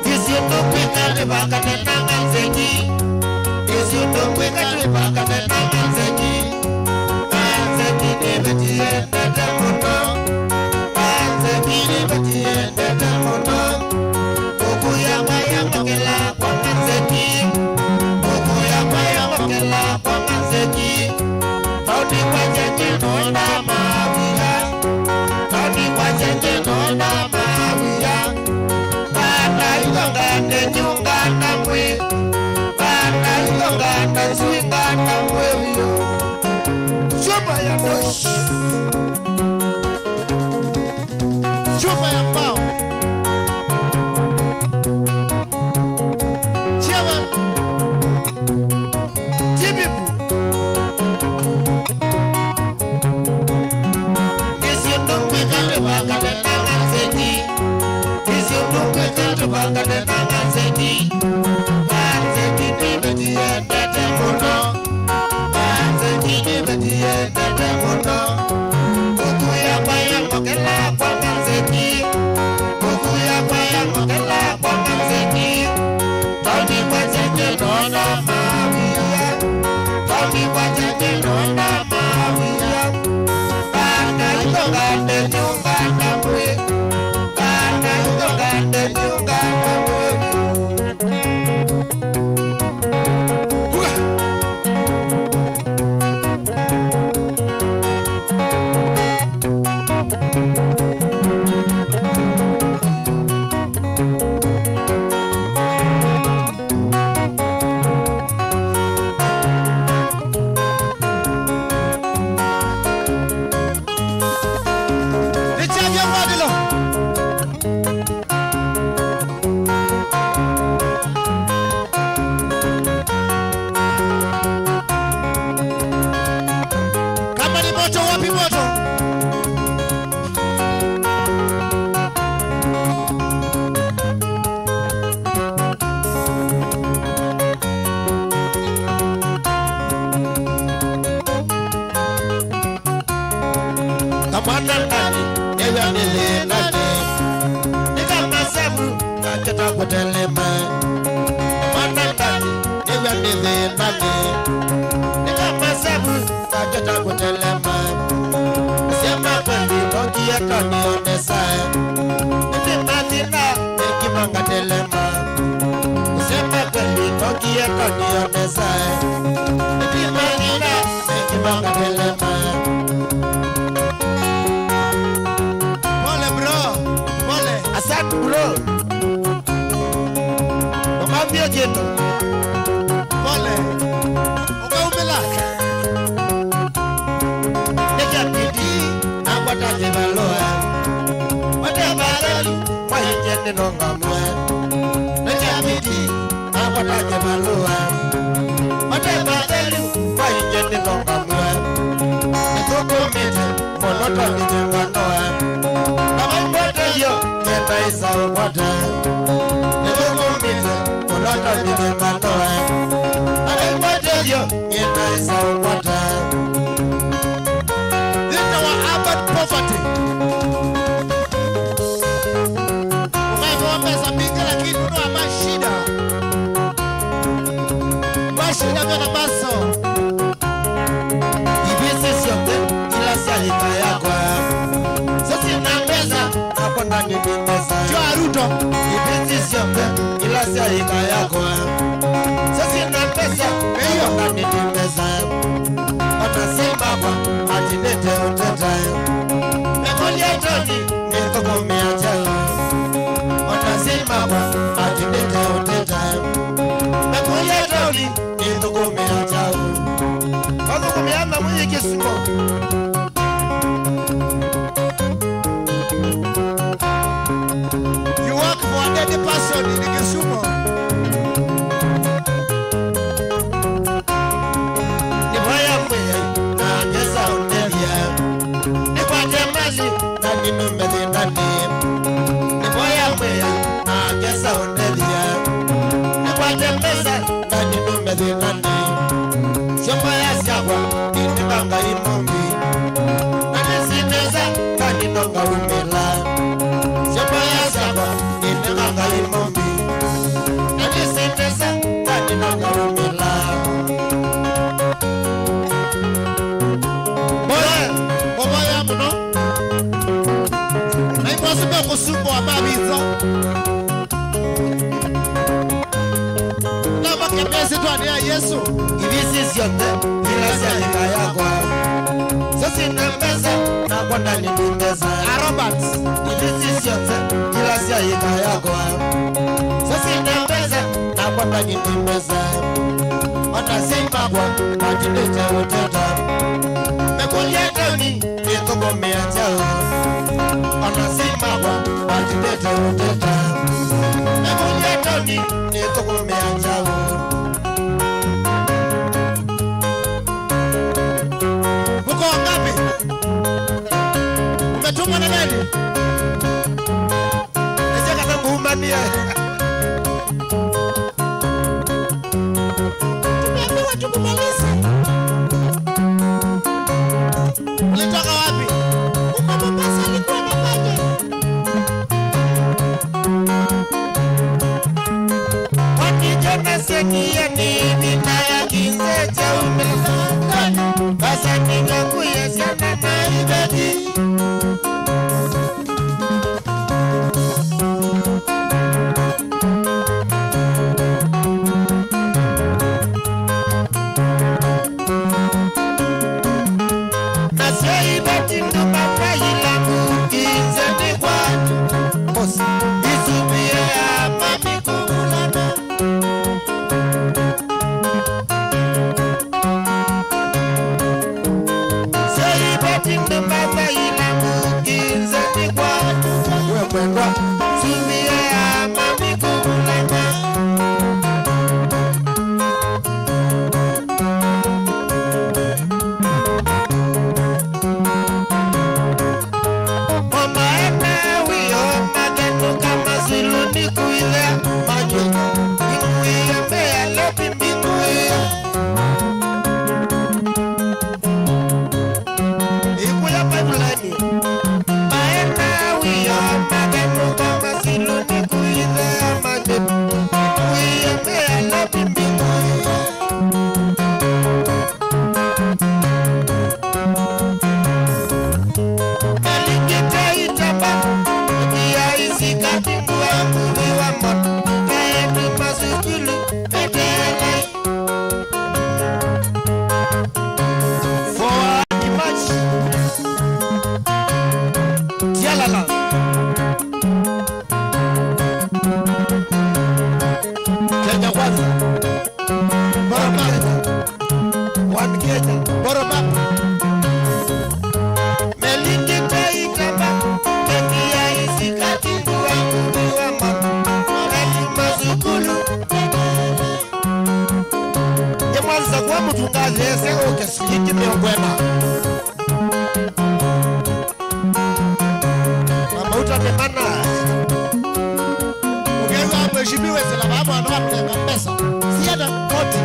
Disiendo kweka de baka de nanganzeki Disiendo kweka de baka de nanganzeki Anzeki de betie de demono Anzeki de betie de demono Okuya maya makela kwa manzeki Okuya maya makela kwa manzeki Taudi kwa jenje nona mawia Taudi kwa jenje nona mawia Bata ilongane nyungana mwe Bata ilongane swingana mwe Chupa ya moshi Chupa ya mbao Chewa Tibibu Kisio nungwe kande wakane nanganzeki Kisio nungwe kande wakane nanganzeki Anzeki nibetie dete mono Anzeki nibetie dete mono Kukuya kwaya mokela kwa manzeki Kukuya kwaya mokela kwa manzeki Toni kwa jenye nona mawia Toni kwa jenye nona mawia Bana ilongane nyungana mwe Bana ilongane nyungana mwe Kama ni moto wapi moto? Kamanda ndani, ewa nile ndani Nika masabu, kaketa kutelema Kamanda ndani, ewa nile ndani Nika masabu, kaketa kutelema Sema kweli, toki ya kani onesa Mweto nionesae Nipimangina Nikimanga telema Pole bro Pole Asante bro Umambia kitu Pole Ukaumilaka Neja pidi Nakwata jibaloa Wate barali Kwa hijende nonga mwe Neja pidi Nakwata jibaloa Wate barali Kwa hijende nonga mwe Nikuku mite Monoto nijenganoa Kama mbote yo Nyeta isa upote Nikuku mite Monoto nijenganoa Kama mbote yo Nyeta isa upote Poverty. Umepewa pesa mingi lakini una mashida. Mashida vya maso. Hivi sio ila sialika yako. Sasa na pesa hapo ndani ni pesa. Joa Ruto. Hivi sio ila sialika yako. Sasa na pesa hapo ndani ni pesa. Watasema kwa atinete uteta. Mekolietoni nikukumia chao. Watasema kwa atinete uteta. Mekolietoni nikukumia chao. Wakukumiana mwenye kisimo. You work for a dead person in Kisumu. Nibaya mwenye na ngeza unelia. Nipate mali na ninumbezi ndani. Nibaya mwenye na ngeza unelia. Nipate pesa na ninumbezi ndani. Shomba ya siagwa inikanga imumbi. Na nisineza na ninonga umela. Shomba ya siagwa inikanga imumbi. Na nisineza na ninonga umela. Oya muno na impossible kusumbo ababizo na makemezi twani ya Yesu hivi sio ila sialika yako sasa na pesa na kwa ndani ni pesa Robert hivi sio ila sialika yako sasa na pesa na kwa ndani ni pesa watasema kwa atinete uteta Mekolietoni nikukumia chao. Wanasema kwa atinete uteta. Mekolietoni nikukumia chao. Uko wangapi? Umetumwa na nani? Niseka tangu umania. Tumeambiwa tukumalize. Ulitoka wapi? Uko Mombasa alikuwa anapaje? Wakijana sekia ni vitaya kinze cha umezaka. Basa ningakuya sana na ibadi. Katika ngazese ukesiki miongwena Mauta memana Ugeza mheshimiwe Selababu anawatenga pesa siada koti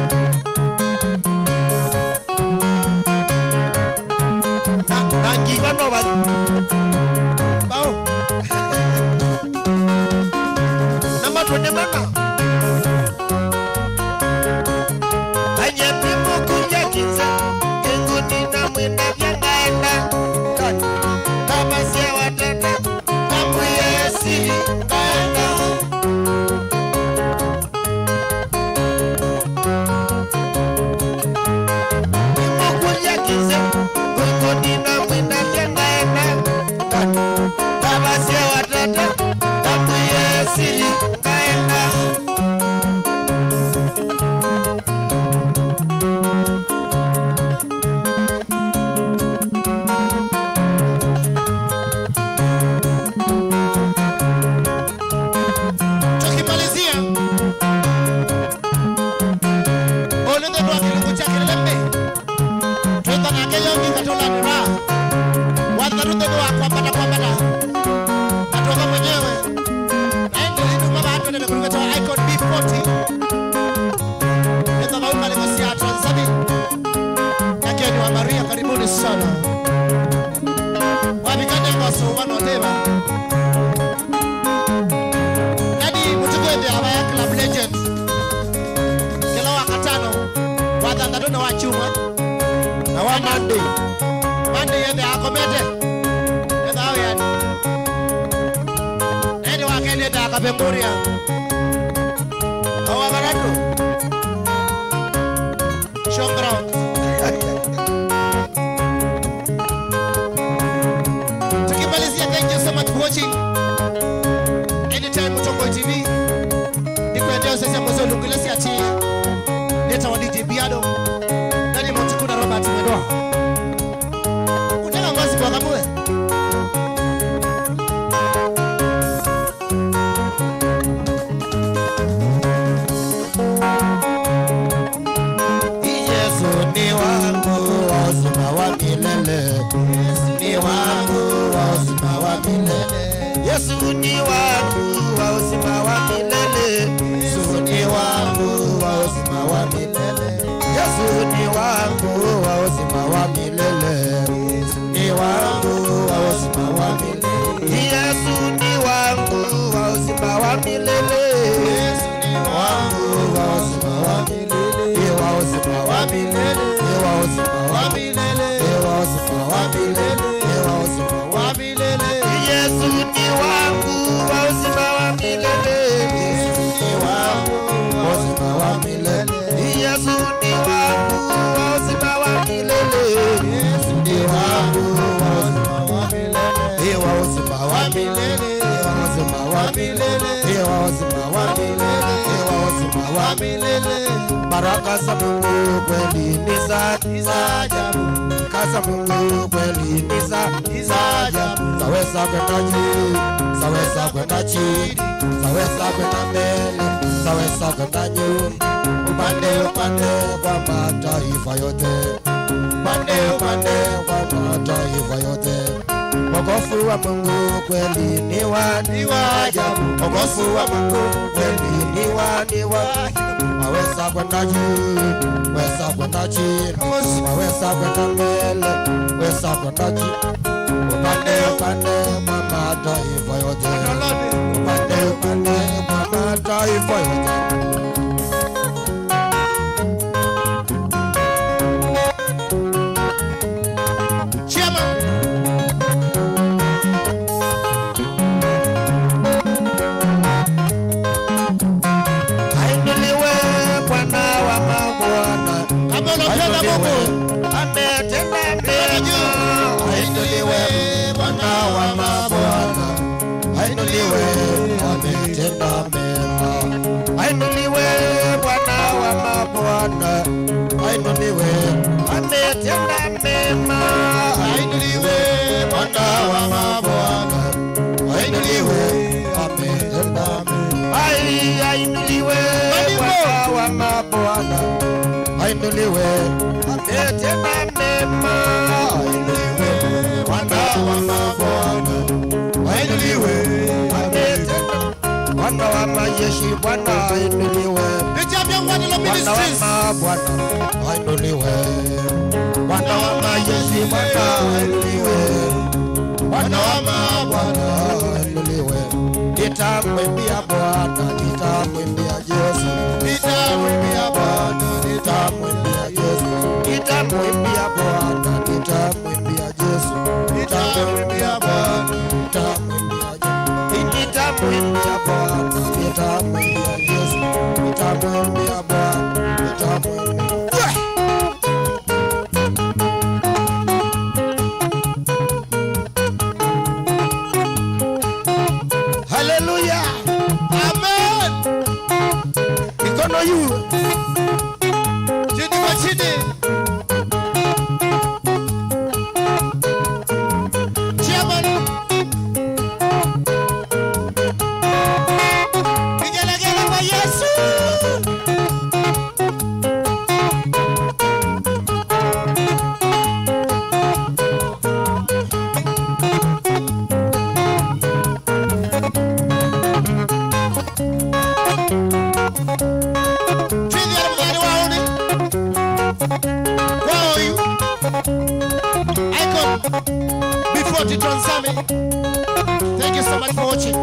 na ngigano ba bao na matone mana anye pimo kunja kinza kenguni na mwenda vyangaenda kama sia watata kama yesi kaenda pimo kunja kinza kenguni na mwenda vyangaenda kama sia watata kama yesi kaenda tukimalizia olende ndo kilungu chake lembe twenda na keyo ngikatola dura wadharude ndo kwambata atoka mwenyewe ndio ndio mama hapo ndio kuleta icon B40 ndio bauka lemosia Tanzania yake ni wa Maria karibuni sana wabikane ngoso wanoteba nadi mutugende abaya club legend kila wakatano wadandado wa chuma na wa Monday yende akomete ndio hao yani ndio wakende takapemburia hawa baratu shonground tukimalizia thank you so much for watching anytime Mutongo TV nikuendea sasa mwanzo lungilesi atia leta wa DJ Biado nani mtukuna Robert Mwendwa kutaka ngozi kwa kabwe Yesu ni wangu wa uzima wa milele ni wangu wa uzima wa milele Yesu ni wangu wa uzima wa milele Yesu ni wangu wa uzima wa milele Yesu ni wangu wa uzima wa milele ni wangu wa uzima wa milele Yesu ni wangu wa uzima wa milele Yesu ni wangu wa uzima wa milele wa uzima wa milele wa uzima wa milele wa uzima wa milele wa uzima wa milele Yesu ni wangu wa uzima wa milele Yesu ni wangu wa uzima wa milele Yesu ni wangu wa uzima wa milele Yesu ni wangu wa uzima wa milele wa uzima wa milele wa uzima wa milele wa uzima wa milele wa uzima wa milele baraka za Mungu kweli ni za ajabu kaza Mungu kweli ni za ajabu zaweza kwenda juu zaweza kwenda chini zaweza kwenda mbele zaweza kwenda nyuma upande kwa mataifa yote upande kwa mataifa yote wokovu wa Mungu kweli ni wa ajabu wokovu wa Mungu kweli ni wa waweza kwenda juu waweza kwenda chini waweza kwenda mbele waweza kwenda chini upande kwa mataifa yote upande kwa mataifa yote inuliwe, ametenda mema, inuliwe, Bwana wa mabwana, inuliwe, ametenda, Bwana wa majeshi, Bwana inuliwe, Bwana wa mabwana, inuliwe, Bwana wa majeshi, Bwana inuliwe, Bwana wa mabwana, inuliwe. Nitamwimbia Bwana, nitamwimbia Yesu, nitamwimbia Bwana, nitamwimbia Yesu, nitamwimbia Bwana, nitamwimbia Yesu, nitamwimbia Bwana, nitamwimbia Yesu, nitamwimbia Bwana, nitamwimbia Yesu, nitamwimbia Bwana, nitamwimbia. Hallelujah. Amen. Mikono juu. Chini kwa chini. Chairman. Vigelegele kwa Yesu. Before to Transami. Thank you so much for watching.